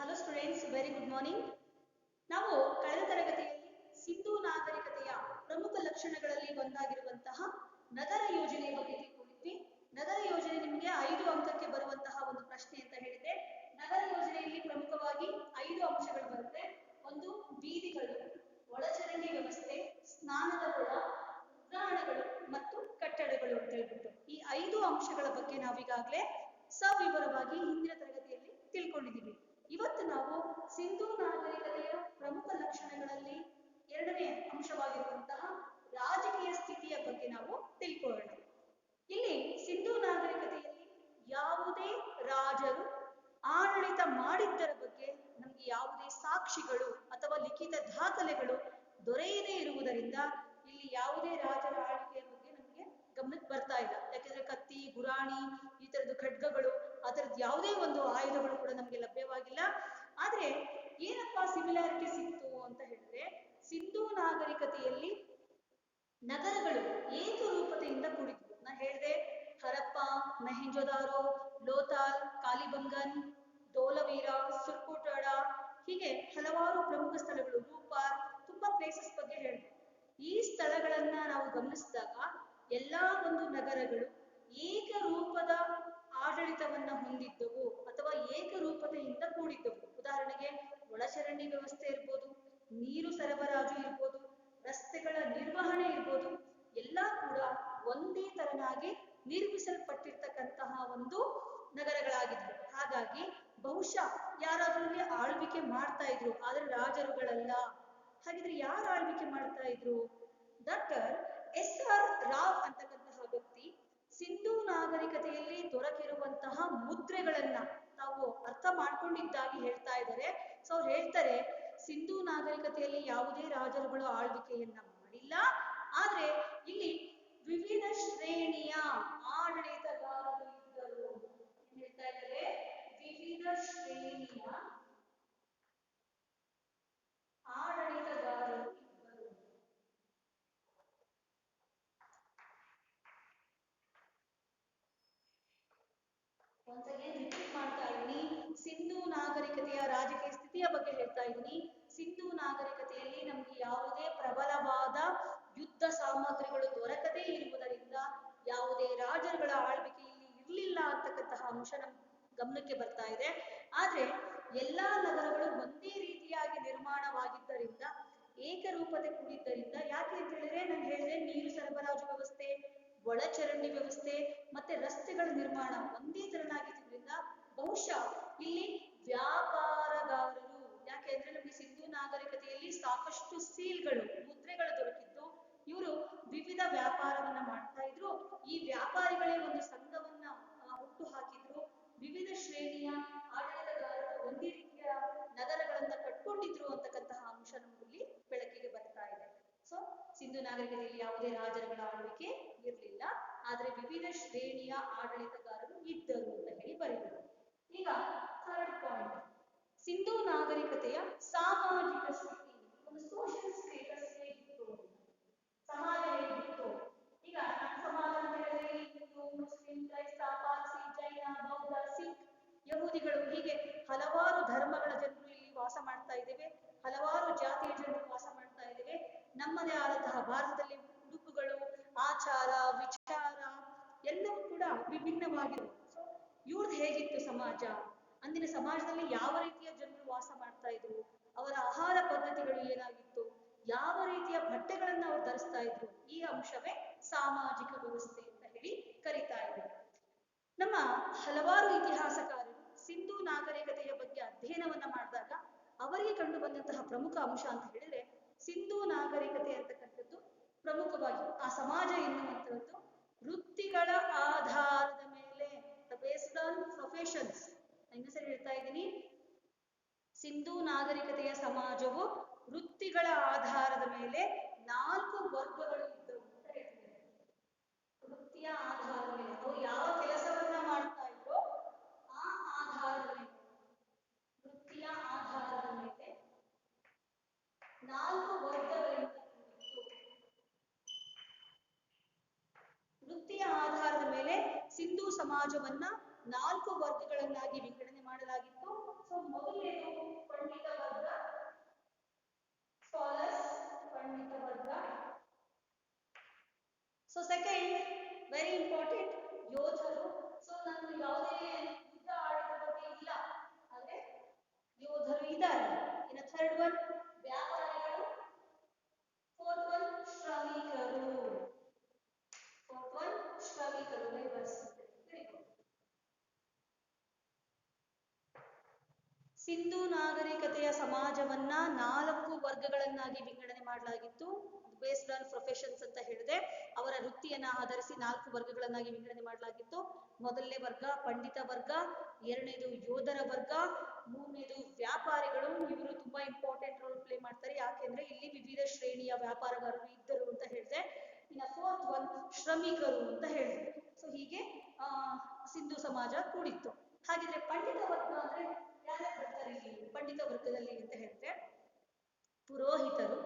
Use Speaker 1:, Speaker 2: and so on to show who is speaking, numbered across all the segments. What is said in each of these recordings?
Speaker 1: Hello students, very good morning. ನಾವು ಕಳೆದ ತರಗತಿಯಲ್ಲಿ ಸಿಂಧೂ ನಾಗರಿಕತೆಯ ಪ್ರಮುಖ ಲಕ್ಷಣಗಳಲ್ಲಿ ಒಂದಾಗಿರುವಂತಹ ನಗರ ಯೋಜನೆ ಬಗ್ಗೆ ತಿಳ್ಕೊಂಡಿದ್ವಿ. ನಗರ ಯೋಜನೆ ನಿಮಗೆ 5 ಅಂಕಕ್ಕೆ ಬರುವಂತಹ ಒಂದು ಪ್ರಶ್ನೆ ಅಂತ ಹೇಳಿದೆ. ನಗರ ಯೋಜನೆಯಲ್ಲಿ ಪ್ರಮುಖವಾಗಿ 5 ಅಂಶಗಳು ಬರುತ್ತೆ. ಒಂದು ಬೀದಿಗಳು, ಒಳಚರಂಡಿ ವ್ಯವಸ್ಥೆ, ಸ್ನಾನದ ಕೊಳ, ಉದ್ಯಾನಗಳು ಮತ್ತು ಕಟ್ಟಡಗಳು ಅಂತ ಹೇಳ್ಬಿಟ್ಟು ಈ 5 ಅಂಶಗಳ ಬಗ್ಗೆ ನಾವೀಗಾಗಲೇ ಸವಿವರವಾಗಿ ಹಿಂದಿನ ತರಗತಿಯಲ್ಲಿ ತಿಳ್ಕೊಂಡಿದ್ದೀವಿ. ಇವತ್ತು ನಾವು ಸಿಂಧೂ ನಾಗರಿಕತೆಯ ಪ್ರಮುಖ ಲಕ್ಷಣಗಳಲ್ಲಿ 2ನೇ ಅಂಶವಾಗಿರುವಂತಹ ರಾಜಕೀಯ ಸ್ಥಿತಿಯ ಬಗ್ಗೆ ನಾವು ತಿಳ್ಕೊಳ್ಳೋಣ. ಇಲ್ಲಿ ಸಿಂಧೂ ನಾಗರಿಕತೆಯಲ್ಲಿ ಯಾವುದೇ ರಾಜರು ಆಡಳಿತ ಮಾಡಿದ್ದರ ಬಗ್ಗೆ ನಮಗೆ ಯಾವುದೇ ಸಾಕ್ಷಿಗಳು ಅಥವಾ ಲಿಖಿತ ದಾಖಲೆಗಳು ದೊರೆಯದೇ ಇರುವುದರಿಂದ ಇಲ್ಲಿ ಯಾವುದೇ ರಾಜರ ಆಳ್ವಿಕೆಯ ಬಗ್ಗೆ ನಮಗೆ ಗಮನಕ್ಕೆ ಬರ್ತಾ ಇಲ್ಲ. ಯಾಕೆಂದ್ರೆ ಕತ್ತಿ, ಗುರಾಣಿ, ಈ ತರದ್ದು ಖಡ್ಗಗಳು, ಆ ತರದ್ದು ಯಾವುದೇ ಒಂದು ಆಯುಧಗಳು ಕೂಡ ನಮಗೆ ಲಭ್ಯವಾಗಿಲ್ಲ. ಆದ್ರೆ ಏನಪ್ಪಾ ಸಿಮಿಲಾರಿಟಿ ಸಿಕ್ತು ಅಂತ ಹೇಳಿದ್ರೆ, ಸಿಂಧೂ ನಾಗರಿಕತೆಯಲ್ಲಿ ನಗರಗಳು ಏಕರೂಪತೆಯಿಂದ ಕೂಡಿದ್ವು. ನಾನು ಹೇಳಿದೆ ಹರಪ್ಪ, ಮೊಹೆಂಜೊದಾರೋ, ಲೋಥಾಲ್, ಕಾಲಿಬಂಗನ್, ಧೋಲವೀರ, ಸುರ್ಕೋಟಡ, ಹೀಗೆ ಹಲವಾರು ಪ್ರಮುಖ ಸ್ಥಳಗಳು, ರೂಪಾರ್, ತುಂಬಾ ಪ್ಲೇಸಸ್ ಬಗ್ಗೆ ಹೇಳಿದೆ. ಈ ಸ್ಥಳಗಳನ್ನ ನಾವು ಗಮನಿಸಿದಾಗ ಎಲ್ಲಾ ಒಂದು ನಗರಗಳು ಏಕರೂಪದ ಆಡಳಿತವನ್ನ ಹೊಂದಿದ್ದವು ಅಥವಾ ಏಕರೂಪತೆಯಿಂದ ಕೂಡಿದ್ದವು. ಉದಾಹರಣೆಗೆ ಒಳಚರಂಡಿ ವ್ಯವಸ್ಥೆ ಇರ್ಬೋದು, ನೀರು ಸರಬರಾಜು ಇರ್ಬೋದು, ರಸ್ತೆಗಳ ನಿರ್ವಹಣೆ ಇರ್ಬೋದು, ಎಲ್ಲ ಕೂಡ ಒಂದೇ ತರನಾಗಿ ನಿರ್ಮಿಸಲ್ಪಟ್ಟಿರ್ತಕ್ಕಂತಹ ಒಂದು ನಗರಗಳಾಗಿದ್ವು. ಹಾಗಾಗಿ ಬಹುಶಃ ಯಾರಾದ್ರೂ ಆಳ್ವಿಕೆ ಮಾಡ್ತಾ ಇದ್ರು, ಆದ್ರೆ ರಾಜರುಗಳಲ್ಲ. ಹಾಗಿದ್ರೆ ಯಾರು ಆಳ್ವಿಕೆ ಮಾಡ್ತಾ ಇದ್ರು? ಡಾಕ್ಟರ್ ಎಸ್.ಆರ್. ರಾವ್ ಅಂತಕ್ಕಂತಹ ವ್ಯಕ್ತಿ ಸಿಂಧೂ ನಾಗರಿಕತೆಯಲ್ಲಿ ದೊರಕಿರುವಂತಹ ಮುದ್ರೆಗಳನ್ನ ತಾವು ಅರ್ಥ ಮಾಡ್ಕೊಂಡಿದ್ದಾಗಿ ಹೇಳ್ತಾ ಇದ್ದಾರೆ. ಸೊ ಅವ್ರು ಹೇಳ್ತಾರೆ, ಸಿಂಧೂ ನಾಗರಿಕತೆಯಲ್ಲಿ ಯಾವುದೇ ರಾಜರುಗಳು ಆಳ್ವಿಕೆಯನ್ನ ಮಾಡಿಲ್ಲ, ಆದ್ರೆ ಇಲ್ಲಿ ವಿವಿಧ ಶ್ರೇಣಿಯ ಆಡಳಿತಗಾರರು ಇದ್ದರು. ಏನ್ ಹೇಳ್ತಾ ಇದ್ದಾರೆ? ವಿವಿಧ ಶ್ರೇಣಿಯ ಆಡಳಿತಗಾರರು ಇದ್ದರು. ಒಂದ್ಸಲ ರಿಪೀಟ್ ಮಾಡ್ತಾ ಇದ್ದೀನಿ. ಸಿಂಧೂ ನಾಗರಿಕತೆಯ ರಾಜಕೀಯ ಸ್ಥಿತಿಯ ಬಗ್ಗೆ ಹೇಳ್ತಾ ಇದ್ದೀನಿ. ಸಿಂಧೂ ನಾಗರಿಕತೆಯಲ್ಲಿ ನಮ್ಗೆ ಯಾವುದೇ ಪ್ರಬಲವಾದ ಯುದ್ಧ ಸಾಮಗ್ರಿಗಳು ದೊರಕದೇ ಇರುವುದರಿಂದ ಯಾವುದೇ ರಾಜರುಗಳ ಆಳ್ವಿಕೆ ಇಲ್ಲಿ ಇರಲಿಲ್ಲ ಅಂತಕ್ಕಂತಹ ಅಂಶ ನಮ್ ಗಮನಕ್ಕೆ ಬರ್ತಾ ಇದೆ. ಆದ್ರೆ ಎಲ್ಲಾ ನಗರಗಳು ಒಂದೇ ರೀತಿಯಾಗಿ ನಿರ್ಮಾಣವಾಗಿದ್ದರಿಂದ, ಏಕರೂಪತೆ ಕೂಡಿದ್ದರಿಂದ, ಯಾಕೆ ಅಂತ ಹೇಳಿದ್ರೆ ನಾನು ಹೇಳಿದೆ ನೀರು ಸರಬರಾಜು ವ್ಯವಸ್ಥೆ, ಒಳಚರಂಡಿ ವ್ಯವಸ್ಥೆ ಮತ್ತೆ ರಸ್ತೆಗಳ ನಿರ್ಮಾಣ ಒಂದೇ ತರನಾಗಿದ್ದರಿಂದ ಬಹುಶಃ ಇಲ್ಲಿ ವ್ಯಾಪಾರಗಾರರು, ಯಾಕೆ ಅಂದ್ರೆ ನಮಗೆ ಸಿಂಧೂ ನಾಗರಿಕತೆಯಲ್ಲಿ ಸಾಕಷ್ಟು ಸೀಲ್ಗಳು, ಮುದ್ರೆಗಳು ದೊರಕಿದ್ದು, ಇವರು ವಿವಿಧ ವ್ಯಾಪಾರವನ್ನ ಮಾಡ್ತಾ ಇದ್ರು. ಈ ವ್ಯಾಪಾರಿಗಳೇ ಒಂದು ಸಂಘವನ್ನ ಹುಟ್ಟು ಹಾಕಿದ್ರು. ವಿವಿಧ ಶ್ರೇಣಿಯ ಆಡಳಿತಗಾರರು ಒಂದೇ ರೀತಿಯ ನಗರಗಳನ್ನ ಕಟ್ಕೊಂಡಿದ್ರು ಅಂತಕ್ಕಂತಹ ಅಂಶ ನಮಗಿಲ್ಲಿ ಬೆಳಕಿಗೆ ಬರ್ತಾ ಇದೆ. ಸೊ ಸಿಂಧೂ ನಾಗರಿಕತೆಯಲ್ಲಿ ಯಾವುದೇ ರಾಜರುಗಳ ಆಳ್ವಿಕೆ ಇರಲಿಲ್ಲ, ಆದ್ರೆ ವಿವಿಧ ಶ್ರೇಣಿಯ ಆಡಳಿತಗಾರರು ಇದ್ದರು ಅಂತ ಹೇಳಿ ಬರೆದರು. ಈಗ 3rd ಪಾಯಿಂಟ್, ಸಿಂಧೂ ನಾಗರಿಕತೆಯ ಸಾಮಾಜಿಕ ಸ್ಥಿತಿ, ಒಂದು ಸೋಷಿಯಲ್ ಸ್ಟೇಟಸ್ ಹೇಗಿತ್ತು, ಸಮಾಜ ಹೇಗಿತ್ತು. ಈಗ ನಮ್ಮ ಸಮಾಜ ಅಂತ ಹೇಳಿದ್ರೆ ಹಿಂದೂ, ಮುಸ್ಲಿಂ, ಕ್ರೈಸ್ತ, ಪಾರ್ಸಿ, ಜೈನ, ಬೌದ್ಧ, ಸಿಖ್, ಯಹೂದಿಗಳು, ಹೀಗೆ ಹಲವಾರು ಧರ್ಮಗಳ ಜನರು ಇಲ್ಲಿ ವಾಸ ಮಾಡ್ತಾ ಇದ್ದೇವೆ. ಹಲವಾರು ಜಾತಿಯ ಜನರು ವಾಸ ಮಾಡ್ತಾ ಇದ್ದೇವೆ. ನಮ್ಮದೇ ಆದಂತಹ ಭಾರತದಲ್ಲಿ ಉಡುಪುಗಳು, ಆಚಾರ, ವಿಚಾರ ಎಲ್ಲವೂ ಕೂಡ ವಿಭಿನ್ನವಾಗಿವೆ. ಸೊ ಇವ್ರದ್ದು ಹೇಗಿತ್ತು ಸಮಾಜ, ಅಂದಿನ ಸಮಾಜದಲ್ಲಿ ಯಾವ ರೀತಿಯ ಜನರು ವಾಸ ಮಾಡ್ತಾ ಇದ್ರು, ಅವರ ಆಹಾರ ಪದ್ಧತಿಗಳು ಏನಾಗಿತ್ತು, ಯಾವ ರೀತಿಯ ಬಟ್ಟೆಗಳನ್ನ ಅವ್ರು ಧರಿಸ್ತಾ ಇದ್ರು, ಈ ಅಂಶವೇ ಸಾಮಾಜಿಕ ವ್ಯವಸ್ಥೆ ಅಂತ ಹೇಳಿ ಕರೀತಾ ಇದ್ರು. ನಮ್ಮ ಹಲವಾರು ಇತಿಹಾಸಕಾರರು ಸಿಂಧೂ ನಾಗರಿಕತೆಯ ಬಗ್ಗೆ ಅಧ್ಯಯನವನ್ನ ಮಾಡಿದಾಗ ಅವರಿಗೆ ಕಂಡು ಬಂದಂತಹ ಪ್ರಮುಖ ಅಂಶ ಅಂತ ಹೇಳಿದ್ರೆ, ಸಿಂಧೂ ನಾಗರಿಕತೆ ಅಂತಕ್ಕಂಥದ್ದು ಪ್ರಮುಖವಾಗಿ ಆ ಸಮಾಜ ಎನ್ನುವಂಥದ್ದು ವೃತ್ತಿಗಳ ಆಧಾರದ ಮೇಲೆ, ಬೇಸ್ಡ್ ಆನ್ ಪ್ರೊಫೆಷನ್ಸ್. ಇನ್ನೊಂದ್ಸರಿ ಹೇಳ್ತಾ ಇದ್ದೀನಿ, ಸಿಂಧೂ ನಾಗರಿಕತೆಯ ಸಮಾಜವು ವೃತ್ತಿಗಳ ಆಧಾರದ ಮೇಲೆ 4 ವರ್ಗಗಳು ಇದ್ದವು ಅಂತ ಹೇಳ್ತಿದ್ದಾರೆ. ವೃತ್ತಿಯ ಆಧಾರದ ಮೇಲೆ ಅವರು ಯಾವ ಕೆಲಸವನ್ನ ಮಾಡ್ತಾ ಇದ್ರು ಆ ಆಧಾರದ ಮೇಲೆ, ವೃತ್ತಿಯ ಆಧಾರದ ಮೇಲೆ 4 ವರ್ಗಗಳಿಂದ ಕೂಡಿತ್ತು. ವೃತ್ತಿಯ ಆಧಾರದ ಮೇಲೆ ಸಿಂಧೂ ಸಮಾಜವನ್ನ 4 ವರ್ಗಗಳನ್ನಾಗಿ ವಿಂಗಡಣೆ ಮಾಡಲಾಗಿತ್ತು. ಸೊ ಮೊದಲನೇದು ಸಿಂಧೂ ನಾಗರಿಕತೆಯ ಸಮಾಜವನ್ನ 4 ವರ್ಗಗಳನ್ನಾಗಿ ವಿಂಗಡಣೆ ಮಾಡಲಾಗಿತ್ತು. ಬೇಸ್ಡ್ ಆನ್ ಪ್ರೊಫೆಷನ್ಸ್ ಅಂತ ಹೇಳಿದೆ. ಅವರ ವೃತ್ತಿಯನ್ನ ಆಧರಿಸಿ 4 ವರ್ಗಗಳನ್ನಾಗಿ ವಿಂಗಡಣೆ ಮಾಡಲಾಗಿತ್ತು. ಮೊದಲನೇ ವರ್ಗ ಪಂಡಿತ ವರ್ಗ, ಎರಡನೇದು ಯೋಧರ ವರ್ಗ, ಮೂರನೇದು ವ್ಯಾಪಾರಿಗಳು. ಇವರು ತುಂಬಾ ಇಂಪಾರ್ಟೆಂಟ್ ರೋಲ್ ಪ್ಲೇ ಮಾಡ್ತಾರೆ. ಯಾಕೆಂದ್ರೆ ಇಲ್ಲಿ ವಿವಿಧ ಶ್ರೇಣಿಯ ವ್ಯಾಪಾರಗಾರರು ಇದ್ದರು ಅಂತ ಹೇಳಿದೆ. ಇನ್ನು ಫೋರ್ತ್ ಒನ್ ಶ್ರಮಿಕರು ಅಂತ ಹೇಳಿದೆ. ಸೊ ಹೀಗೆ ಸಿಂಧು ಸಮಾಜ ಕೂಡಿತ್ತು. ಹಾಗಿದ್ರೆ ಪಂಡಿತ ವರ್ಗ ಅಂದ್ರೆ ಯಾರ್ಯಾರು ಬರ್ತಾರೆ ಇಲ್ಲಿ ಪಂಡಿತ ವರ್ಗದಲ್ಲಿ ಅಂತ ಹೇಳಿದ್ರೆ, ಪುರೋಹಿತರು,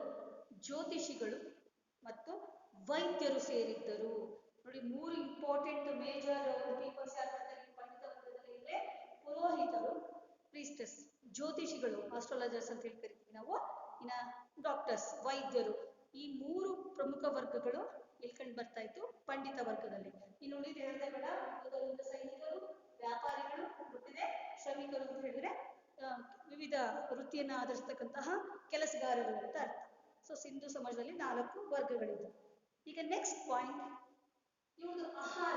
Speaker 1: ಜ್ಯೋತಿಷಿಗಳು ಮತ್ತು ವೈದ್ಯರು ಸೇರಿದ್ದರು. ನೋಡಿ, 3 ಇಂಪಾರ್ಟೆಂಟ್ ಮೇಜರ್ ಪೀಪಲ್ಸ್ ಯಾರು ಬರ್ತಾರೆ ಈ ಪಂಡಿತ ವರ್ಗದಲ್ಲಿ ಅಂದ್ರೆ ಪುರೋಹಿತರು, ಪ್ರೀಸ್ಟಸ್, ಜ್ಯೋತಿಷಿಗಳು, ಆಸ್ಟ್ರಾಲಜರ್ಸ್ ಅಂತ ಹೇಳಿ ಕರಿತೀವಿ ನಾವು, ಇನ್ನ ಡಾಕ್ಟರ್ಸ್, ವೈದ್ಯರು. ಈ 3 ಪ್ರಮುಖ ವರ್ಗಗಳು ಎಲ್ಕಂಡು ಬರ್ತಾ ಇತ್ತು ಪಂಡಿತ ವರ್ಗದಲ್ಲಿ. ಇನ್ನು ಉಳಿದ ಹೇಳಿದೆ ಬೇಡ, ಸೈನಿಕರು, ವ್ಯಾಪಾರಿಗಳು, ಗೊತ್ತಿದೆ, ಶ್ರಮಿಕರು ಅಂತ ಹೇಳಿದ್ರೆ ವಿವಿಧ ವೃತ್ತಿಯನ್ನ ಆಧರಿಸತಕ್ಕಂತಹ ಕೆಲಸಗಾರರು ಅಂತ ಅರ್ಥ. ಸೊ ಸಿಂಧು ಸಮಾಜದಲ್ಲಿ 4 ವರ್ಗಗಳಿವೆ. ಈಗ ನೆಕ್ಸ್ಟ್ ಪಾಯಿಂಟ್, ಇವರು ಆಹಾರ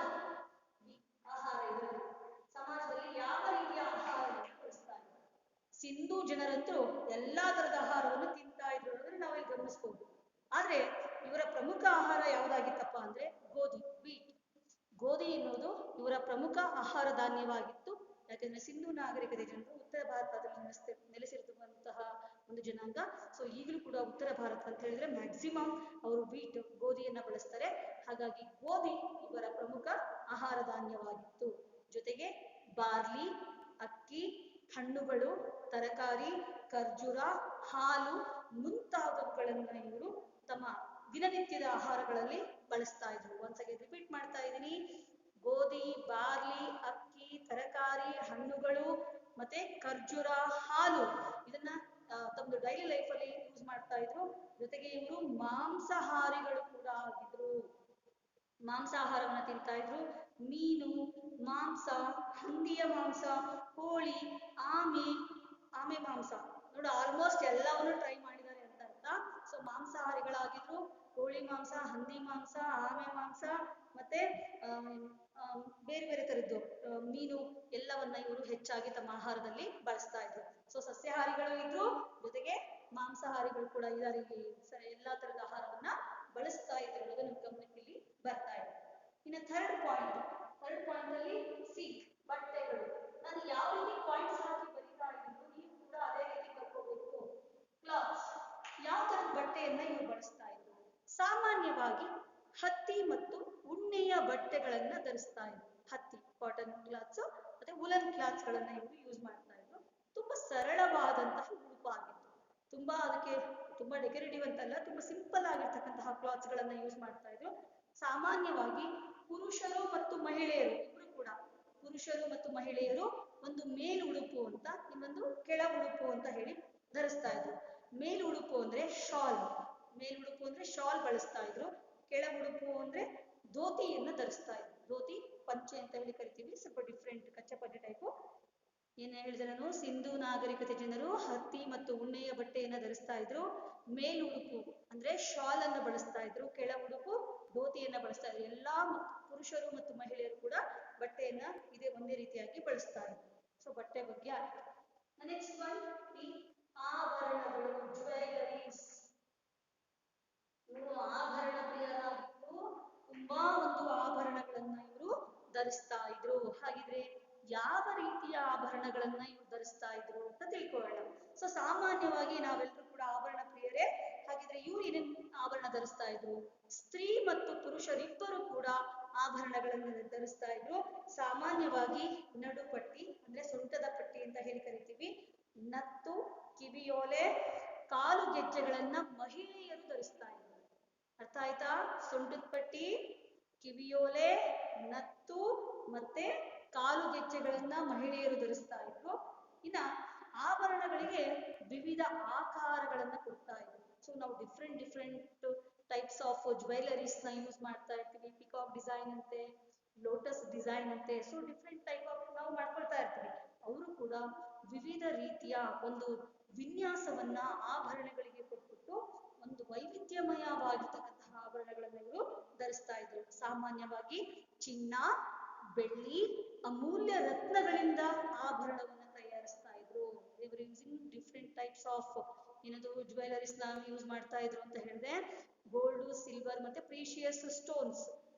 Speaker 1: ಇದರಲ್ಲಿ ಸಮಾಜದಲ್ಲಿ ಯಾವ ರೀತಿಯ ಆಹಾರವನ್ನು ಬಳಸ್ತಾರೆ. ಸಿಂಧು ಜನರಂತೂ ಎಲ್ಲಾ ತರದ ಆಹಾರವನ್ನು ತಿಂತಾ ಇದ್ರು ಅಂದ್ರೆ ನಾವಿಲ್ಲಿ ಗಮನಿಸಬಹುದು. ಆದ್ರೆ ಇವರ ಪ್ರಮುಖ ಆಹಾರ ಯಾವುದಾಗಿತ್ತಪ್ಪ ಅಂದ್ರೆ ವೀಟ್. ಗೋಧಿ ಎನ್ನುವುದು ಇವರ ಪ್ರಮುಖ ಆಹಾರ ಧಾನ್ಯವಾಗಿತ್ತು. ಯಾಕಂದ್ರೆ ಸಿಂಧು ನಾಗರಿಕತೆ ಜನರು ಉತ್ತರ ಭಾರತದಲ್ಲಿ ನೆಲೆಸಿರುವಂತಹ ಒಂದು ಜನಾಂಗ. ಸೊ ಈಗಲೂ ಕೂಡ ಉತ್ತರ ಭಾರತ ಅಂತ ಹೇಳಿದ್ರೆ ಮ್ಯಾಕ್ಸಿಮಮ್ ಅವರು ಗೋಧಿಯನ್ನ ಬಳಸ್ತಾರೆ. ಹಾಗಾಗಿ ಗೋಧಿ ಇವರ ಪ್ರಮುಖ ಆಹಾರ ಧಾನ್ಯವಾಗಿತ್ತು. ಜೊತೆಗೆ ಬಾರ್ಲಿ, ಅಕ್ಕಿ, ಹಣ್ಣುಗಳು, ತರಕಾರಿ, ಖರ್ಜೂರ, ಹಾಲು ಮುಂತಾದವುಗಳನ್ನ ಇವರು ತಮ್ಮ ದಿನನಿತ್ಯದ ಆಹಾರಗಳಲ್ಲಿ ಬಳಸ್ತಾ ಇದ್ರು. ಒಂದ್ಸಲ ರಿಪೀಟ್ ಮಾಡ್ತಾ ಇದ್ದೀನಿ, ಗೋಧಿ, ಬಾರ್ಲಿ, ಅಕ್ಕಿ, ತರಕಾರಿ, ಹಣ್ಣುಗಳು ಮತ್ತೆ ಖರ್ಜೂರ, ಹಾಲು ಇದನ್ನ ತಮ್ಮ ಡೈಲಿ ಲೈಫ್ ಅಲ್ಲಿ ಯೂಸ್ ಮಾಡ್ತಾ ಇದ್ರು. ಜೊತೆಗೆ ಇವರು ಮಾಂಸಾಹಾರಿಗಳು ಕೂಡ ಆಗಿದ್ರು. ಮಾಂಸಾಹಾರವನ್ನ ತಿಂತಾ ಇದ್ರು. ಮೀನು, ಮಾಂಸ, ಹಂದಿಯ ಮಾಂಸ, ಕೋಳಿ, ಆಮೆ ಮಾಂಸ, ನೋಡಿ ಆಲ್ಮೋಸ್ಟ್ ಎಲ್ಲವನ್ನು ಟ್ರೈ ಮಾಡಿದ್ದಾರೆ ಅಂತ ಅರ್ಥ. ಸೊ ಮಾಂಸಾಹಾರಿಗಳಾಗಿದ್ರು. ಕೋಳಿ ಮಾಂಸ, ಹಂದಿ ಮಾಂಸ, ಆಮೆ ಮಾಂಸ ಮತ್ತೆ ಬೇರೆ ಬೇರೆ ತರದ್ದು ಮೀನು ಎಲ್ಲವನ್ನ ಇವರು ಹೆಚ್ಚಾಗಿ ತಮ್ಮ ಆಹಾರದಲ್ಲಿ ಬಳಸ್ತಾ ಇದ್ರು. ಸೊ ಸಸ್ಯಾಹಾರಿಗಳು ಇದ್ರು, ಜೊತೆಗೆ ಮಾಂಸಾಹಾರಿಗಳು ಕೂಡ ಇದ್ದಾರೆ. ಇಲ್ಲಿ ಎಲ್ಲಾ ತರದ ಆಹಾರವನ್ನ ಬಳಸ್ತಾ ಇದ್ರು ಅನ್ನೋದು ನಮ್ಮ ಗಮನಕ್ಕೆ ಇಲ್ಲಿ ಬರ್ತಾ ಇದೆ. ಇನ್ನು ಥರ್ಡ್ ಪಾಯಿಂಟ್ ಅಲ್ಲಿ ಸಿಲ್ಕ್, ಬಟ್ಟೆಗಳು. ನಾನು ಯಾವ ರೀತಿ ಪಾಯಿಂಟ್ಸ್ ಹಾಕಿ ಬರೀತಾ ಇದ್ದೀನಿ ನೀವು ಕೂಡ ಅದೇ ರೀತಿ ಬರ್ಕೋಬೇಕು. ಕ್ಲಾತ್ಸ್, ಯಾವ ತರದ ಬಟ್ಟೆಯನ್ನ ಇವರು ಬಳಸ್ತಾ ಇದ್ರು. ಸಾಮಾನ್ಯವಾಗಿ ಹತ್ತಿ ಮತ್ತು ಉಣ್ಣೆಯ ಬಟ್ಟೆಗಳನ್ನ ಧರಿಸ್ತಾ ಇದ್ರು. ಹತ್ತಿ, ಕಾಟನ್ ಕ್ಲಾತ್ಸ್ ಮತ್ತೆ ವುಲನ್ ಕ್ಲಾತ್ಸ್ ಗಳನ್ನ ಇವರು ಯೂಸ್ ಮಾಡ್ತಾ ಇದ್ರು. ತುಂಬಾ ಸರಳವಾದಂತಹ ಉಡುಪಾಗಿತ್ತು. ಅದಕ್ಕೆ ತುಂಬಾ ಡೆಕೋರೇಟಿವ್ ಅಂತಲ್ಲ, ತುಂಬಾ ಸಿಂಪಲ್ ಆಗಿರ್ತಕ್ಕಂತಹ ಕ್ಲಾತ್ಸ್ ಗಳನ್ನ ಯೂಸ್ ಮಾಡ್ತಾ ಇದ್ರು. ಸಾಮಾನ್ಯವಾಗಿ ಪುರುಷರು ಮತ್ತು ಮಹಿಳೆಯರು ಇಬ್ರು ಕೂಡ, ಪುರುಷರು ಮತ್ತು ಮಹಿಳೆಯರು ಒಂದು ಮೇಲುಡುಪು ಅಂತ, ಇನ್ನೊಂದು ಕೆಳ ಉಡುಪು ಅಂತ ಹೇಳಿ ಧರಿಸ್ತಾ ಇದ್ರು. ಮೇಲುಡುಪು ಅಂದ್ರೆ ಶಾಲ್ ಬಳಸ್ತಾ ಇದ್ರು. ಕೆಳ ಉಡುಪು ಅಂದ್ರೆ ಧೋತಿಯನ್ನ ಧರಿಸ್ತಾ ಇದ್ರು. ಧೋತಿ, ಪಂಚೆ ಅಂತ ಹೇಳಿ ಕರಿತೀವಿ, ಸ್ವಲ್ಪ ಡಿಫ್ರೆಂಟ್ ಕಚ್ಚಪಟ್ಟಿ ಟೈಪು. ಏನ್ ಹೇಳಿದ್ರೆ ನಾನು, ಸಿಂಧು ನಾಗರಿಕತೆ ಜನರು ಹತ್ತಿ ಮತ್ತು ಉಣ್ಣೆಯ ಬಟ್ಟೆಯನ್ನ ಧರಿಸ್ತಾ ಇದ್ರು. ಮೇಲುಡುಪು ಅಂದ್ರೆ ಶಾಲ್ ಅನ್ನ ಬಳಸ್ತಾ ಇದ್ರು. ಕೆಳ ಉಡುಪು ಧೋತಿಯನ್ನ ಬಳಸ್ತಾ ಇದ್ರು. ಎಲ್ಲಾ ಪುರುಷರು ಮತ್ತು ಮಹಿಳೆಯರು ಕೂಡ ಬಟ್ಟೆಯನ್ನ ಒಂದೇ ರೀತಿಯಾಗಿ ಬಳಸ್ತಾ ಇದ್ರು. ಸೊ ಬಟ್ಟೆ ಬಗ್ಗೆ ಆಯ್ತು. ನೆಕ್ಸ್ಟ್ ಒನ್, ಈ ಆಭರಣಗಳು, ಜ್ಯುವೆಲರೀಸ್. ಇವರು ಆಭರಣ ಪ್ರಿಯರಾಗಿದ್ದು ತುಂಬಾ ಒಂದು ಆಭರಣಗಳನ್ನ ಇವರು ಧರಿಸ್ತಾ ಇದ್ರು. ಹಾಗಿದ್ರೆ ಯಾವ ರೀತಿಯ ಆಭರಣಗಳನ್ನ ಇವರು ಧರಿಸ್ತಾ ಇದ್ರು ಅಂತ ತಿಳ್ಕೊಳ್ಳೋಣ. ಸೊ ಸಾಮಾನ್ಯವಾಗಿ ನಾವೆಲ್ಲರೂ ಕೂಡ ಆಭರಣ ಪ್ರಿಯರೇ. ಹಾಗಿದ್ರೆ ಇವ್ರು ಏನೇನು ಆಭರಣ ಧರಿಸ್ತಾ ಇದ್ರು? ಸ್ತ್ರೀ ಮತ್ತು ಪುರುಷರಿಬ್ಬರು ಕೂಡ ಆಭರಣಗಳನ್ನ ಧರಿಸ್ತಾ ಇದ್ರು. ಸಾಮಾನ್ಯವಾಗಿ ನಡುಪಟ್ಟಿ ಅಂದ್ರೆ ಸೊಂಟದ ಪಟ್ಟಿ ಅಂತ ಹೇಳಿ ಕರಿತೀವಿ, ನತ್ತು, ಕಿವಿಯೋಲೆ, ಕಾಲು ಗೆಜ್ಜೆಗಳನ್ನ ಮಹಿಳೆಯರು ಧರಿಸ್ತಾ ಇದ್ರು. ಅರ್ಥ ಆಯ್ತಾ? ಸೊಂಟದ ಪಟ್ಟಿ, ಕಿವಿಯೋಲೆ, ನತ್ತು ಮತ್ತೆ ಕಾಲು ಗೆಜ್ಜೆಗಳನ್ನ ಮಹಿಳೆಯರು ಧರಿಸ್ತಾ ಇದ್ರು. ಇನ್ನ ಆಭರಣಗಳಿಗೆ ವಿವಿಧ ಆಕಾರಗಳನ್ನ ಕೊಡ್ತಾ ಇದ್ರು. ಸೊ ನಾವು ಡಿಫ್ರೆಂಟ್ ಟೈಪ್ಸ್ ಆಫ್ ಜ್ಯುವೆಲರೀಸ್ ನ ಯೂಸ್ ಮಾಡ್ತಾ ಇರ್ತೀವಿ. ಪಿಕಾಕ್ ಡಿಸೈನ್ ಅಂತೆ, ಲೋಟಸ್ ಡಿಸೈನ್ ಅಂತೆ, ಸೊ ಡಿಫ್ರೆಂಟ್ ಟೈಪ್ ಆಫ್ ನಾವು ಮಾಡ್ಕೊಳ್ತಾ ಇರ್ತೀವಿ. ಅವರು ಕೂಡ ವಿವಿಧ ರೀತಿಯ ಒಂದು ವಿನ್ಯಾಸವನ್ನ ಆಭರಣಗಳಿಗೆ ಕೊಟ್ಬಿಟ್ಟು ಒಂದು ವೈವಿಧ್ಯಮಯವಾಗಿರ್ತಕ್ಕಂತಹ ಆಭರಣಗಳನ್ನ ಇವರು ಧರಿಸ್ತಾ ಇದ್ರು. ಸಾಮಾನ್ಯವಾಗಿ ಚಿನ್ನ, ಬೆಳ್ಳಿ, ಅಮೂಲ್ಯ ರತ್ನಗಳಿಂದ ಆಭರಣವನ್ನ ತಯಾರಿಸ್ತಾ ಇದ್ರು. ಇದ್ರು, ಯೂಸಿಂಗ್ ಡಿಫ್ರೆಂಟ್ ಟೈಪ್ಸ್ ಆಫ್ ಏನದು ಜ್ಯುವೆಲರೀಸ್ ಯೂಸ್ ಮಾಡ್ತಾ ಇದ್ರು ಅಂತ ಹೇಳಿದೆ. ಗೋಲ್ಡ್, ಸಿಲ್ವರ್ ಮತ್ತೆ ಪ್ರೀಶಿಯಸ್ ಸ್ಟೋನ್ಸ್,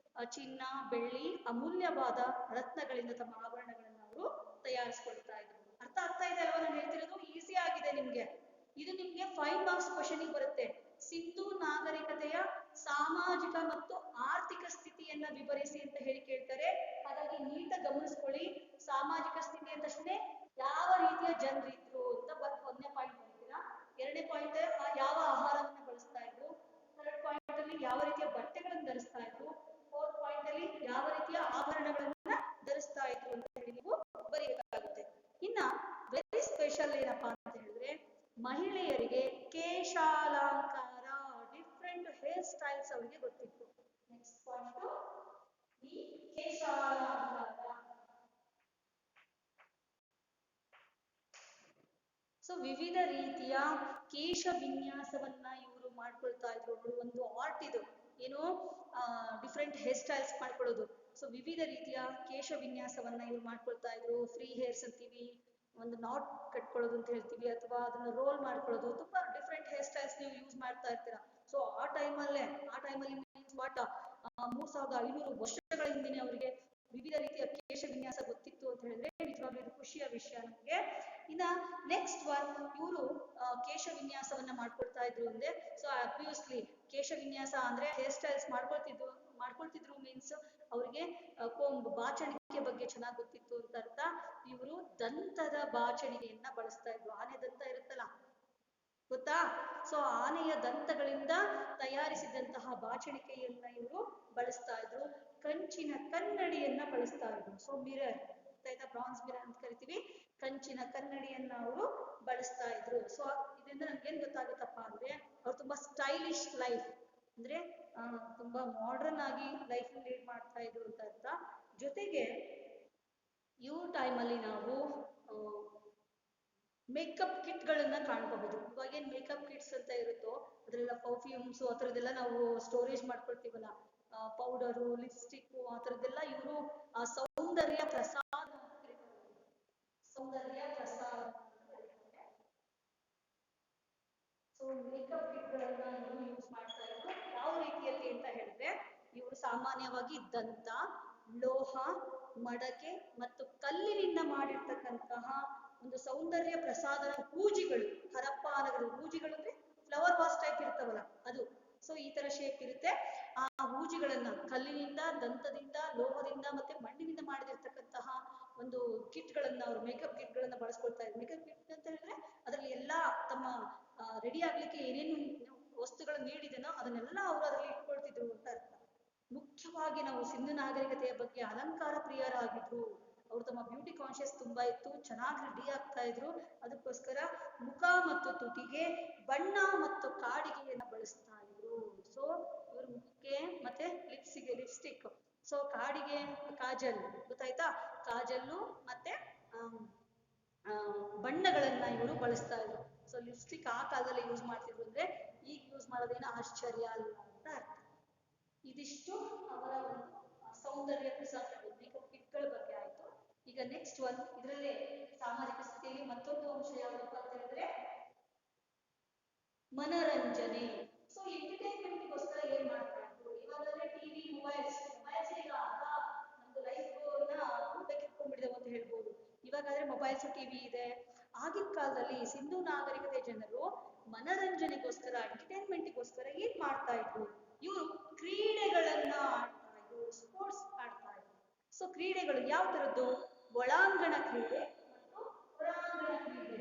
Speaker 1: ಚಿನ್ನ, ಬೆಳ್ಳಿ, ಅಮೂಲ್ಯವಾದ ರತ್ನಗಳಿಂದ ತಮ್ಮ ಆಭರಣಗಳನ್ನ ಅವರು ತಯಾರಿಸ್ಕೊಳ್ತಾ ಇದ್ರು. ಅರ್ಥ ಆಗ್ತಾ ಇದೆ ಅಲ್ವಾ ನಾನು ಹೇಳ್ತಿರೋದು? ಈಸಿ ಆಗಿದೆ ನಿಮ್ಗೆ. ಇದು ನಿಮ್ಗೆ 5 ಮಾರ್ಕ್ಸ್ ಕ್ವಶನ್ ಬರುತ್ತೆ. ಸಿಂಧೂ ನಾಗರಿಕತೆಯ ಸಾಮಾಜಿಕ ಮತ್ತು ಆರ್ಥಿಕ ಸ್ಥಿತಿಯನ್ನ ವಿವರಿಸಿ ಅಂತ ಹೇಳಿ ಕೇಳ್ತಾರೆ. ಹಾಗಾಗಿ ನೀಟಾಗಿ ಗಮನಿಸ್ಕೊಳ್ಳಿ. ಸಾಮಾಜಿಕ ಸ್ಥಿತಿ ಅಂದ ತಕ್ಷಣ ಯಾವ ರೀತಿಯ ಜನರಿದ್ರು ಅಂತ ಒಂದನೇ ಪಾಯಿಂಟ್ ಬರ್ತೀರಾ. ಎರಡನೇ ಪಾಯಿಂಟ್ ಯಾವ ಆಹಾರವನ್ನ ಬಳಸ್ತಾ ಇದ್ರು. ಥರ್ಡ್ ಪಾಯಿಂಟ್ ಅಲ್ಲಿ ಯಾವ ರೀತಿಯ ಬಟ್ಟೆಗಳನ್ನು ಧರಿಸ್ತಾ ಇದ್ರು. ಫೋರ್ತ್ ಪಾಯಿಂಟ್ ಅಲ್ಲಿ ಯಾವ ರೀತಿಯ ಆಭರಣಗಳನ್ನ ಧರಿಸ್ತಾ ಇದ್ರು ಅಂತ ಹೇಳಿ ನೀವು ಬರೀಬೇಕಾಗುತ್ತೆ. ಇನ್ನ ವೆರಿ ಸ್ಪೆಷಲ್ ಏನಪ್ಪಾ ಅಂತ ಹೇಳಿದ್ರೆ, ಮಹಿಳೆಯರಿಗೆ ಕೇಶಾಲಂಕಾರ, ಡಿಫ್ರೆಂಟ್ ಹೇರ್ ಸ್ಟೈಲ್ಸ್ ಅವರಿಗೆ ಗೊತ್ತಿತ್ತು. ನೆಕ್ಸ್ಟ್ ಪಾಯಿಂಟ್ ಈ ಕೇಶಾಲಂಕಾರ. ಸೊ ವಿವಿಧ ರೀತಿಯ ಕೇಶ ವಿನ್ಯಾಸವನ್ನ ಇವರು ಮಾಡ್ಕೊಳ್ತಾ ಇದ್ರು. ಒಂದು ಆರ್ಟ್ ಇದು, ಏನು ಡಿಫ್ರೆಂಟ್ ಹೇರ್ ಸ್ಟೈಲ್ಸ್ ಮಾಡ್ಕೊಳ್ಳೋದು. ಸೊ ವಿವಿಧ ರೀತಿಯ ಕೇಶ ವಿನ್ಯಾಸವನ್ನ ಇವ್ರು ಮಾಡ್ಕೊಳ್ತಾ ಇದ್ರು. ಫ್ರೀ ಹೇರ್ಸ್ ಅಂತೀವಿ, ಒಂದು ನಾಟ್ ಕಟ್ಕೊಳ್ಳೋದು ಅಂತ ಹೇಳ್ತೀವಿ, ಅಥವಾ ಅದನ್ನ ರೋಲ್ ಮಾಡ್ಕೊಳ್ಳೋದು. ತುಂಬಾ ಡಿಫ್ರೆಂಟ್ ಹೇರ್ ಸ್ಟೈಲ್ಸ್ ನೀವು ಯೂಸ್ ಮಾಡ್ತಾ ಇರ್ತೀರಾ. ಸೊ ಆ ಟೈಮಲ್ಲಿ ಮೀನ್ಸ್ ವಾಟ್ 3500 ವರ್ಷಗಳ ಹಿಂದಿನ ಅವರಿಗೆ ವಿವಿಧ ರೀತಿಯ ಕೇಶ ವಿನ್ಯಾಸ ಗೊತ್ತಿತ್ತು ಅಂತ ಹೇಳಿದ್ರೆ ನಿಜವಾಗ್ಲೂ ಇದು ಖುಷಿಯ ವಿಷಯ ನಮಗೆ. ಇನ್ನ ನೆಕ್ಸ್ಟ್ ಒನ್, ಇವರು ಕೇಶ ವಿನ್ಯಾಸವನ್ನ ಮಾಡ್ಕೊಳ್ತಾ ಇದ್ರು ಅಂದ್ರೆ, ಸೊ ಅಬ್ವಿಯಸ್ಲಿ ಕೇಶ ವಿನ್ಯಾಸ ಅಂದ್ರೆ ಹೇರ್ ಸ್ಟೈಲ್ಸ್ ಮಾಡ್ಕೊಳ್ತಿದ್ರು ಮೀನ್ಸ್ ಅವರಿಗೆ ಕೊಂಬು ಬಾಚಣಿಕೆ ಬಗ್ಗೆ ಚೆನ್ನಾಗಿ ಗೊತ್ತಿತ್ತು ಅಂತ ಅರ್ಥ. ಇವರು ದಂತದ ಬಾಚಣಿಗೆಯನ್ನ ಬಳಸ್ತಾ ಇದ್ರು. ಆನೆ ದಂತ ಇರುತ್ತಲ್ಲ, ಗೊತ್ತಾ? ಸೊ ಆನೆಯ ದಂತಗಳಿಂದ ತಯಾರಿಸಿದಂತಹ ಬಾಚಣಿಕೆಯನ್ನ ಇವರು ಬಳಸ್ತಾ ಇದ್ರು. ಕಂಚಿನ ಕನ್ನಡಿಯನ್ನ ಬಳಸ್ತಾ ಇದ್ರು. ಸೊ ಮಿರರ್, ಗೊತ್ತಾಯ್ತಾ? ಬ್ರಾನ್ಸ್ ಮಿರರ್ ಅಂತ ಕರಿತೀವಿ. ಕಂಚಿನ ಕನ್ನಡಿಯನ್ನ ಅವರು ಬಳಸ್ತಾ ಇದ್ರು. ಸೊ ಇದರಿಂದ ನಮ್ಗೆ ಏನ್ ಗೊತ್ತಾಗುತ್ತಪ್ಪ ಅಂದ್ರೆ, ಅವ್ರು ತುಂಬಾ ಸ್ಟೈಲಿಶ್ ಲೈಫ್ ಅಂದ್ರೆ ತುಂಬಾ ಮಾಡರ್ನ್ ಆಗಿ ಲೈಫ್ ಲೀಡ್ ಮಾಡ್ತಾ ಇದ್ರು ಅಂತ ಅರ್ಥ. ಜೊತೆಗೆ ಇವ್ರ ಟೈಮಲ್ಲಿ ನಾವು ಮೇಕಪ್ ಕಿಟ್ ಗಳನ್ನ ಕಾಣಬಹುದು. ಇವಾಗ ಏನ್ ಮೇಕಪ್ ಕಿಟ್ಸ್ ಅಂತ ಇರುತ್ತೋ ಅದ್ರೆಲ್ಲ ಪರ್ಫ್ಯೂಮ್ಸ್ ಆ ಥರದ್ದೆಲ್ಲ ನಾವು ಸ್ಟೋರೇಜ್ ಮಾಡ್ಕೊಳ್ತೀವಲ್ಲ, ಪೌಡರು, ಲಿಪ್ಸ್ಟಿಕ್ ಆ ಥರದ್ದೆಲ್ಲ ಇವರು ಸೌಂದರ್ಯ ಪ್ರಸಾದ ಅಂತ ಕರೀತಾರೆ. ಸೌಂದರ್ಯ ಪ್ರಸಾದ ಅಂತ ಕರೀತಾರೆ. ಸೊ ಮೇಕಪ್ ಕಿಟ್ ಗಳನ್ನ ಇವರು ಯೂಸ್ ಮಾಡ್ತಾ ಇದ್ರು. ಯಾವ ರೀತಿಯಲ್ಲಿ ಅಂತ ಹೇಳಿದ್ರೆ, ಇವರು ಸಾಮಾನ್ಯವಾಗಿ ದಂತ, ಲೋಹ, ಮಡಕೆ ಮತ್ತು ಕಲ್ಲಿನಿಂದ ಮಾಡಿರ್ತಕ್ಕಂತಹ ಒಂದು ಸೌಂದರ್ಯ ಪ್ರಸಾದನ ಹೂಜಿಗಳು, ಹರಪ್ಪ ನಗರದ ಹೂಜಿಗಳು ಅಂದ್ರೆ ಫ್ಲವರ್ ವಾಸ್ ಟೈಪ್ ಇರ್ತಾವಲ್ಲ ಅದು. ಸೊ ಈ ತರ ಶೇಪ್ ಇರುತ್ತೆ. ಆ ಹೂಜಿಗಳನ್ನ ಕಲ್ಲಿನಿಂದ, ದಂತದಿಂದ, ಲೋಹದಿಂದ ಮತ್ತೆ ಮಣ್ಣಿನಿಂದ ಮಾಡಿದಿರ್ತಕ್ಕಂತಹ ಒಂದು ಕಿಟ್ ಗಳನ್ನ, ಅವರು ಮೇಕಪ್ ಕಿಟ್ ಗಳನ್ನ ಬಳಸ್ಕೊಳ್ತಾ ಇದ್ರು. ಮೇಕಪ್ ಕಿಟ್ ಅಂತ ಹೇಳಿದ್ರೆ ಅದರಲ್ಲಿ ಎಲ್ಲಾ ತಮ್ಮ ರೆಡಿ ಆಗ್ಲಿಕ್ಕೆ ಏನೇನು ವಸ್ತುಗಳು ನೀಡಿದನೋ ಅದನ್ನೆಲ್ಲ ಅವರು ಅದರಲ್ಲಿ ಇಟ್ಕೊಳ್ತಿದ್ರು ಅಂತ ಅರ್ಥ. ಮುಖ್ಯವಾಗಿ ನಾವು ಸಿಂಧು ನಾಗರಿಕತೆಯ ಬಗ್ಗೆ ಅಲಂಕಾರ ಪ್ರಿಯರಾಗಿದ್ರು. ಅವ್ರು ತಮ್ಮ ಬ್ಯೂಟಿ ಕಾನ್ಶಿಯಸ್ ತುಂಬಾ ಇತ್ತು, ಚೆನ್ನಾಗಿ ರೆಡಿ ಆಗ್ತಾ ಇದ್ರು. ಅದಕ್ಕೋಸ್ಕರ ಮುಖ ಮತ್ತು ತುಟಿಗೆ ಬಣ್ಣ ಮತ್ತು ಕಾಡಿಗೆಯನ್ನ ಬಳಸ್ತಾ ಇದ್ರು. ಸೊ ಇವ್ರ ಮುಖಕ್ಕೆ ಮತ್ತೆ ಲಿಪ್ಸಿಗೆ ಲಿಪ್ಸ್ಟಿಕ್, ಸೊ ಕಾಡಿಗೆ ಕಾಜಲ್, ಗೊತ್ತಾಯ್ತಾ? ಕಾಜಲ್ಲು ಮತ್ತೆ ಬಣ್ಣಗಳನ್ನ ಇವರು ಬಳಸ್ತಾ ಇದ್ರು. ಸೊ ಲಿಪ್ಸ್ಟಿಕ್ ಆ ಕಾಲದಲ್ಲಿ ಯೂಸ್ ಮಾಡ್ತಿದ್ರು ಅಂದ್ರೆ ಈಗ ಯೂಸ್ ಮಾಡೋದೇನೋ ಆಶ್ಚರ್ಯ ಅಲ್ಲ ಅಂತ ಅರ್ಥ. ಇದಿಷ್ಟು ಅವರ ಒಂದು ಸೌಂದರ್ಯ ಪ್ರಸಾದ ಮೇಕಪ್ ಕಿಟ್ಗಳ ಬಗ್ಗೆ ಆಯ್ತು. ಈಗ ನೆಕ್ಸ್ಟ್ ಒನ್, ಇದರಲ್ಲೇ ಸಾಮಾಜಿಕ ಸ್ಥಿತಿಯಲ್ಲಿ ಮತ್ತೊಂದು ಅಂಶ ಯಾವ್ದಪ್ಪ ಅಂತ ಹೇಳಿದ್ರೆ ಮನರಂಜನೆ. ಸೊ ಎಂಟರ್ಟೈನ್ಮೆಂಟ್ಗೋಸ್ಕರ ಏನ್ ಮಾಡ್ತಾ ಇದ್ರು? ಇವಾಗಲೇ ಟಿವಿ, ಮೊಬೈಲ್ಸ್ ಈಗ ನಮ್ದು ಲೈಫ್ ಊಟಕ್ಕಿಟ್ಕೊಂಡ್ಬಿಟ್ಟಿದೆ ಅಂತ ಹೇಳ್ಬೋದು. ಇವಾಗಾದ್ರೆ ಮೊಬೈಲ್ಸ್, ಟಿವಿ ಇದೆ. ಆಗಿನ ಕಾಲದಲ್ಲಿ ಸಿಂಧು ನಾಗರಿಕತೆ ಜನರು ಮನರಂಜನೆಗೋಸ್ಕರ, ಎಂಟರ್ಟೈನ್ಮೆಂಟ್ಗೋಸ್ಕರ ಏನ್ ಮಾಡ್ತಾ ಇದ್ರು? ಇವರು ಕ್ರೀಡೆಗಳನ್ನ ಆಡ್ತಾ ಇದ್ರು, ಸ್ಪೋರ್ಟ್ಸ್ ಆಡ್ತಾ ಇದ್ರು. ಸೊ ಕ್ರೀಡೆಗಳು ಯಾವ ತರದ್ದು? ಒಳಾಂಗಣ ಕ್ರೀಡೆ ಮತ್ತು ಹೊರಾಂಗಣ ಕ್ರೀಡೆ.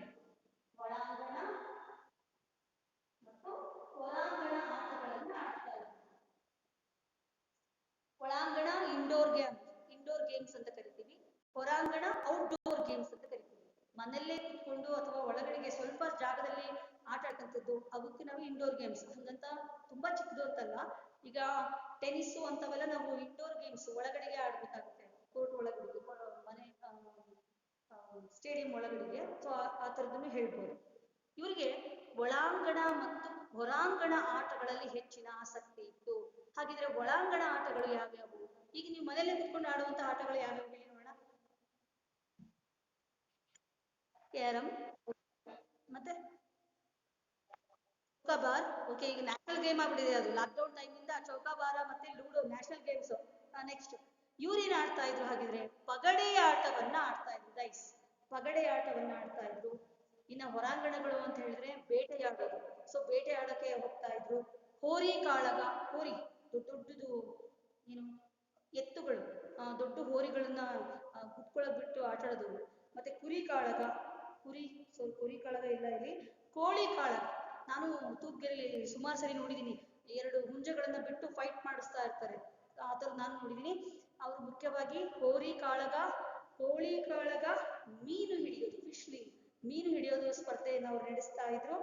Speaker 1: ಒಳಾಂಗಣ ಮತ್ತು ಹೊರಾಂಗಣ ಆಟಗಳನ್ನ ಆಡ್ತಾ ಇದ್ರು. ಒಳಾಂಗಣ ಇಂಡೋರ್ ಗೇಮ್ಸ್ ಅಂತ ಕರಿತೀವಿ. ಹೊರಾಂಗಣ ಔಟ್ಡೋರ್ ಗೇಮ್ಸ್ ಅಂತ ಕರಿತೀವಿ. ಮನೆಯಲ್ಲೇ ಕುತ್ಕೊಂಡು ಅಥವಾ ಒಳಗಡೆಗೆ ಸ್ವಲ್ಪ ಜಾಗದಲ್ಲಿ ಆಟ ಆಡ್ತಕ್ಕಂಥದ್ದು, ಅವಕ್ಕೆ ನಾವು ಇಂಡೋರ್ ಗೇಮ್ಸ್. ಹಂಗಂತ ತುಂಬಾ ಚಿಕ್ಕದು ಅಂತಲ್ಲ. ಈಗ ಟೆನಿಸ್ ಅಂತವೆಲ್ಲ ನಾವು ಇಂಡೋರ್ ಗೇಮ್ಸ್ ಒಳಗಡೆಗೆ ಆಡ್ಬೇಕಾಗುತ್ತೆ, ಕೋರ್ಟ್ ಒಳಗಡೆಗೆ, ಮನೆ ಸ್ಟೇಡಿಯಂ ಒಳಗಡೆಗೆ. ಸೊ ಆ ಥರದನ್ನು ಹೇಳ್ಬೋದು. ಇವರಿಗೆ ಒಳಾಂಗಣ ಮತ್ತು ಹೊರಾಂಗಣ ಆಟಗಳಲ್ಲಿ ಹೆಚ್ಚಿನ ಆಸಕ್ತಿ ಇತ್ತು. ಹಾಗಿದ್ರೆ ಒಳಾಂಗಣ ಆಟಗಳು ಯಾವ್ಯಾವು? ಈಗ ನೀವು ಮನೆಯಲ್ಲೇ ಕುತ್ಕೊಂಡು ಆಡುವಂತ ಆಟಗಳು ಯಾವ್ಯಾವು ಹೇಳಿ ನೋಡೋಣ. ಕ್ಯಾರಂ, ಚೌಕಾಬಾರ್. ಓಕೆ, ಈಗ ನ್ಯಾಷನಲ್ ಗೇಮ್ ಆಗ್ಬಿಟ್ಟಿದೆ ಅದು. ಲಾಕ್ಡೌನ್ ಟೈಮಿಂದ ಚೌಕಾಬಾರ ಮತ್ತೆ ಲೂಡೋ ನ್ಯಾಷನಲ್ ಗೇಮ್ಸ್. ನೆಕ್ಸ್ಟ್ ಇವ್ರೇನ್ ಆಡ್ತಾ ಇದ್ರು ಹಾಗಿದ್ರೆ? ಪಗಡೆ ಆಟವನ್ನ ಆಡ್ತಾ ಇದ್ರು ಗೈಸ್. ಪಗಡೆ ಆಟವನ್ನ ಆಡ್ತಾ ಇದ್ರು. ಇನ್ನ ಹೊರಾಂಗಣಗಳು ಅಂತ ಹೇಳಿದ್ರೆ ಬೇಟೆಯಾಡೋದು. ಸೊ ಬೇಟೆ ಆಡಕ್ಕೆ ಹೋಗ್ತಾ ಇದ್ರು. ಹೋರಿ ಕಾಳಗ, ಹೋರಿ ದೊಡ್ಡದು ಏನು ಎತ್ತುಗಳು, ದೊಡ್ಡ ಹೋರಿಗಳನ್ನ ಕುತ್ಕೊಳ್ಳೋಕ್ ಬಿಟ್ಟು ಆಟ ಆಡೋದು. ಮತ್ತೆ ಕುರಿ ಕಾಳಗ, ಕುರಿ ಕಾಳಗ ಇಲ್ಲ ಇಲ್ಲಿ, ಕೋಳಿ ಕಾಳಗ. ನಾನು ತೂಪ್ಗೆರೆಯಲ್ಲಿ ಸುಮಾರು ಸರಿ ನೋಡಿದೀನಿ. ಎರಡು ಹುಂಜಗಳನ್ನ ಬಿಟ್ಟು ಫೈಟ್ ಮಾಡಿಸ್ತಾ ಇರ್ತಾರೆ, ಆ ಥರದ್ದು ನಾನು ನೋಡಿದೀನಿ. ಅವರು ಮುಖ್ಯವಾಗಿ ಹೋರಿ ಕಾಳಗ, ಕೋಳಿ ಕಾಳಗ, ಮೀನು ಹಿಡಿಯೋದು, ಫಿಶ್ಲಿಂಗ್, ಮೀನು ಹಿಡಿಯೋದು ಸ್ಪರ್ಧೆಯನ್ನು ಅವ್ರು ನಡೆಸ್ತಾ ಇದ್ರು.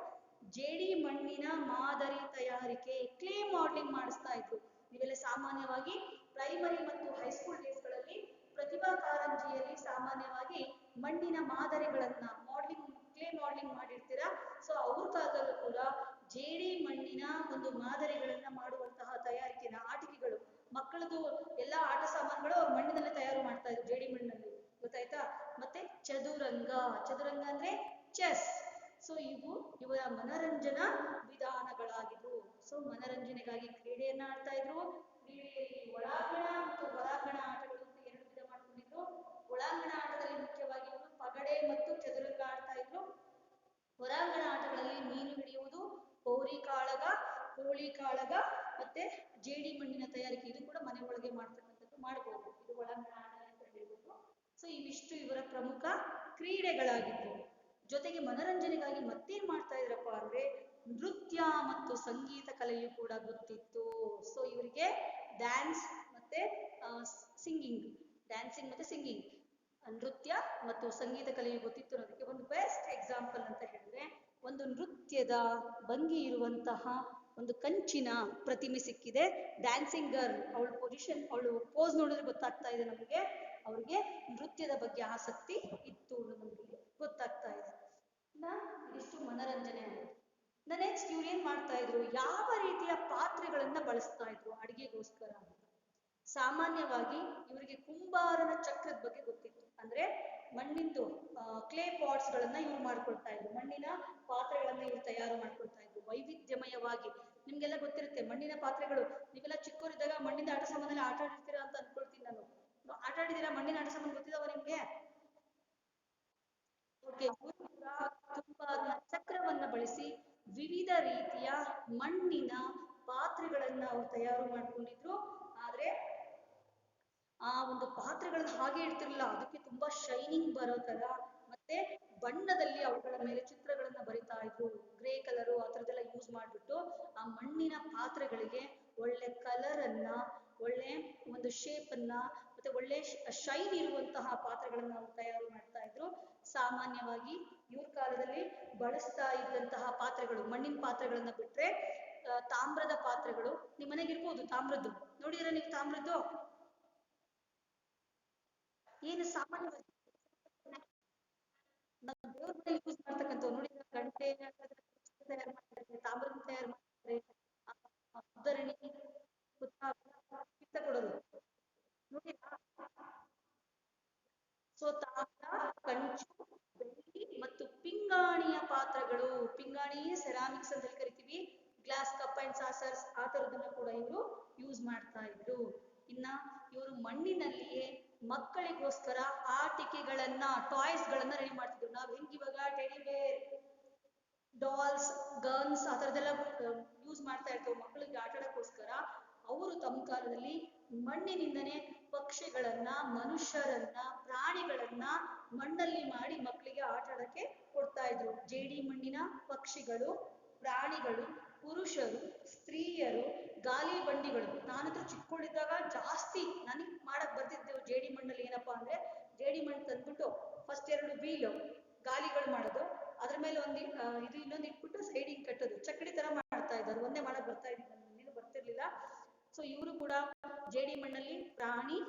Speaker 1: ಜೇಡಿ ಮಣ್ಣಿನ ಮಾದರಿ ತಯಾರಿಕೆ, ಕ್ಲೇ ಮಾಡಲಿಂಗ್ ಮಾಡಿಸ್ತಾ ಇದ್ರು. ನೀವೆಲ್ಲ ಸಾಮಾನ್ಯವಾಗಿ ಪ್ರೈಮರಿ ಮತ್ತು ಹೈಸ್ಕೂಲ್ ಡೇಸ್ಗಳಲ್ಲಿ ಪ್ರತಿಭಾ ಕಾರಂಜಿಯಲ್ಲಿ ಸಾಮಾನ್ಯವಾಗಿ ಮಣ್ಣಿನ ಮಾದರಿಗಳನ್ನ ಕ್ಲೇ ಮಾಡಲಿಂಗ್ ಮಾಡಿರ್ತೀರಾ. ಸೊ ಅವ್ರ ಕಾಲದಲ್ಲೂ ಕೂಡ ಜೇಡಿ ಮಣ್ಣಿನ ಒಂದು ಮಾದರಿಗಳನ್ನ ಮಾಡುವಂತಹ ತಯಾರಿಕೆನ, ಆಟಿಕೆಗಳು, ಮಕ್ಕಳದು ಎಲ್ಲಾ ಆಟ ಸಾಮಾನುಗಳು ಅವ್ರ ಮಣ್ಣಿನಲ್ಲೇ ತಯಾರು ಮಾಡ್ತಾ ಇದ್ರು, ಜೇಡಿ ಮಣ್ಣಲ್ಲಿ, ಗೊತ್ತಾಯ್ತಾ. ಮತ್ತೆ ಚದುರಂಗ ಅಂದ್ರೆ ಚೆಸ್. ಸೊ ಇವು ಇವರ ಮನರಂಜನಾ ವಿಧಾನಗಳಾಗಿದ್ವು. ಸೊ ಮನರಂಜನೆಗಾಗಿ ಕ್ರೀಡೆಯನ್ನ ಆಡ್ತಾ ಇದ್ರು. ಕ್ರೀಡೆಯಲ್ಲಿ ಒಳಾಂಗಣ ಮತ್ತು ಹೊರಾಂಗಣ ಆಟಗಳು ಅಂತ ಎರಡು ವಿಧ ಮಾಡ್ಕೊಂಡಿದ್ರು. ಒಳಾಂಗಣ ಆಟದಲ್ಲಿ ಮುಖ್ಯವಾಗಿ ಇವರು ಪಗಡೆ ಮತ್ತು ಚದುರಂಗ ಆಡ್ತಾ ಇದ್ರು. ಹೊರಾಂಗಣ ಆಟಗಳಲ್ಲಿ ಮೀನು ಹಿಡಿಯುವುದು, ಹೋರಿ ಕಾಳಗ, ಕೋಳಿ ಕಾಳಗ, ಮತ್ತೆ ಜೇಡಿ ಮಣ್ಣಿನ ತಯಾರಿಕೆ, ಇದು ಕೂಡ ಮನೆ ಒಳಗೆ ಮಾಡ್ತಕ್ಕಂಥದ್ದು ಮಾಡಬಹುದು. ಇದು ಒಳಾಂಗಣ ಆಟ ಅಂತ ಹೇಳ್ಬೋದು. ಸೊ ಇವಿಷ್ಟು ಇವರ ಪ್ರಮುಖ ಕ್ರೀಡೆಗಳಾಗಿದ್ವು. ಜೊತೆಗೆ ಮನರಂಜನೆಗಾಗಿ ಮತ್ತೇನ್ ಮಾಡ್ತಾ ಇದ್ರಪ್ಪ ಅಂದ್ರೆ ನೃತ್ಯ ಮತ್ತು ಸಂಗೀತ ಕಲೆಯು ಕೂಡ ಗೊತ್ತಿತ್ತು. ಸೊ ಇವರಿಗೆ ಡ್ಯಾನ್ಸ್ ಮತ್ತೆ ಸಿಂಗಿಂಗ್, ಡ್ಯಾನ್ಸಿಂಗ್ ಮತ್ತೆ ಸಿಂಗಿಂಗ್, ನೃತ್ಯ ಮತ್ತು ಸಂಗೀತ ಕಲೆಯು ಗೊತ್ತಿತ್ತು ಅನ್ನೋದಕ್ಕೆ ಒಂದು ಬೆಸ್ಟ್ ಎಕ್ಸಾಂಪಲ್ ಅಂತ ಹೇಳಿದ್ರೆ, ಒಂದು ನೃತ್ಯದ ಭಂಗಿ ಇರುವಂತಹ ಒಂದು ಕಂಚಿನ ಪ್ರತಿಮೆ ಸಿಕ್ಕಿದೆ. ಡ್ಯಾನ್ಸಿಂಗ್ ಗರ್ಲ್, ಅವಳ ಪೊಸಿಷನ್, ಅವಳು ಪೋಸ್ ನೋಡಿದ್ರೆ ಗೊತ್ತಾಗ್ತಾ ಇದೆ ನಮಗೆ ಅವ್ರಿಗೆ ನೃತ್ಯದ ಬಗ್ಗೆ ಆಸಕ್ತಿ ಇತ್ತು ಅನ್ನೋದು ಗೊತ್ತಾಗ್ತಾ ಇದೆ. ಇದಿಷ್ಟು ಮನರಂಜನೆ. ನೆಕ್ಸ್ಟ್ ಇವ್ರು ಏನ್ ಮಾಡ್ತಾ ಇದ್ರು, ಯಾವ ರೀತಿಯ ಪಾತ್ರೆಗಳನ್ನ ಬಳಸ್ತಾ ಇದ್ರು ಅಡಿಗೆಗೋಸ್ಕರ ಅಂತ. ಸಾಮಾನ್ಯವಾಗಿ ಇವರಿಗೆ ಕುಂಬಾರನ ಚಕ್ರದ ಬಗ್ಗೆ ಗೊತ್ತಿತ್ತು. ಅಂದ್ರೆ ಮಣ್ಣಿಂದು ಕ್ಲೇ ಪಾಟ್ಸ್ ಗಳನ್ನ ಇವ್ರು ಮಾಡ್ಕೊಳ್ತಾ ಇದ್ರು, ಮಣ್ಣಿನ ಪಾತ್ರೆಗಳನ್ನ ಇವ್ರು ತಯಾರು ಮಾಡ್ಕೊಳ್ತಾ ಇದ್ರು ವೈವಿಧ್ಯಮಯವಾಗಿ. ನಿಮ್ಗೆಲ್ಲ ಗೊತ್ತಿರುತ್ತೆ ಮಣ್ಣಿನ ಪಾತ್ರೆಗಳು. ನೀವೆಲ್ಲ ಚಿಕ್ಕವರಿದ್ದಾಗ ಮಣ್ಣಿನ ಆಟ ಸಾಮಾನಲ್ಲಿ ಆಟ ಆಡಿರ್ತೀರಾ ಅಂತ ಅನ್ಕೊಳ್ತೀನಿ ನಾನು. ಆಟ ಆಡಿದೀರಾ? ಮಣ್ಣಿನ ಆಟ ಸಾಮಾನು ಗೊತ್ತಿದಾವ ನಿಮ್ಗೆ? ಓಕೆ, ಕುಂಬಾರನ ಚಕ್ರವನ್ನ ಬಳಸಿ ವಿವಿಧ ರೀತಿಯ ಮಣ್ಣಿನ ಪಾತ್ರೆಗಳನ್ನ ಅವ್ರು ತಯಾರು ಮಾಡ್ಕೊಂಡಿದ್ರು. ಆದ್ರೆ ಆ ಒಂದು ಪಾತ್ರೆಗಳನ್ನ ಹಾಗೆ ಇಡ್ತಿರ್ಲಿಲ್ಲ, ಅದಕ್ಕೆ ತುಂಬಾ ಶೈನಿಂಗ್ ಬರೋ ತರ ಮತ್ತೆ ಬಣ್ಣದಲ್ಲಿ ಅವುಗಳ ಮೇಲೆ ಚಿತ್ರಗಳನ್ನ ಬರಿತಾ ಇದ್ರು. ಗ್ರೇ ಕಲರು ಆ ಥರದ್ದೆಲ್ಲ ಯೂಸ್ ಮಾಡ್ಬಿಟ್ಟು ಆ ಮಣ್ಣಿನ ಪಾತ್ರೆಗಳಿಗೆ ಒಳ್ಳೆ ಕಲರ್ ಅನ್ನ, ಒಳ್ಳೆ ಒಂದು ಶೇಪ್ ಅನ್ನ, ಮತ್ತೆ ಒಳ್ಳೆ ಶೈನ್ ಇರುವಂತಹ ಪಾತ್ರೆಗಳನ್ನ ಅವ್ರು ತಯಾರು ಮಾಡ್ತಾ ಇದ್ರು. ಸಾಮಾನ್ಯವಾಗಿ ಇವ್ರ ಕಾಲದಲ್ಲಿ ಬಳಸ್ತಾ ಇದ್ದಂತಹ ಪಾತ್ರೆಗಳು, ಮಣ್ಣಿನ ಪಾತ್ರೆಗಳನ್ನ ಬಿಟ್ರೆ ತಾಮ್ರದ ಪಾತ್ರೆಗಳು. ನಿಮ್ ಮನೆಗೆ ಇರ್ಬೋದು ತಾಮ್ರದ್ದು, ನೋಡಿದ್ರೆ ನೀವು ತಾಮ್ರದ್ದು ಏನು ಸಾಮಾನ್ಯವಾಗಿ ನಾವು ದೇವ್ರ ಮನೆ ಯೂಸ್ ಮಾಡ್ತಕ್ಕಂಥ ನೋಡಿದ್ರೆ ಗಂಟೆ ತಯಾರು ಮಾಡ್ತಾರೆ, ತಾಮ್ರದ ತಯಾರು ಮಾಡ್ತಾರೆ, ಉದ್ದರಣಿ, ಪಿತ್ತ ಕೊಡೋದು ನೋಡಿ. ಸೊ ತಾಮ್ರ, ಕಂಚು, ಬೆಳ್ಳಿ ಮತ್ತು ಪಿಂಗಾಣಿಯ ಪಾತ್ರಗಳು, ಪಿಂಗಾಣಿ ಸೆರಾಮಿಕ್ಸ್ ಅಂತ ಕರಿತೀವಿ, ಗ್ಲಾಸ್ ಕಪ್ ಅಂಡ್ ಸಾಸರ್ಸ್ ಆ ತರದನ್ನ ಕೂಡ ಇವರು ಯೂಸ್ ಮಾಡ್ತಾ ಇದ್ರು. ಇನ್ನ ಇವರು ಮಣ್ಣಿನಲ್ಲಿಯೇ ಮಕ್ಕಳಿಗೋಸ್ಕರ ಆಟಿಕೆಗಳನ್ನ, ಟಾಯ್ಸ್ ಗಳನ್ನ ರೆಡಿ ಮಾಡ್ತಿದ್ರು. ನಾವ್ ಹೆಂಗ್ ಇವಾಗ ಟೆಡಿ ಬೇರ್, ಡಾಲ್ಸ್, ಗನ್ಸ್ ಆ ಥರದ್ದೆಲ್ಲ ಯೂಸ್ ಮಾಡ್ತಾ ಇರ್ತೇವೆ ಮಕ್ಕಳಿಗೆ ಆಟ ಆಡೋಕ್ಕೋಸ್ಕರ. ಅವರು ತಮ್ಮ ಕಾಲದಲ್ಲಿ ಮಣ್ಣಿನಿಂದನೇ ಪಕ್ಷಿಗಳನ್ನ, ಮನುಷ್ಯರನ್ನ, ಪ್ರಾಣಿಗಳನ್ನ ಮಣ್ಣಲ್ಲಿ ಮಾಡಿ ಮಕ್ಕಳಿಗೆ ಆಟ ಆಡಕ್ಕೆ ಕೊಡ್ತಾ ಇದ್ರು. ಜೇಡಿ ಮಣ್ಣಿನ ಪಕ್ಷಿಗಳು, ಪ್ರಾಣಿಗಳು, ಪುರುಷರು, ಸ್ತ್ರೀಯರು, ಗಾಲಿ ಬಂಡಿಗಳು. ನಾನಂತೂ ಚಿಕ್ಕವಳಿದ್ದಾಗ ಜಾಸ್ತಿ ನನಗೆ ಮಾಡಕ್ ಬರ್ತಿದ್ದೆವು ಜೇಡಿ ಮಣ್ಣಲ್ಲಿ. ಏನಪ್ಪಾ ಅಂದ್ರೆ ಜೇಡಿ ಮಣ್ಣು ತಂದ್ಬಿಟ್ಟು ಫಸ್ಟ್ ಎರಡು ವೀಲ್ ಗಾಲಿಗಳು ಮಾಡೋದು, ಅದ್ರ ಮೇಲೆ ಒಂದು ಇದು ಇನ್ನೊಂದು ಇಟ್ಬಿಟ್ಟು ಸೈಡಿಗೆ ಕಟ್ಟೋದು, ಚಕ್ಕಡಿ ತರ ಮಾಡ್ತಾ ಇದ್ದು. ಅದು ಒಂದೇ ಮಾಡಕ್ ಬರ್ತಾ ಇದ್ದಿಲ್ಲ, ನನಗೇನು ಬರ್ತಿರ್ಲಿಲ್ಲ. ಸೊ ಇವರು ಕೂಡ ಜೇಡಿ ಮಣ್ಣಲ್ಲಿ ಪ್ರಾಣಿ,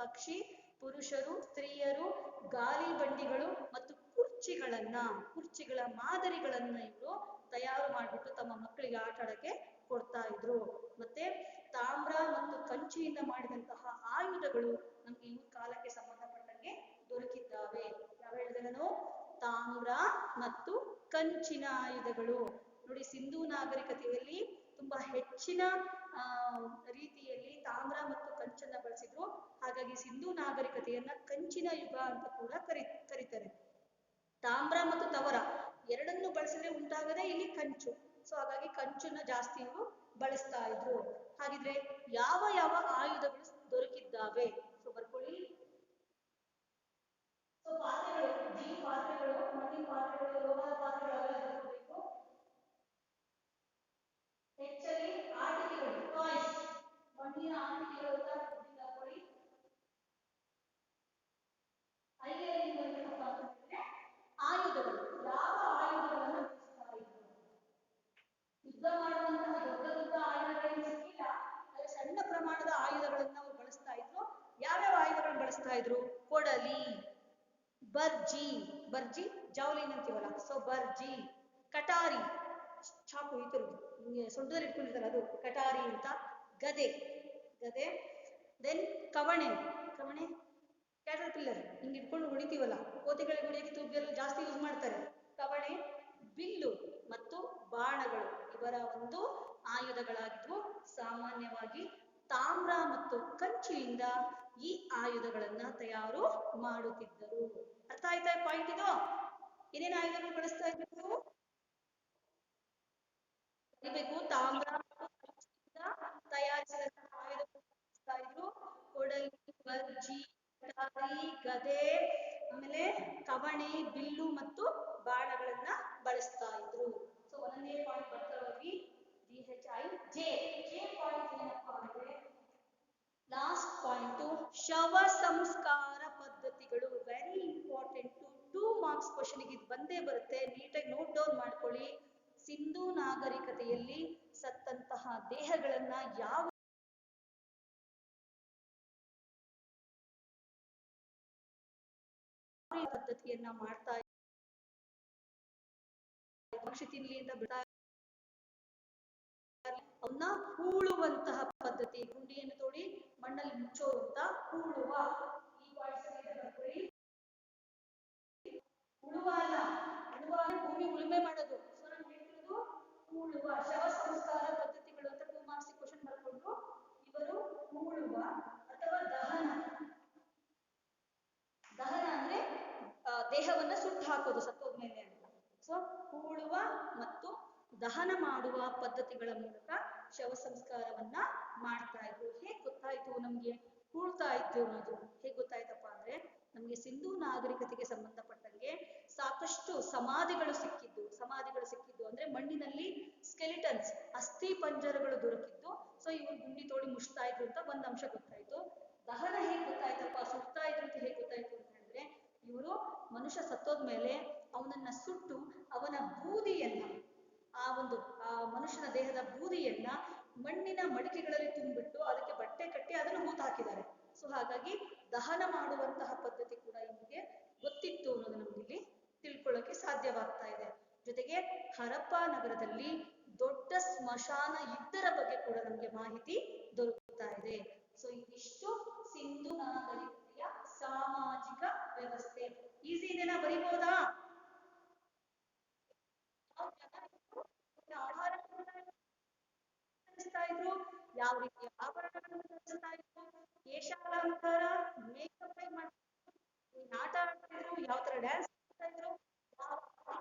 Speaker 1: ಪಕ್ಷಿ, ಪುರುಷರು, ಸ್ತ್ರೀಯರು, ಗಾಲಿ ಬಂಡಿಗಳು ಮತ್ತು ಕುರ್ಚಿಗಳ ಮಾದರಿಗಳನ್ನ ಇವರು ತಯಾರು ಮಾಡಿಬಿಟ್ಟು ತಮ್ಮ ಮಕ್ಕಳಿಗೆ ಆಟ ಆಡಕ್ಕೆ ಕೊಡ್ತಾ ಇದ್ರು. ಮತ್ತೆ ತಾಮ್ರ ಮತ್ತು ಕಂಚಿಯಿಂದ ಮಾಡಿದಂತಹ ಆಯುಧಗಳು ನಮ್ಗೆ ಈ ಕಾಲಕ್ಕೆ ಸಂಬಂಧಪಟ್ಟಂಗೆ ದೊರಕಿದ್ದಾವೆ. ಯಾವ ಹೇಳಿದೆ ನಾನು? ತಾಮ್ರ ಮತ್ತು ಕಂಚಿನ ಆಯುಧಗಳು. ನೋಡಿ, ಸಿಂಧೂ ನಾಗರಿಕತೆಯಲ್ಲಿ ತುಂಬಾ ಹೆಚ್ಚಿನ ಆ ರೀತಿಯಲ್ಲಿ ತಾಮ್ರ ಮತ್ತು ಕಂಚನ್ನ ಬಳಸಿದ್ರು. ಹಾಗಾಗಿ ಸಿಂಧೂ ನಾಗರಿಕತೆಯನ್ನ ಕಂಚಿನ ಯುಗ ಅಂತ ಕೂಡ ಕರೀತಾರೆ. ತಾಮ್ರ ಮತ್ತು ತವರ ಎರಡನ್ನು ಬಳಸಿದ್ರೆ ಉಂಟಾಗದೆ ಇಲ್ಲಿ ಕಂಚು. ಸೊ ಹಾಗಾಗಿ ಕಂಚನ್ನ ಜಾಸ್ತಿ ಇವರು ಬಳಸ್ತಾ ಇದ್ರು. ಹಾಗಿದ್ರೆ ಯಾವ ಯಾವ ಆಯುಧಗಳು ದೊರಕಿದ್ದಾವೆ? ಸೊ ಬರ್ಕೊಳ್ಳಿ. ಸೊ ಪಾತ್ರೆಗಳು, ಪಾತ್ರೆಗಳು, ಮಣ್ಣಿನ ಪಾತ್ರೆಗಳು, ಲೋಹದ ಪಾತ್ರೆಗಳೆಲ್ಲ ತಿಳ್ಕೋಬೇಕು. ಹೆಚ್ಚಾಗಿ ಆಟಿಕೆಗಳು, ಟಾಯ್ಸ್, ಮಣ್ಣಿನ ಆಟಿಕೆಗಳು ಅಂತ ತಿಳ್ಕೊಳ್ಳಿ. ಐದನೇದು ಏನಪ್ಪ ಅಂತಂದ್ರೆ ಆಯುಧಗಳು. ಯಾವ ಆಯುಧಗಳನ್ನು ಬಳಸ್ತಾ ಇದ್ರು? ಯುದ್ಧ ಮಾಡುವಂತಹ ದೊಡ್ಡ ದೊಡ್ಡ ಆಯುಧಗಳೇನು ಸಿಕ್ಕಿಲ್ಲ, ಆದರೆ ಸಣ್ಣ ಪ್ರಮಾಣದ ಆಯುಧಗಳನ್ನ ಅವರು ಬಳಸ್ತಾ ಇದ್ರು. ಯಾವ್ಯಾವ ಆಯುಧಗಳನ್ನು ಬಳಸ್ತಾ ಇದ್ರು? ಕೊಡಲಿ, ಬರ್ಜಿ, ಬರ್ಜಿ ಜಾವ್ಲಿನ್ ಅಂತೀವಲ್ಲ, ಸೊ ಬರ್ಜಿ, ಕಟಾರಿ, ಚಾಕು ಈ ತರದ್ದು ಹಿಂಗೆ ಸೊಂಟದಲ್ಲಿ ಇಟ್ಕೊಂಡಿರ್ತಾರೆ ಅದು ಕಟಾರಿ ಅಂತ, ಗದೆ, ಗದೆ, ದೆನ್ ಕವಣೆ, ಕವಣೆ ಕ್ಯಾಟರ್ ಪಿಲ್ಲರ್ ಹಿಂಗೆ ಇಟ್ಕೊಂಡು ಹೊಡಿತೀವಲ್ಲ, ಕೋತಿಗಳಿಗೆ ಹೊಡಿಯೋಕೆ ತೂಗೆಲ್ಲ ಜಾಸ್ತಿ ಯೂಸ್ ಮಾಡ್ತಾರೆ, ಕವಣೆ, ಬಿಲ್ಲು ಮತ್ತು ಬಾಣಗಳು ಇವರ ಒಂದು ಆಯುಧಗಳಾಗಿದ್ವು. ಸಾಮಾನ್ಯವಾಗಿ ತಾಮ್ರ ಮತ್ತು ಕಂಚಿನಿಂದ ಈ ಆಯುಧಗಳನ್ನ ತಯಾರು ಮಾಡುತ್ತಿದ್ದರು. ಅರ್ಥ ಆಯ್ತಾ ಪಾಯಿಂಟ್ ಇದು? ಏನೇನು ಆಯುಧಗಳು ಬಳಸ್ತಾ ಇದ್ರು? ಕಲಿಬೇಕು. ತಾಮ್ರ ಮತ್ತು ಕಂಚಿನಿಂದ ತಯಾರಿಸಿದಂತಹ ಆಯುಧಗಳು ಬಳಸ್ತಾ ಇದ್ರು. ಕೊಡಲಿ, ಬರ್ಜಿ, ಕಟಾರಿ, ಗದೆ, ಆಮೇಲೆ ಕವಣೆ, ಬಿಲ್ಲು ಮತ್ತು ಬಾಣಗಳನ್ನ ಬಳಸ್ತಾ ಇದ್ರು. ಸೊ ಒಂದನೇ ಪಾಯಿಂಟ್ ಬರ್ತಾ ಹೋಗಿ DHI. ಜೆ ಪಾಯಿಂಟ್ ಏನಪ್ಪಾ ಅಂದ್ರೆ ಲಾಸ್ಟ್ ಪಾಯಿಂಟ್, ಶವ ಸಂಸ್ಕಾರ ಪದ್ಧತಿಗಳು. ವೆರಿ ಇಂಪಾರ್ಟೆಂಟ್, 2 ಮಾರ್ಕ್ಸ್ ಕ್ವಶನ್ ಇದು ಬಂದೇ ಬರುತ್ತೆ. ನೀಟಾಗಿ ನೋಟ್ ಡೌನ್ ಮಾಡ್ಕೊಳ್ಳಿ. ಸಿಂಧೂ ನಾಗರಿಕತೆಯಲ್ಲಿ ಸತ್ತಂತಹ ದೇಹಗಳನ್ನ ಯಾವ ಪದ್ಧತಿಯನ್ನ ಮಾಡ್ತಾ ಪಕ್ಷಿ ತಿನ್ಲಿ ಅಂತ ಬಿಡ್ತಾ ಅವನ್ನ ಹೂಳುವಂತಹ ಪದ್ಧತಿ. ಗುಂಡಿಯನ್ನು ತೋಡಿ ಮಣ್ಣಲ್ಲಿ ಮುಚ್ಚೋವಂತ ಹೂಳುವ. ಈ ಉಳುವ ಅಲ್ಲ, ಉಳುವ ಅಂದ್ರೆ ಭೂಮಿ ಉಳುಮೆ ಮಾಡೋದು. ಸೊ ನಮ್ಗೆ ಹೇಳ್ತಿರೋದು ಹೂಳುವ. ಶವ ಸಂಸ್ಕಾರ ಪದ್ಧತಿಗಳು ಅಂತ 2 ಮಾರ್ಕ್ಸ್ ಕ್ವಶನ್ ಬರ್ಕೊಂಡು ಇವರು ಹೂಳುವ ಅಥವಾ ದಹನ. ದಹನ ಅಂದ್ರೆ ದೇಹವನ್ನ ಸುಟ್ಟು ಹಾಕೋದು ಸತ್ತೋದ್ಮೇಲೆ ಅಂತ. ಸೊ ಹೂಳುವ ಮತ್ತು ದಹನ ಮಾಡುವ ಪದ್ಧತಿಗಳ ಮೂಲಕ ಶವ ಸಂಸ್ಕಾರವನ್ನ ಮಾಡ್ತಾ ಇದ್ರು. ಹೇಗ್ ಗೊತ್ತಾಯ್ತು ನಮ್ಗೆ ಹೂಳ್ತಾ ಇತ್ತು ಅನ್ನೋದು? ಹೇಗ್ ಗೊತ್ತಾಯ್ತಪ್ಪ ಅಂದ್ರೆ ನಮ್ಗೆ ಸಿಂಧೂ ನಾಗರಿಕತೆಗೆ ಸಂಬಂಧಪಟ್ಟಂಗೆ ಸಾಕಷ್ಟು ಸಮಾಧಿಗಳು ಸಿಕ್ಕಿದ್ದು ಅಂದ್ರೆ ಮಣ್ಣಿನಲ್ಲಿ ಸ್ಕೆಲಿಟನ್ಸ್, ಅಸ್ಥಿ ಪಂಜರಗಳು ದೊರಕಿದ್ದು. ಸೊ ಇವರು ಗುಂಡಿ ತೋಡಿ ಮುಚ್ತಾ ಇದ್ರು ಅಂತ ಒಂದ್ ಅಂಶ ಗೊತ್ತಾಯ್ತು. ದಹನ ಹೇಗ್ ಗೊತ್ತಾಯ್ತಪ್ಪ, ಸುಡ್ತಾ ಇದ್ರು ಅಂತ ಹೇಗ್ ಗೊತ್ತಾಯ್ತು ಅಂತ ಹೇಳಿದ್ರೆ ಇವರು ಮನುಷ್ಯ ಸತ್ತೋದ್ಮೇಲೆ ಅವನನ್ನ ಸುಟ್ಟು ಅವನ ಬೂದಿಯನ್ನ, ಆ ಮನುಷ್ಯನ ದೇಹದ ಬೂದಿಯನ್ನ ಮಣ್ಣಿನ ಮಡಿಕೆಗಳಲ್ಲಿ ತುಂಬಿಟ್ಟು ಅದಕ್ಕೆ ಬಟ್ಟೆ ಕಟ್ಟಿ ಅದನ್ನು ಹೂತು ಹಾಕಿದ್ದಾರೆ. ಸೊ ಹಾಗಾಗಿ ದಹನ ಮಾಡುವಂತಹ ಪದ್ಧತಿ ಕೂಡ ಇವ್ರಿಗೆ ಗೊತ್ತಿತ್ತು ಅನ್ನೋದು ನಮ್ಗೆ ಇಲ್ಲಿ ತಿಳ್ಕೊಳ್ಳೋಕೆ ಸಾಧ್ಯವಾಗ್ತಾ ಇದೆ. ಜೊತೆಗೆ ಹರಪ್ಪ ನಗರದಲ್ಲಿ ದೊಡ್ಡ ಸ್ಮಶಾನ ಇದ್ದರ ಬಗ್ಗೆ ಕೂಡ ನಮ್ಗೆ ಮಾಹಿತಿ ದೊರಕುತ್ತಾ ಇದೆ. ಸೊ ಇದಿಷ್ಟು ಸಿಂಧೂ ನಾಗರಿಕತೆಯ ಸಾಮಾಜಿಕ ವ್ಯವಸ್ಥೆ. ಈಸಿ ಇದೆನಾ? ಬರಿಬಹುದಾ? ಇದ್ರು, ಯಾವ ರೀತಿಯ ಆಭರಣಗಳನ್ನು ಧರಿಸ್ತಾ ಇದ್ರು, ಕೇಶಾಲಂಕಾರ, ಮೇಕಪ್ ಮಾಡ್ತಿದ್ರು, ಆಟ ಆಡ್ತಿದ್ರು, ಯಾವ ತರ ಡ್ಯಾನ್ಸ್ ಮಾಡ್ತಾ ಇದ್ರು, ಯಾವ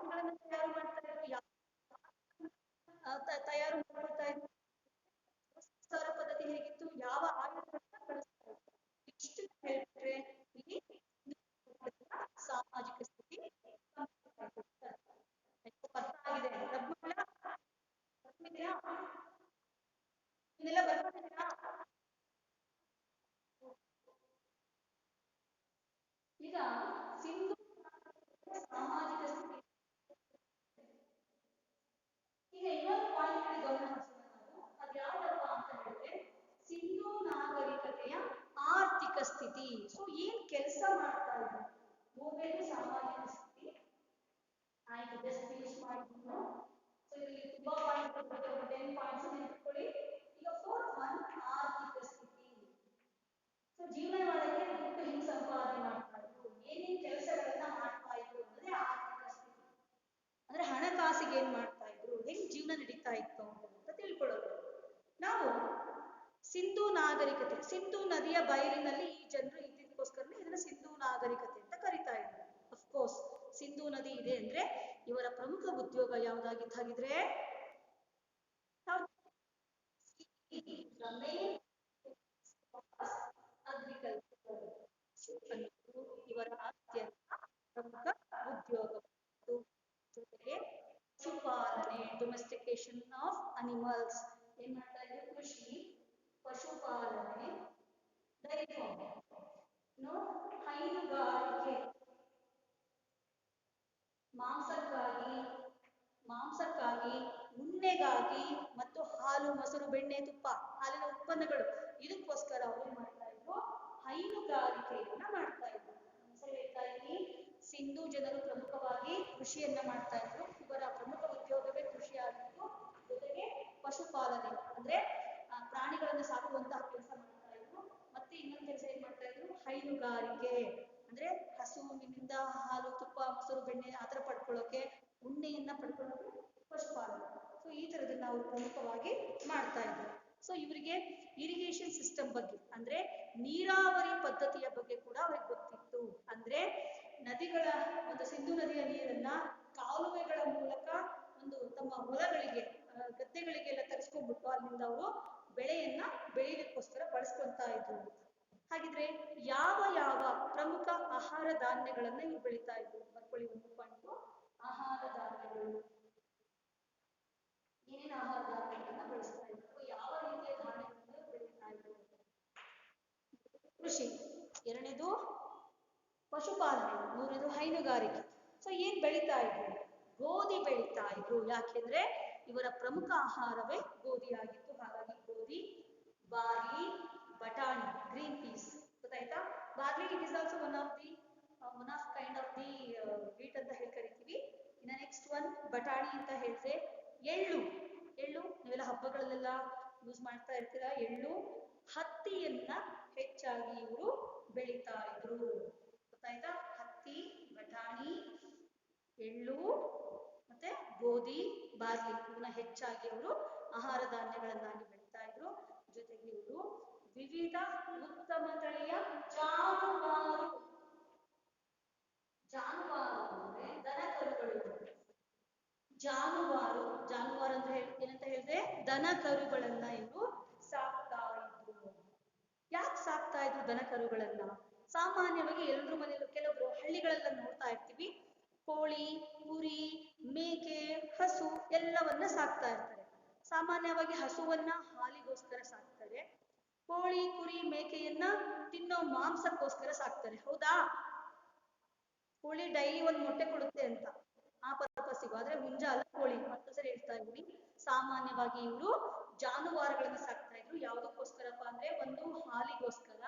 Speaker 1: ತಯಾರು ಮಾಡ್ತಾ ಇದ್ರು, ಯಾವ ತಯಾರು ಮಾಡ್ತಾ ಇದ್ರು, ಸಂಸ್ಕಾರ ಪದ್ಧತಿ ಹೇಗಿತ್ತು, ಯಾವ ಆಯುಧಗಳನ್ನ ಬಳಸ್ತಾ ಇದ್ರು, ಇಷ್ಟು ಹೇಳ್ಬಿಟ್ರೆ ಇಲ್ಲಿ ಸಾಮಾಜಿಕ ಸ್ಥಿತಿ ಅರ್ಥ ಆಗಿದೆ. ಇದೆಲ್ಲ ಬರ್ಕೊಂಡಿದ್ದೀರಾ? ಈಗ ಸಿಂಧೂ ಸಾಮಾಜಿಕ ಸ್ಥಿತಿ. ಈಗ ಇನ್ನೊಂದು ಪಾಯಿಂಟ್ ಗಮನ ಹರಿಸೋಣ ನಾವು. ಅದ್ಯಾವುದಪ್ಪ ಅಂತ ಹೇಳಿದ್ರೆ ಸಿಂಧೂ ನಾಗರಿಕತೆಯ ಆರ್ಥಿಕ ಸ್ಥಿತಿ. ಸೊ ಏನ್ ಕೆಲಸ ಮಾಡ್ತಾ ಇದ್ರು? ಮೂರನೇದು ಸಾಮಾಜಿಕ ಸ್ಥಿತಿ ಆಯ್ತು, ಜಸ್ಟ್ ಫಿನಿಶ್ ಮಾಡಿದ್ರು. ಸೊ ಇಲ್ಲಿ ತುಂಬಾ ಪಾಯಿಂಟ್ 10 ಪಾಯಿಂಟ್ಸ್ ನೆನಪಿಟ್ಕೊಳ್ಳಿ. ಈಗ ಫೋರ್ತ್ ಒನ್ ಆರ್ಥಿಕ ಸ್ಥಿತಿ. ಸೊ ಜೀವನ ಮಾಡಕ್ಕೆ ದುಡ್ಡು ಹೆಂಗ್ ಸಂಪಾದನೆ ಮಾಡ್ತಾ ಇದ್ರು, ಏನೇನ್ ಕೆಲಸಗಳನ್ನ ಮಾಡ್ತಾ ಇದ್ರು ಅಂದ್ರೆ ಆರ್ಥಿಕ ಸ್ಥಿತಿ. ಅಂದ್ರೆ ಹಣಕಾಸಿಗೆ ಏನ್ ಮಾಡ್ತಾ ಇದ್ರು, ಹೆಂಗ್ ಜೀವನ ಜೀವನ ನಡೀತಾ ಇತ್ತು ಅಂತ ತಿಳ್ಕೊಳ್ಳೋದು. ನಾವು ಸಿಂಧೂ ನಾಗರಿಕತೆ, ಸಿಂಧೂ ನದಿಯ ಬಯಲಿನಲ್ಲಿ ಈ ಜನರು ಇದ್ದಿದ್ದಕ್ಕೋಸ್ಕರನೇ ಇದನ್ನ ಸಿಂಧೂ ನಾಗರಿಕತೆ ಅಂತ ಕರಿತಾ ಇದ್ರು. ಅಫ್ಕೋರ್ಸ್ ಸಿಂಧೂ ನದಿ ಇದೆ ಅಂದ್ರೆ ಇವರ ಪ್ರಮುಖ ಉದ್ಯೋಗ ಯಾವ್ದಾಗಿತ್ತು ಹಾಗಿದ್ರೆ ಅಗ್ರಿಕಲ್ಚರ್ ಇವರ ಅತ್ಯಂತ ಪ್ರಮುಖ ಉದ್ಯೋಗ. ಜೊತೆಗೆ ಪಶುಪಾಲನೆ, ಡೊಮೆಸ್ಟಿಕೇಶನ್ ಆಫ್ ಅನಿಮಲ್ಸ್, ಏನ್ ಮಾಡ್ತಾ ಇದ್ರು? ಕೃಷಿ, ಪಶುಪಾಲನೆ, ಡೈರಿ ಫಾರ್ಮಿಂಗ್, ಹೈನುಗಾರಿಕೆ, ಮಾಂಸಕ್ಕಾಗಿ, ಉಣ್ಣೆಗಾಗಿ ಮತ್ತು ಹಾಲು, ಮೊಸರು, ಬೆಣ್ಣೆ, ತುಪ್ಪ, ಹಾಲಿನ ಉತ್ಪನ್ನಗಳು ಇದಕ್ಕೋಸ್ಕರ ಅವರು ಮಾಡ್ತಾ ಇದ್ರು ಹೈನುಗಾರಿಕೆಯನ್ನ ಮಾಡ್ತಾ ಇದ್ರು. ಹೇಳ್ತಾ ಇದ್ದೀನಿ, ಸಿಂಧೂ ಜನರು ಪ್ರಮುಖವಾಗಿ ಕೃಷಿಯನ್ನ ಮಾಡ್ತಾ ಇದ್ರು. ಇವರ ಪ್ರಮುಖ ಉದ್ಯೋಗವೇ ಕೃಷಿ ಆಗಿತ್ತು. ಜೊತೆಗೆ ಪಶುಪಾಲನೆ ಅಂದ್ರೆ ಪ್ರಾಣಿಗಳನ್ನು ಸಾಕುವಂತಹ ಕೆಲಸ ಮಾಡ್ತಾ ಇದ್ರು. ಮತ್ತೆ ಇನ್ನೊಂದು ಕೆಲಸ ಏನ್ ಮಾಡ್ತಾ ಇದ್ರು? ಹೈನುಗಾರಿಕೆ ಅಂದ್ರೆ ಹಸುವಿನಿಂದ ಹಾಲು, ತುಪ್ಪ, ಮೊಸರು, ಬೆಣ್ಣೆ ಆತರ ಪಡ್ಕೊಳ್ಳೋಕೆ, ಉಣ್ಣೆಯನ್ನ ಪಡ್ಕೊಳ್ಳೋಕೆ ಪಶುಪಾಲನೆ. ಸೊ ಈ ತರದನ್ನ ಅವರು ಪ್ರಮುಖವಾಗಿ ಮಾಡ್ತಾ ಇದ್ರು. ಸೊ ಇವರಿಗೆ ಇರಿಗೇಷನ್ ಸಿಸ್ಟಮ್ ಬಗ್ಗೆ ಅಂದ್ರೆ ನೀರಾವರಿ ಪದ್ಧತಿಯ ಬಗ್ಗೆ ಕೂಡ ಅವ್ರಿಗೆ ಗೊತ್ತಿತ್ತು. ಅಂದ್ರೆ ನದಿಗಳ ಒಂದು ಸಿಂಧೂ ನದಿಯ ನೀರನ್ನ ಕಾಲುವೆಗಳ ಮೂಲಕ ಒಂದು ತಮ್ಮ ಹೊಲಗಳಿಗೆ, ಗದ್ದೆಗಳಿಗೆಲ್ಲ ತರಿಸ್ಕೊಂಡ್ಬಿಟ್ಟು ಅಲ್ಲಿಂದ ಅವರು ಬೆಳೆಯನ್ನ ಬೆಳೆಯೋದಕ್ಕೋಸ್ಕರ ಬಳಸ್ಕೊಳ್ತಾ ಇದ್ರು. ಹಾಗಿದ್ರೆ ಯಾವ ಯಾವ ಪ್ರಮುಖ ಆಹಾರ ಧಾನ್ಯಗಳನ್ನ ಇವ್ರು ಬೆಳೀತಾ ಇದ್ರು? ಬರ್ಕೊಳ್ಳಿ ಒಂದು ಪಾಯಿಂಟ್. ಆಹಾರ ಧಾನ್ಯಗಳು, ಏನೇನು ಆಹಾರ ಧಾನ್ಯಗಳನ್ನ ಬೆಳೆಸ್ತಾ ಇದ್ರು, ಯಾವ ರೀತಿಯ ಧಾನ್ಯಗಳನ್ನ ಬೆಳೀತಾ ಇದ್ರು? ಕೃಷಿ, ಎರಡನೇದು ಪಶುಪಾಲನೆ, ಮೂರನೇದು ಹೈನುಗಾರಿಕೆ. ಸೊ ಏನ್ ಬೆಳೀತಾ ಇದ್ರು? ಗೋಧಿ ಬೆಳೀತಾ ಇದ್ರು. ಯಾಕೆಂದ್ರೆ ಇವರ ಪ್ರಮುಖ ಆಹಾರವೇ ಗೋಧಿ ಆಗಿತ್ತು. ಹಾಗಾಗಿ ಗೋಧಿ, ಬಾರ್ಲಿ, ಬಟಾಣಿ, ಗ್ರೀನ್ ಪೀಸ್, ಗೊತ್ತಾಯ್ತಾ? Barley it is also one of kind of the wheat ಅಂತ ಹೇಳಿ ಕರಿತೀವಿ. ಇನ್ನ ನೆಕ್ಸ್ಟ್ ಒನ್ ಬಟಾಣಿ ಅಂತ ಹೇಳಿದ್ರೆ ಎಳ್ಳು. ನೀವೆಲ್ಲ ಹಬ್ಬಗಳಲ್ಲೆಲ್ಲ ಯೂಸ್ ಮಾಡ್ತಾ ಇರ್ತೀರಾ ಎಳ್ಳು. ಹತ್ತಿಯನ್ನ ಹೆಚ್ಚಾಗಿ ಇವರು ಬೆಳೀತಾ ಇದ್ರು. ಗೊತ್ತಾಯ್ತಾ? ಹತ್ತಿ, ಬಟಾಣಿ, ಎಳ್ಳು ಮತ್ತೆ ಗೋಧಿ, ಬಾರ್ಲಿ ಇವನ್ನ ಹೆಚ್ಚಾಗಿ ಅವರು ಆಹಾರ ಧಾನ್ಯಗಳನ್ನಾಗಿ ಬೆಳೀತಾ ಇದ್ರು. ಜೊತೆಗೆ ಇವರು ವಿವಿಧ ಉತ್ತಮ ತಳಿಯ ಜಾನುವಾರು ಅಂದ್ರೆ ದನ ಕರುಗಳು. ಜಾನುವಾರು ಅಂದ್ರೆ ಏನಂತ ಹೇಳಿದ್ರೆ ದನ ಕರುಗಳನ್ನ ಇವರು ಸಾಕ್ತಾ ಇದ್ರು. ಯಾಕೆ ಸಾಕ್ತಾ ಇದ್ರು ದನ ಕರುಗಳನ್ನ? ಸಾಮಾನ್ಯವಾಗಿ ಎಲ್ರ ಮನೆಯಲ್ಲೂ, ಕೆಲವರು ಹಳ್ಳಿಗಳೆಲ್ಲ ನೋಡ್ತಾ ಇರ್ತೀವಿ, ಕೋಳಿ, ಕುರಿ, ಮೇಕೆ, ಹಸು ಎಲ್ಲವನ್ನ ಸಾಕ್ತಾ ಇರ್ತಾರೆ. ಸಾಮಾನ್ಯವಾಗಿ ಹಸುವನ್ನ ಹಾಲಿಗೋಸ್ಕರ ಸಾಕ್ತಾರೆ. ಕೋಳಿ, ಕುರಿ, ಮೇಕೆಯನ್ನ ತಿನ್ನೋ ಮಾಂಸಕ್ಕೋಸ್ಕರ ಸಾಕ್ತಾರೆ. ಹೌದಾ? ಕೋಳಿ ಡೈಲಿ ಒಂದು ಮೊಟ್ಟೆ ಕೊಡುತ್ತೆ ಅಂತ ಆ ಪರ್ಪಸ್ಸಿಗೂ. ಆದ್ರೆ ಹುಂಜ ಅಲ್ಲ, ಕೋಳಿ. ಮತ್ತೊಂದ್ಸರಿ ಹೇಳ್ತಾ ಇದ್ದೀನಿ, ಸಾಮಾನ್ಯವಾಗಿ ಇವರು ಜಾನುವಾರುಗಳನ್ನ ಸಾಕ್ತಾ ಇದ್ರು. ಯಾವುದಕ್ಕೋಸ್ಕರಪ್ಪ ಅಂದ್ರೆ ಒಂದು ಹಾಲಿಗೋಸ್ಕರ,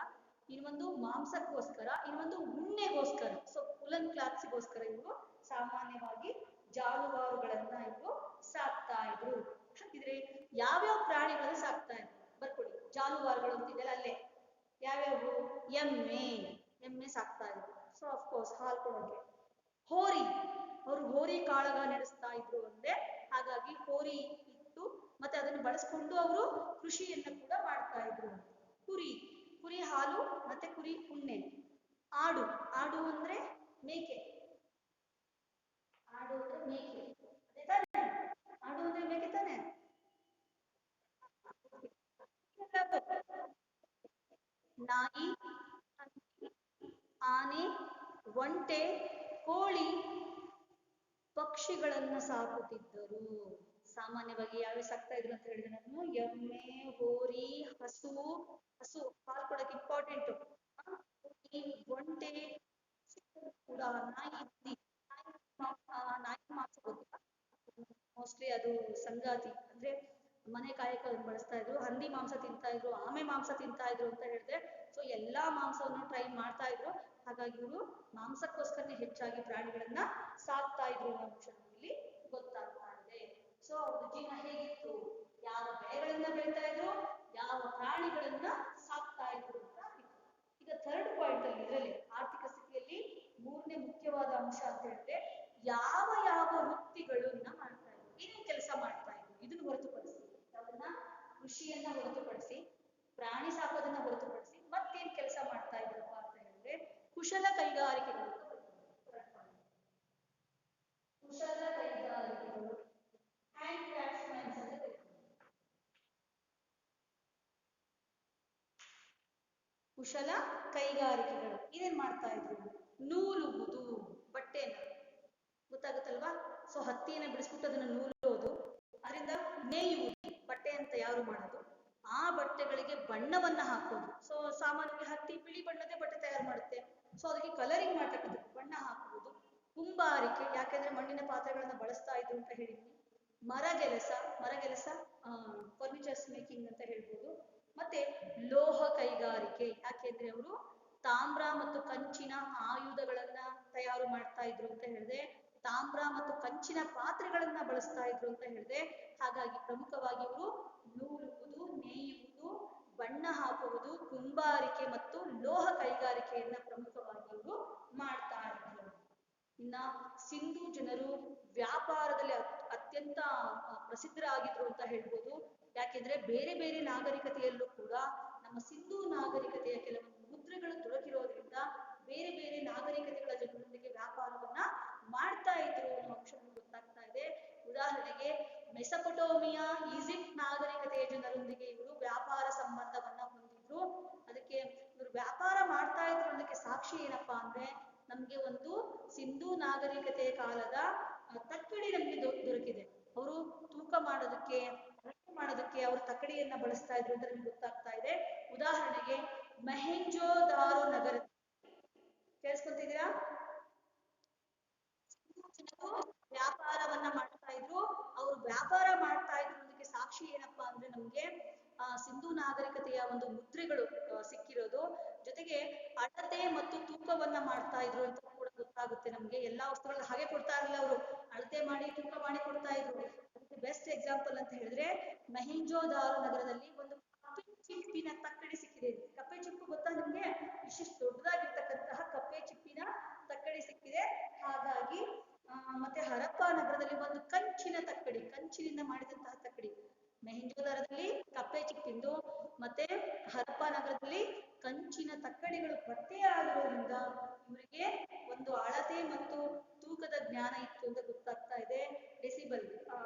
Speaker 1: ಇನ್ನೊಂದು ಮಾಂಸಕ್ಕೋಸ್ಕರ, ಇನ್ನೊಂದು ಉಣ್ಣೆಗೋಸ್ಕರ. ಸೊ ಉಲನ್ ಕ್ಲಾತ್ಸ್ಗೋಸ್ಕರ ಇವರು ಸಾಮಾನ್ಯವಾಗಿ ಜಾನುವಾರುಗಳನ್ನ ಇವರು ಸಾಕ್ತಾ ಇದ್ರು. ಹಾಗಿದ್ರೆ ಯಾವ್ಯಾವ ಪ್ರಾಣಿಗಳನ್ನ ಸಾಕ್ತಾ ಇದ್ರು? ಬರ್ಕೊಡಿ. ಜಾನುವಾರುಗಳು ಅಂತಿದ್ದಲ್ಲ ಅಲ್ಲೇ ಯಾವ್ಯಾವು? ಎಮ್ಮೆ ಸಾಕ್ತಾ ಇದ್ರು. ಸೊ ಅಫ್ಕೋರ್ಸ್ ಹಾಲು ಕೊಡೋಕೆ. ಹೋರಿ, ಅವರು ಹೋರಿ ಕಾಳಗ ನಡೆಸ್ತಾ ಇದ್ರು ಅಂದ್ರೆ ಹಾಗಾಗಿ ಹೋರಿ ಇತ್ತು. ಮತ್ತೆ ಅದನ್ನು ಬಳಸ್ಕೊಂಡು ಅವರು ಕೃಷಿಯನ್ನ ಕೂಡ ಮಾಡ್ತಾ ಇದ್ರು. ಕುರಿ ಹಾಲು ಮತ್ತೆ ಕುರಿ ಉಣ್ಣೆ. ಆಡು ಅಂದ್ರೆ ಮೇಕೆ. ಆಡು ಅಂದ್ರೆ ಮೇಕೆ ತಾನೆ? ನಾಯಿ, ಆನೆ, ಒಂಟೆ, ಕೋಳಿ, ಪಕ್ಷಿಗಳನ್ನ ಸಾಕುತ್ತಿದ್ದರು. ಸಾಮಾನ್ಯವಾಗಿ ಯಾವ್ಯಾವ ಸಾಕ್ತಾ ಇದ್ರು ಅಂತ ಹೇಳಿದ್ರೆ ನಾನು ಎಮ್ಮೆ, ಹೋರಿ, ಹಸು ಹಾಲು ಕೊಡಕ್ಕೆ ಇಂಪಾರ್ಟೆಂಟ್, ಒಂಟೆ ಕೂಡ, ನಾಯಿ ಮಾಂಸ ಗೊತ್ತಿಲ್ಲ, ಮೋಸ್ಟ್ಲಿ ಅದು ಸಂಗಾತಿ ಅಂದ್ರೆ ಮನೆ ಕಾಯಕ ಬಳಸ್ತಾ ಇದ್ರು. ಹಂದಿ ಮಾಂಸ ತಿಂತಾ ಇದ್ರು, ಆಮೆ ಮಾಂಸ ತಿಂತಾ ಇದ್ರು ಅಂತ ಹೇಳಿದ್ರೆ ಸೊ ಎಲ್ಲಾ ಮಾಂಸವನ್ನು ಟ್ರೈ ಮಾಡ್ತಾ ಇದ್ರು. ಹಾಗಾಗಿ ಇವರು ಮಾಂಸಕ್ಕೋಸ್ಕರನೇ ಹೆಚ್ಚಾಗಿ ಪ್ರಾಣಿಗಳನ್ನ ಸಾಕ್ತಾ ಇದ್ರು ಅನ್ನೋ ಅಂಶ ಇಲ್ಲಿ ಗೊತ್ತಾಗ್ತಾ ಇದೆ. ಸೊ ಅವ್ರ ಜೀವನ ಹೇಗಿತ್ತು? ಯಾವ ಬೆಳೆಗಳನ್ನ ಬೆಳೀತಾ ಇದ್ರು, ಯಾವ ಪ್ರಾಣಿಗಳನ್ನ ಸಾಕ್ತಾ ಇದ್ರು ಅಂತ ಇತ್ತು. ಈಗ ಥರ್ಡ್ ಪಾಯಿಂಟ್ ಅಲ್ಲಿ ಇದರಲ್ಲಿ ಆರ್ಥಿಕ ಸ್ಥಿತಿಯಲ್ಲಿ ಮೂರನೇ ಮುಖ್ಯವಾದ ಅಂಶ ಅಂತ ಹೇಳಿದ್ರೆ ಯಾವ ವೃತ್ತಿಗಳನ್ನ ಮಾಡ್ತಾ ಇದ್ರು, ಏನೇನು ಕೆಲಸ ಮಾಡ್ತಾ ಇದ್ರು? ಕೃಷಿಯನ್ನ ಹೊರತುಪಡಿಸಿ, ಪ್ರಾಣಿ ಸಾಕೋದನ್ನ ಹೊರತುಪಡಿಸಿ ಮತ್ತೇನ್ ಕೆಲಸ ಮಾಡ್ತಾ ಇದ್ರಪ್ಪ ಅಂತ ಹೇಳಿದ್ರೆ ಕುಶಲ ಕೈಗಾರಿಕೆಗಳು. ಕುಶಲ ಕೈಗಾರಿಕೆಗಳು ಹ್ಯಾಂಡ್ ಕ್ರಾಫ್ಟ್ಮನ್ಸ್ ಅಂತ ಕರೀತಾರೆ. ಕುಶಲ ಕೈಗಾರಿಕೆಗಳು ಇದೇನ್ ಮಾಡ್ತಾ ಇದ್ರು? ನೂಲುವುದು, ಬಟ್ಟೆನ, ಗೊತ್ತಾಗುತ್ತಲ್ವಾ? ಸೊ ಹತ್ತಿಯನ್ನ ಬಿಡಿಸ್ಬಿಟ್ಟು ಅದನ್ನ ನೂಲೋದು, ಅದರಿಂದ ನೇಯುವುದು, ಬಟ್ಟೆ ಅಂತ ಯಾರು ಮಾಡೋದು, ಆ ಬಟ್ಟೆಗಳಿಗೆ ಬಣ್ಣವನ್ನ ಹಾಕೋದು. ಸೊ ಸಾಮಾನ್ಯವಾಗಿ ಹತ್ತಿ ಬಿಳಿ ಬಣ್ಣದೇ ಬಟ್ಟೆ ತಯಾರು ಮಾಡುತ್ತೆ, ಸೊ ಅದಕ್ಕೆ ಕಲರಿಂಗ್ ಮಾಡ್ತಕ್ಕಂಥದ್ದು, ಬಣ್ಣ ಹಾಕುವುದು. ಕುಂಬಾರಿಕೆ, ಯಾಕೆಂದ್ರೆ ಮಣ್ಣಿನ ಪಾತ್ರೆಗಳನ್ನ ಬಳಸ್ತಾ ಇದ್ರು ಅಂತ ಹೇಳಿದ್ವಿ. ಮರಗೆಲಸ, ಮರಗೆಲಸ ಫರ್ನಿಚರ್ಸ್ ಮೇಕಿಂಗ್ ಅಂತ ಹೇಳ್ಬೋದು. ಮತ್ತೆ ಲೋಹ ಕೈಗಾರಿಕೆ, ಯಾಕೆಂದ್ರೆ ಅವರು ತಾಮ್ರ ಮತ್ತು ಕಂಚಿನ ಆಯುಧಗಳನ್ನ ತಯಾರು ಮಾಡ್ತಾ ಇದ್ರು ಅಂತ ಹೇಳಿದೆ. ತಾಮ್ರ ಮತ್ತು ಕಂಚಿನ ಪಾತ್ರೆಗಳನ್ನ ಬಳಸ್ತಾ ಇದ್ರು ಅಂತ ಹೇಳಿದೆ. ಹಾಗಾಗಿ ಪ್ರಮುಖವಾಗಿ ಇವರು ನೂಲುವುದು, ನೇಯುವುದು, ಬಣ್ಣ ಹಾಕುವುದು, ಕುಂಬಾರಿಕೆ ಮತ್ತು ಲೋಹ ಕೈಗಾರಿಕೆಯನ್ನ ಪ್ರಮುಖವಾಗಿ ಇವರು ಮಾಡ್ತಾ ಇದ್ರು. ಇನ್ನ ಸಿಂಧೂ ಜನರು ವ್ಯಾಪಾರದಲ್ಲಿ ಅತ್ಯಂತ ಪ್ರಸಿದ್ಧರಾಗಿದ್ರು ಅಂತ ಹೇಳ್ಬೋದು. ಯಾಕೆಂದ್ರೆ ಬೇರೆ ಬೇರೆ ನಾಗರಿಕತೆಯಲ್ಲೂ ಕೂಡ ನಮ್ಮ ಸಿಂಧೂ ನಾಗರಿಕತೆಯ ಕೆಲವೊಂದು ಮುದ್ರೆಗಳು ದೊರಕಿರೋದ್ರಿಂದ ಬೇರೆ ಬೇರೆ ನಾಗರಿಕತೆಗಳ ಜನರೊಂದಿಗೆ ವ್ಯಾಪಾರವನ್ನ ಮಾಡ್ತಾ ಇದ್ರು ಅನ್ನೋ ಅಂಶ ಗೊತ್ತಾಗ್ತಾ ಇದೆ. ಉದಾಹರಣೆಗೆ ಮೆಸಪಟೋಮಿಯಾ, ಈಜಿಪ್ಟ್ ನಾಗರಿಕತೆಯ ಜನರೊಂದಿಗೆ ಇವರು ವ್ಯಾಪಾರ ಸಂಬಂಧವನ್ನ ಹೊಂದಿದ್ರು. ಅದಕ್ಕೆ ಇವರು ವ್ಯಾಪಾರ ಮಾಡ್ತಾ ಇದ್ರು ಅನ್ನೋದಕ್ಕೆ ಸಾಕ್ಷಿ ಏನಪ್ಪಾ ಅಂದ್ರೆ ನಮ್ಗೆ ಒಂದು ಸಿಂಧೂ ನಾಗರಿಕತೆಯ ಕಾಲದ ತಕ್ಕಡಿ ನಮ್ಗೆ ದೊರಕಿದೆ. ಅವರು ತೂಕ ಮಾಡೋದಕ್ಕೆ, ಮಾಡೋದಕ್ಕೆ ಅವರು ತಕ್ಕಡಿಯನ್ನ ಬಳಸ್ತಾ ಇದ್ರು ಅಂತ ನಮ್ಗೆ ಗೊತ್ತಾಗ್ತಾ ಇದೆ. ಉದಾಹರಣೆಗೆ ಮೊಹೆಂಜೋದಾರೋ ನಗರ, ಕೇಳಿಸ್ಕೊತಿದ್ದೀರಾ? ವ್ಯಾಪಾರವನ್ನ ಮಾಡ್ತಾ ಇದ್ರು. ಅವರು ವ್ಯಾಪಾರ ಮಾಡ್ತಾ ಇದ್ರು ಅನ್ನೋದಕ್ಕೆ ಸಾಕ್ಷಿ ಏನಪ್ಪಾ ಅಂದ್ರೆ ನಮ್ಗೆ ಸಿಂಧೂ ನಾಗರಿಕತೆಯ ಒಂದು ಮುದ್ರೆಗಳು ಸಿಕ್ಕಿರೋದು. ಜೊತೆಗೆ ಅಳತೆ ಮತ್ತು ತೂಕವನ್ನ ಮಾಡ್ತಾ ಇದ್ರು ಅಂತ ಕೂಡ ಗೊತ್ತಾಗುತ್ತೆ ನಮ್ಗೆ. ಎಲ್ಲಾ ವಸ್ತುಗಳನ್ನ ಹಾಗೆ ಕೊಡ್ತಾ ಇರಲಿಲ್ಲ, ಅವರು ಅಳತೆ ಮಾಡಿ ತೂಕ ಮಾಡಿ ಕೊಡ್ತಾ ಇದ್ರು. ಬೆಸ್ಟ್ ಎಕ್ಸಾಂಪಲ್ ಅಂತ ಹೇಳಿದ್ರೆ ಮೊಹೆಂಜೋದಾರೋ ನಗರದಲ್ಲಿ ಒಂದು ಕಪ್ಪೆ ಚಿಪ್ಪಿನ ತಕ್ಕಡಿ ಸಿಕ್ಕಿದೆ. ಕಪ್ಪೆ ಚಿಪ್ಪು ಗೊತ್ತಾ ನಿಮ್ಗೆ? ಇಷ್ಟಿಷ್ಟು ದೊಡ್ಡದಾಗಿರ್ತಕ್ಕಂತಹ ಕಪ್ಪೆ ಚಿಪ್ಪಿನ ತಕ್ಕಡಿ ಸಿಕ್ಕಿದೆ. ಹಾಗಾಗಿ ಮತ್ತೆ ಹರಪ್ಪ ನಗರದಲ್ಲಿ ಒಂದು ಕಂಚಿನ ತಕ್ಕಡಿ, ಕಂಚಿನಿಂದ ಮಾಡಿದಂತಹ ತಕ್ಕಡಿ. ಮೊಹೆಂಜೋದಾರದಲ್ಲಿ ಕಪ್ಪೆ ಚಿಪ್ಪಿಂದು, ಮತ್ತೆ ಹರಪ್ಪ ನಗರದಲ್ಲಿ ಕಂಚಿನ ತಕ್ಕಡಿಗಳು ಪತ್ತೆಯಾಗಿರೋದ್ರಿಂದ ಇವರಿಗೆ ಒಂದು ಅಳತೆ ಮತ್ತು ತೂಕದ ಜ್ಞಾನ ಇತ್ತು ಅಂತ ಗೊತ್ತಾಗ್ತಾ ಇದೆ. ಡೆಸಿಬಲ್,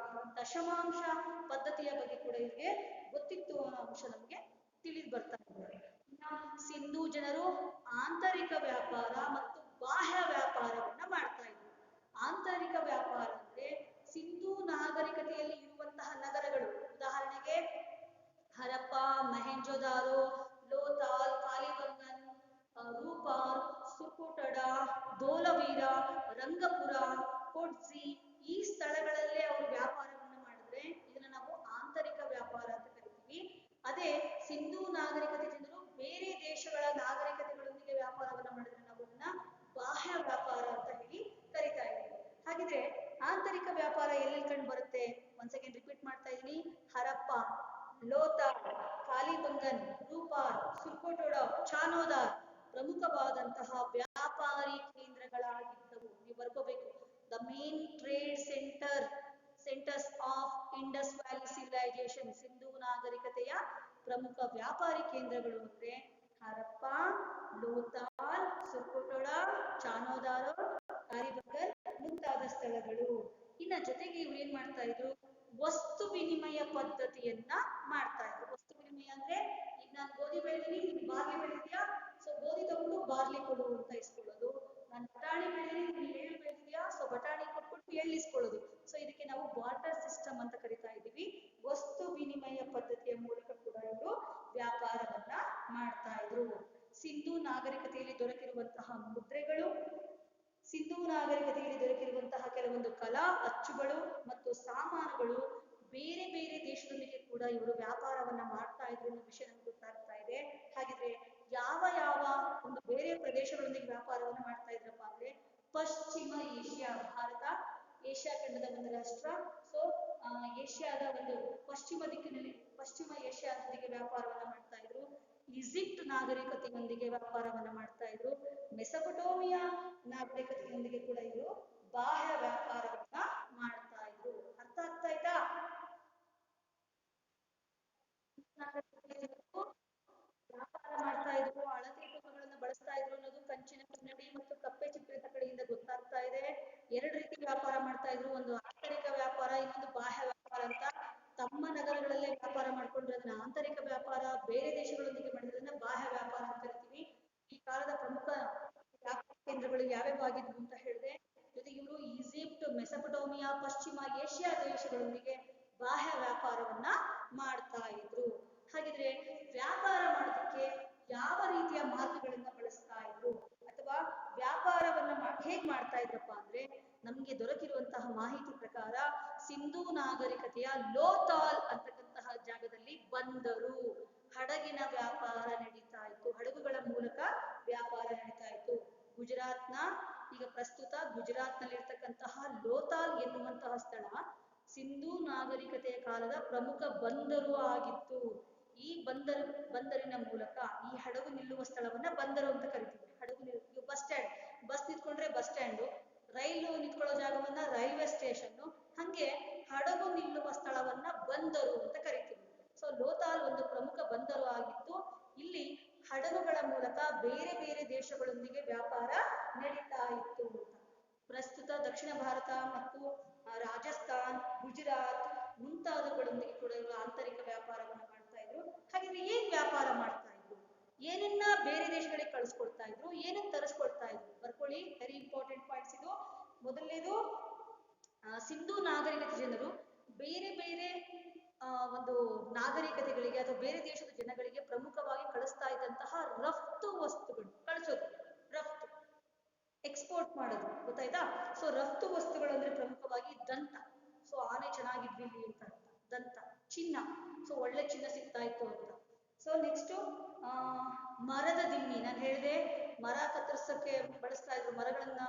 Speaker 1: ದಶಮಾಂಶ ಪದ್ಧತಿಯ ಬಗ್ಗೆ ಕೂಡ ಇವರಿಗೆ ಗೊತ್ತಿತ್ತು ಅನ್ನೋ ಅಂಶ ನಮಗೆ ತಿಳಿದು ಬರ್ತಾ ಇದೆ. ಸಿಂಧೂ ಜನರು ಆಂತರಿಕ ವ್ಯಾಪಾರ ಮತ್ತು ಬಾಹ್ಯ ವ್ಯಾಪಾರವನ್ನ ಮಾಡ್ತಾ ಇದ್ರು. ಆಂತರಿಕ ವ್ಯಾಪಾರ ಅಂದ್ರೆ ಸಿಂಧೂ ನಾಗರಿಕತೆಯಲ್ಲಿ ಇರುವಂತಹ ನಗರಗಳು, ಉದಾಹರಣೆಗೆ ಹರಪ್ಪ, ಮೊಹೆಂಜೋದಾರೋ, ಲೋಥಾಲ್, ಕಾಲಿಬಂಗನ್, ರೂಪಾರ್, ಸುಕೋಟಡ, ಧೋಲವೀರ, ರಂಗಪುರ, ಕೊಡ್ಸಿ, ಈ ಸ್ಥಳಗಳಲ್ಲೇ ಅವರು ವ್ಯಾಪಾರವನ್ನ ಮಾಡಿದ್ರೆ ಇದನ್ನ ನಾವು ಆಂತರಿಕ ವ್ಯಾಪಾರ ಅಂತ ಕರಿತೀವಿ. ಅದೇ ಸಿಂಧೂ ನಾಗರಿಕತೆ ಜನರು ಬೇರೆ ದೇಶಗಳ ನಾಗರಿಕತೆಗಳೊಂದಿಗೆ ವ್ಯಾಪಾರವನ್ನ ಮಾಡಿದ್ರೆ ನಾವು ಅದನ್ನ ಬಾಹ್ಯ ವ್ಯಾಪಾರ ಅಂತ ಹೇಳಿ ಕರಿತಾ ಇದ್ದೀವಿ. ಹಾಗಿದ್ರೆ ಆಂತರಿಕ ವ್ಯಾಪಾರ ಎಲ್ಲೆಲ್ಲಿ ಕಂಡು ಬರುತ್ತೆ? ಒನ್ಸ್ ಅಗೇನ್ ರಿಪೀಟ್ ಮಾಡ್ತಾ ಇದ್ದೀನಿ. ಹರಪ್ಪ, ಲೋಥಾಲ್, ಕಾಲಿಬಂಗನ್, ರೂಪಾರ್, ಸುರ್ಕೋಟೋಡ, ಚಾನೋದಾರ್ ಪ್ರಮುಖವಾದಂತಹ ವ್ಯಾಪಾರಿ ಕೇಂದ್ರಗಳಾಗಿದ್ದವು. ನೀವು ಬರ್ಕೋಬೇಕು. The main trade centres of Indus valley civilisation. Sindhu ನಾಗರಿಕತೆಯ ಪ್ರಮುಖ ವ್ಯಾಪಾರಿ ಕೇಂದ್ರಗಳು ಅಂದ್ರೆ ಹರಪ್ಪ, ಲೋಥಾಲ್, ಸುರ್ಕೋಟೋಡ, ಚಾನೋದಾರೋ, ಕಾಲಿಬಂಗನ್ ಮುಂತಾದ ಸ್ಥಳಗಳು. ಇನ್ನ ಜೊತೆಗೆ ಇವ್ರು ಏನ್ ಮಾಡ್ತಾ ಇದ್ರು? ವಸ್ತು ವಿನಿಮಯ ಪದ್ಧತಿಯನ್ನ ಮಾಡ್ತಾ ಇದ್ರು. ವಸ್ತು ವಿನಿಮಯ ಅಂದ್ರೆ ಈಗ ನಾನು ಗೋಧಿ ಬೆಳೆದಿನಿ, ನೀನು ಬಾರ್ಲಿ ಬೆಳೆದಿದ್ಯಾ, ಸೊ ಗೋಧಿ ತಗೊಂಡು ಬಾರ್ಲಿ ಕೊಡು ಅಂತ ಇಸ್ಕೊಳ್ಳೋದು. ನಾನು ಬಟಾಣಿ ಬೆಳೆದಿನಿ, ನೀನು ಎಳ್ಳು ಬೆಳೆದಿದ್ಯಾ, ಸೊ ಬಟಾಣಿ ಕೊಟ್ಬಿಟ್ಟು ಎಳ್ಳು ಇಸ್ಕೊಳ್ಳೋದು. ಸೊ ಇದಕ್ಕೆ ನಾವು ಬಾರ್ಟರ್ ಸಿಸ್ಟಮ್ ಅಂತ ಕರಿತಾ ಇದ್ದೀವಿ. ವಸ್ತು ವಿನಿಮಯ ಪದ್ಧತಿಯ ಮೂಲಕ ಕೂಡ ಇವರು ವ್ಯಾಪಾರವನ್ನ ಮಾಡ್ತಾ ಇದ್ರು. ಸಿಂಧೂ ನಾಗರಿಕತೆಯಲ್ಲಿ ದೊರಕಿರುವಂತಹ ಮುದ್ರೆಗಳು, ಸಿಂಧೂ ನಾಗರಿಕತೆಯಲ್ಲಿ ದೊರಕಿರುವಂತಹ ಕೆಲವೊಂದು ಕಲಾ ಅಚ್ಚುಗಳು ಮತ್ತು ಸಾಮಾನುಗಳು ಬೇರೆ ಬೇರೆ ದೇಶದೊಂದಿಗೆ ಕೂಡ ಇವರು ವ್ಯಾಪಾರವನ್ನ ಮಾಡ್ತಾ ಇದ್ರು ಅನ್ನೋ ವಿಷಯ ನಮ್ಗೆ ಗೊತ್ತಾಗ್ತಾ ಇದೆ. ಹಾಗಿದ್ರೆ ಯಾವ ಯಾವ ಒಂದು ಬೇರೆ ಪ್ರದೇಶಗಳೊಂದಿಗೆ ವ್ಯಾಪಾರವನ್ನ ಮಾಡ್ತಾ ಇದ್ರಪ್ಪ ಅಂದ್ರೆ ಪಶ್ಚಿಮ ಏಷ್ಯಾ, ಭಾರತ ಏಷ್ಯಾ ಖಂಡದ ಒಂದು ರಾಷ್ಟ್ರ. ಸೊ ಏಷ್ಯಾದ ಒಂದು ಪಶ್ಚಿಮ ದಿಕ್ಕಿನಲ್ಲಿ ಪಶ್ಚಿಮ ಏಷ್ಯಾದೊಂದಿಗೆ ವ್ಯಾಪಾರವನ್ನ ಮಾಡ್ತಾ ಇದ್ರು. ಈಜಿಪ್ಟ್ ನಾಗರಿಕತೆಯೊಂದಿಗೆ ವ್ಯಾಪಾರವನ್ನ ಮಾಡ್ತಾ ಇದ್ರು. ಮೆಸಪಟೋಮಿಯಾ ನಾಗರಿಕತೆಯೊಂದಿಗೆ ಕೂಡ ಇವರು ಬಾಹ್ಯ ವ್ಯಾಪಾರವನ್ನ ಮಾಡ್ತಾ ಇದ್ರು. ಅರ್ಥ ಆಗ್ತಾ ಆಯ್ತಾ? ಆಂತರಿಕ ವ್ಯಾಪಾರ ಬೇರೆ ದೇಶಗಳೊಂದಿಗೆ ಮಾಡಿದ್ರನ್ನ ಬಾಹ್ಯ ವ್ಯಾಪಾರ ಅಂತ ಕರಿತೀವಿ. ಈ ಕಾಲದ ಪ್ರಮುಖ ವ್ಯಾಪಾರ ಕೇಂದ್ರಗಳು ಯಾವ್ಯಾವ ಆಗಿದ್ವು ಅಂತ ಹೇಳಿದೆ. ಜೊತೆಗೆ ಇವರು ಈಜಿಪ್ಟ್, ಮೆಸೊಪೊಟೋಮಿಯಾ, ಪಶ್ಚಿಮ ಏಷ್ಯಾ ದೇಶಗಳೊಂದಿಗೆ ಬಾಹ್ಯ ವ್ಯಾಪಾರವನ್ನ ಮಾಡ್ತಾ ಇದ್ರು. ಹಾಗಿದ್ರೆ ವ್ಯಾಪಾರ ಮಾಡೋದಕ್ಕೆ ಯಾವ ರೀತಿಯ ಮಾರ್ಗಗಳನ್ನ ಬಳಸ್ತಾ ಇದ್ರು ಅಥವಾ ವ್ಯಾಪಾರವನ್ನ ಹೇಗ್ ಮಾಡ್ತಾ ಇದ್ರಪ್ಪ ಅಂದ್ರೆ, ನಮ್ಗೆ ದೊರಕಿರುವಂತಹ ಮಾಹಿತಿ ಪ್ರಕಾರ ಸಿಂಧೂ ನಾಗರಿಕತೆಯ ಲೋತಾಲ್ ಅಂತಕ್ಕಂತಹ ಜಾಗದಲ್ಲಿ ಬಂದರು, ಹಡಗಿನ ವ್ಯಾಪಾರ ನಡೀತಾ ಇತ್ತು. ಹಡಗುಗಳ ಮೂಲಕ ವ್ಯಾಪಾರ ನಡೀತಾ ಇತ್ತು. ಗುಜರಾತ್ನ ಈಗ ಪ್ರಸ್ತುತ ಗುಜರಾತ್ನಲ್ಲಿರ್ತಕ್ಕಂತಹ ಲೋತಾಲ್ ಎನ್ನುವಂತಹ ಸ್ಥಳ ಸಿಂಧೂ ನಾಗರಿಕತೆಯ ಕಾಲದ ಪ್ರಮುಖ ಬಂದರು ಆಗಿತ್ತು. ಈ ಬಂದರಿನ ಮೂಲಕ ಈ ಹಡಗು ನಿಲ್ಲುವ ಸ್ಥಳವನ್ನ ಬಂದರು ಅಂತ ಕರಿತೀವಿ. ಹಡಗು ಬಸ್ ಸ್ಟ್ಯಾಂಡ್, ಬಸ್ ನಿಂತ್ಕೊಂಡ್ರೆ ಬಸ್ ಸ್ಟ್ಯಾಂಡು, ರೈಲು ನಿಂತ್ಕೊಳ್ಳೋ ಜಾಗವನ್ನ ರೈಲ್ವೆ ಸ್ಟೇಷನ್, ಹಂಗೆ ಹಡಗು ನಿಲ್ಲುವ ಸ್ಥಳವನ್ನ ಬಂದರು ಅಂತ ಕರಿತೀವಿ. ಸೊ ಲೋತಾಲ್ ಒಂದು ಪ್ರಮುಖ ಬಂದರು ಆಗಿತ್ತು. ಇಲ್ಲಿ ಹಡಗುಗಳ ಮೂಲಕ ಬೇರೆ ಬೇರೆ ದೇಶಗಳೊಂದಿಗೆ ವ್ಯಾಪಾರ ನಡೀತಾ ಇತ್ತು ಅಂತ. ಪ್ರಸ್ತುತ ದಕ್ಷಿಣ ಭಾರತ ಮತ್ತು ರಾಜಸ್ಥಾನ್, ಗುಜರಾತ್ ಮುಂತಾದವುಗಳೊಂದಿಗೆ ಕೂಡ ಇವರು ಆಂತರಿಕ ವ್ಯಾಪಾರವನ್ನು ಮಾಡ್ತಾ ಇದ್ರು. ಹಾಗಿದ್ರೆ ಏನ್ ವ್ಯಾಪಾರ ಮಾಡ್ತಾ ಇದ್ರು, ಏನನ್ನ ಬೇರೆ ದೇಶಗಳಿಗೆ ಕಳಿಸ್ಕೊಡ್ತಾ ಇದ್ರು, ಏನನ್ನ ತರಿಸ್ಕೊಡ್ತಾ ಇದ್ರು, ಬರ್ಕೊಳ್ಳಿ. ವೆರಿ ಇಂಪಾರ್ಟೆಂಟ್ ಪಾಯಿಂಟ್ಸ್ ಇದು. ಮೊದಲನೇದು, ಸಿಂಧೂ ನಾಗರಿಕತೆ ಜನರು ಬೇರೆ ಬೇರೆ ಒಂದು ನಾಗರಿಕತೆಗಳಿಗೆ ಅಥವಾ ಬೇರೆ ದೇಶದ ಜನಗಳಿಗೆ ಪ್ರಮುಖವಾಗಿ ಕಳಿಸ್ತಾ ಇದ್ದಂತಹ ರಫ್ತು ವಸ್ತುಗಳು, ಕಳಿಸೋದು ರಫ್ತು, ಎಕ್ಸ್ಪೋರ್ಟ್ ಮಾಡೋದು, ಗೊತ್ತಾಯ್ತಾ? ಸೊ ರಫ್ತು ವಸ್ತುಗಳು ಅಂದ್ರೆ ಪ್ರಮುಖವಾಗಿ ದಂತ. ಸೊ ಆನೆ ಚೆನ್ನಾಗಿದ್ವಿ ಇಲ್ಲಿ ಅಂತ ಅರ್ಥ. ದಂತ, ಚಿನ್ನ, ಸೊ ಒಳ್ಳೆ ಚಿನ್ನ ಸಿಗ್ತಾ ಇತ್ತು ಅಂತ. ಸೊ ನೆಕ್ಸ್ಟ್ ಮರದ ದಿಮ್ಮಿ, ನಾನು ಹೇಳಿದೆ ಮರ ಕತ್ತರಿಸಕ್ಕೆ ಬಳಸ್ತಾ ಇದ್ರು, ಮರಗಳನ್ನ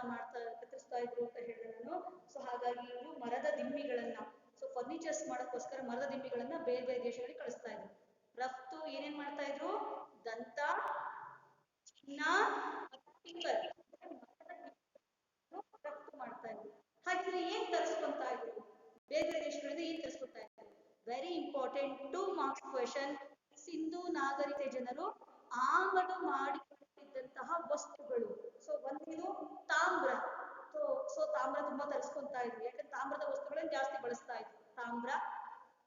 Speaker 1: ಕತ್ತರಿಸ್ತಾ ಇದ್ರು ಅಂತ ಹೇಳಿದೆ ನಾನು. ಸೊ ಹಾಗಾಗಿ ಇವರು ಮರದ ದಿಮ್ಮಿಗಳನ್ನ, ಸೊ ಫರ್ನಿಚರ್ಸ್ ಮಾಡೋಕ್ಕೋಸ್ಕರ ಮರದ ದಿಮ್ಮಿಗಳನ್ನ ಬೇರೆ ಬೇರೆ ದೇಶಗಳಿಗೆ ಕಳಿಸ್ತಾ ಇದ್ರು. ರಫ್ತು ಏನೇನ್ ಮಾಡ್ತಾ ಇದ್ರು, ದಂತ, ಚಿನ್ನ, ಟಿಂಬರ್ ರಫ್ತು ಮಾಡ್ತಾ ಇದ್ರು. ಹಾಗಿದ್ರೆ ಏನ್ ತರಿಸ್ಕೊಂತಾ ಇದ್ರು, ಬೇರೆ ಬೇರೆ ದೇಶಗಳಿಂದ ಏನ್ ತರಿಸ್ಕೊತಾ ಇದ್ರು? Very important 2 marks question. Sindhu ನಾಗರಿಕ ಜನರು ಆಮದು ಮಾಡಿಕೊಂಡಿದ್ದಂತಹ ವಸ್ತುಗಳು. ಸೊ ಒಂದಿದು ತಾಮ್ರ. ಸೊ ತಾಮ್ರ ತುಂಬಾ ತರಿಸ್ಕೊಂತಾ ಇದ್ರು, ಯಾಕಂದ್ರೆ ತಾಮ್ರದ ವಸ್ತುಗಳನ್ನ ಜಾಸ್ತಿ ಬಳಸ್ತಾ ಇದ್ರು. ತಾಮ್ರ,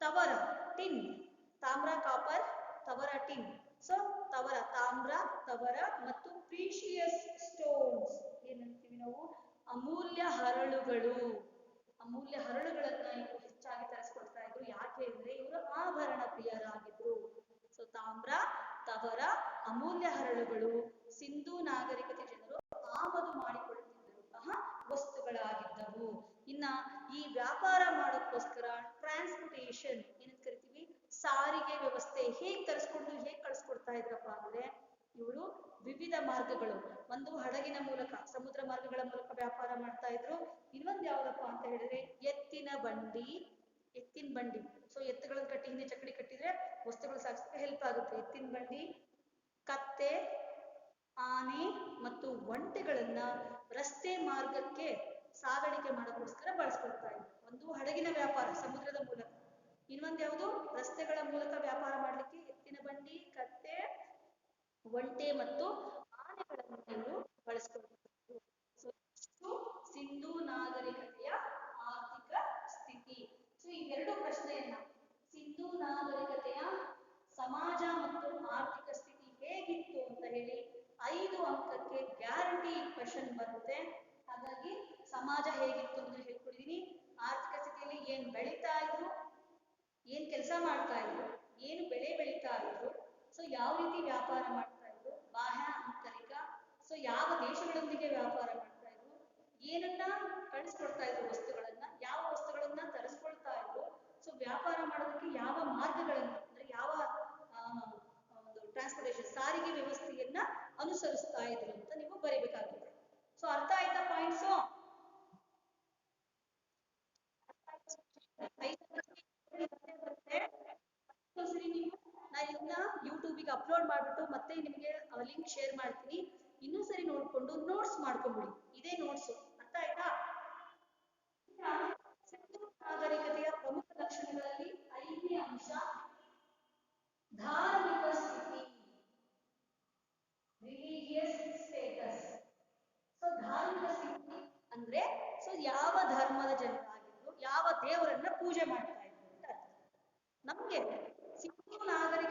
Speaker 1: ತವರ, ಟಿನ್, ತಾಮ್ರ, ಕಾಪರ್, ತವರ, ಟಿನ್. ಸೊ ತವರ, ತಾಮ್ರ, ತವರ ಮತ್ತು ಪ್ರೀಶಿಯಸ್ ಸ್ಟೋನ್ಸ್, ಏನಂತೀವಿ ನಾವು, ಅಮೂಲ್ಯ ಹರಳುಗಳು. ಅಮೂಲ್ಯ ಹರಳುಗಳನ್ನ ಇವರು ಹೆಚ್ಚಾಗಿ ತರಿಸ್ಕೊಳ್ತಾ ಇದ್ರು. ಯಾಕೆ ಅಂದ್ರೆ ಇವರು ಆಭರಣ ಪ್ರಿಯರಾಗಿದ್ರು. ಸೊ ತಾಮ್ರ, ತವರ, ಅಮೂಲ್ಯ ಹರಳುಗಳು ಸಿಂಧೂ ನಾಗರಿಕತೆ ಜನರು ಆಮದು ಮಾಡಿಕೊಳ್ಳುತ್ತಿದ್ದಂತಹ ವಸ್ತುಗಳಾಗಿದ್ದವು. ಇನ್ನ ಈ ವ್ಯಾಪಾರ ಮಾಡೋಕ್ಕೋಸ್ಕರ ಟ್ರಾನ್ಸ್ಪೋರ್ಟೇಷನ್ ಏನಂತ ಕರಿತೀವಿ, ಸಾರಿಗೆ ವ್ಯವಸ್ಥೆ ಹೇಗ್ ತರಿಸ್ಕೊಂಡು ಹೇಗ್ ಕಳಿಸ್ಕೊಡ್ತಾ ಇದ್ರಪ್ಪ ಅಂದ್ರೆ, ಇವರು ವಿವಿಧ ಮಾರ್ಗಗಳು, ಒಂದು ಹಡಗಿನ ಮೂಲಕ, ಸಮುದ್ರ ಮಾರ್ಗಗಳ ಮೂಲಕ ವ್ಯಾಪಾರ ಮಾಡ್ತಾ ಇದ್ರು. ಇನ್ನೊಂದು ಯಾವ್ದಪ್ಪ ಅಂತ ಹೇಳಿದ್ರೆ ಎತ್ತಿನ ಬಂಡಿ. ಎತ್ತಿನ ಬಂಡಿ, ಸೊ ಎತ್ತುಗಳನ್ನು ಕಟ್ಟಿ ಹಿಂದೆ ಚಕ್ಕಡಿ ಕಟ್ಟಿದ್ರೆ ವಸ್ತುಗಳು ಸಾಗಿಸಕ್ಕೆ ಹೆಲ್ಪ್ ಆಗುತ್ತೆ. ಎತ್ತಿನ ಬಂಡಿ, ಕತ್ತೆ, ಆನೆ ಮತ್ತು ಒಂಟೆಗಳನ್ನ ರಸ್ತೆ ಮಾರ್ಗಕ್ಕೆ ಸಾಗಾಣಿಕೆ ಮಾಡೋಕ್ಕೋಸ್ಕರ ಬಳಸ್ಕೊಳ್ತಾ ಇದ್ರು. ಒಂದು ಹಡಗಿನ ವ್ಯಾಪಾರ ಸಮುದ್ರದ ಮೂಲಕ, ಇನ್ನೊಂದು ಯಾವುದು ರಸ್ತೆಗಳ ಮೂಲಕ ವ್ಯಾಪಾರ ಮಾಡ್ಲಿಕ್ಕೆ ಎತ್ತಿನ ಬಂಡಿ, ಕತ್ತೆ, ಒಂಟೆ ಮತ್ತು ಆನೆಗಳನ್ನು ಇವರು ಬಳಸ್ಕೊಳ್ತಿದ್ರು. ಸೊ ಸಿಂಧೂ ನಾಗರಿಕತೆಯ ಆರ್ಥಿಕ ಸ್ಥಿತಿ. ಸೊ ಇವೆರಡು ಪ್ರಶ್ನೆಯನ್ನ, ಸಿಂಧೂ ನಾಗರಿಕತೆಯ ಸಮಾಜ ಮತ್ತು ಆರ್ಥಿಕ ಸ್ಥಿತಿ ಹೇಗಿತ್ತು ಅಂತ ಹೇಳಿ 5 ಅಂಕಕ್ಕೆ ಗ್ಯಾರಂಟಿ ಕ್ವೆಶನ್ ಬರುತ್ತೆ. ಹಾಗಾಗಿ ಸಮಾಜ ಹೇಗಿತ್ತು ಅಂತ ಹೇಳ್ಕೊಡಿದೀನಿ. ಆರ್ಥಿಕ ಸ್ಥಿತಿಯಲ್ಲಿ ಏನ್ ಬೆಳೀತಾ ಇದ್ರು, ಏನ್ ಕೆಲಸ ಮಾಡ್ತಾ ಇದ್ರು, ಏನು ಬೆಳೆ ಬೆಳೀತಾ ಇದ್ರು, ಸೊ ಯಾವ ರೀತಿ ವ್ಯಾಪಾರ ಮಾಡ್ತಾ ಇದ್ರು, ಬಾಹ್ಯ ಆಂತರಿಕ, ಸೊ ಯಾವ ದೇಶಗಳೊಂದಿಗೆ ವ್ಯಾಪಾರ ಮಾಡ್ತಾ ಇದ್ರು, ಏನನ್ನ ಕಳಿಸ್ಕೊಡ್ತಾ ಇದ್ರು ವಸ್ತುಗಳನ್ನ, ಯಾವ ವಸ್ತುಗಳನ್ನ ತರಿಸ್ಕೊಳ್ತಾ ಇದ್ರು, ಸೊ ವ್ಯಾಪಾರ ಮಾಡೋದಕ್ಕೆ ಯಾವ ಮಾರ್ಗಗಳನ್ನ ಅಂದ್ರೆ ಯಾವ ಒಂದು ಟ್ರಾನ್ಸ್ಪೋರ್ಟೇಷನ್ ಸಾರಿಗೆ ವ್ಯವಸ್ಥೆಯನ್ನ ಅನುಸರಿಸ್ತಾ ಇದ್ರು ಅಂತ ನೀವು ಬರೀಬೇಕಾಗುತ್ತೆ. ಸೊ ಅರ್ಥ ಆಯ್ತಾ ಪಾಯಿಂಟ್ಸು? ಸರಿ, ನೀವು ನಾನು ಇದನ್ನ ಯೂಟ್ಯೂಬಿಗೆ ಅಪ್ಲೋಡ್ ಮಾಡ್ಬಿಟ್ಟು ಮತ್ತೆ ನಿಮಗೆ ಲಿಂಕ್ ಶೇರ್ ಮಾಡ್ತೀನಿ. ಇನ್ನೂ ಸರಿ ನೋಡ್ಕೊಂಡು ನೋಟ್ಸ್ ಮಾಡ್ಕೊಂಡ್ಬಿಡಿ. ಇದೇ ನೋಟ್ಸ್, ಅರ್ಥ ಆಯ್ತಾ? ಸಿಂಧೂ ನಾಗರಿಕತೆಯ ಪ್ರಮುಖ ಲಕ್ಷಣಗಳಲ್ಲಿ 5ನೇ ಅಂಶ ಧಾರ್ಮಿಕ ಸ್ಥಿತಿ, ರಿಲಿಜಿಯಸ್ ಸ್ಟೇಟಸ್. ಸೊ ಧಾರ್ಮಿಕ ಸ್ಥಿತಿ ಅಂದ್ರೆ ಸೊ ಯಾವ ಧರ್ಮದ ಜನರಾಗಿದ್ರು, ಯಾವ ದೇವರನ್ನ ಪೂಜೆ ಮಾಡ್ತಾ ಇದ್ರು ಅಂತ ಅರ್ಥ. ನಮ್ಗೆ ಸಿಂಧೂ ನಾಗರಿಕ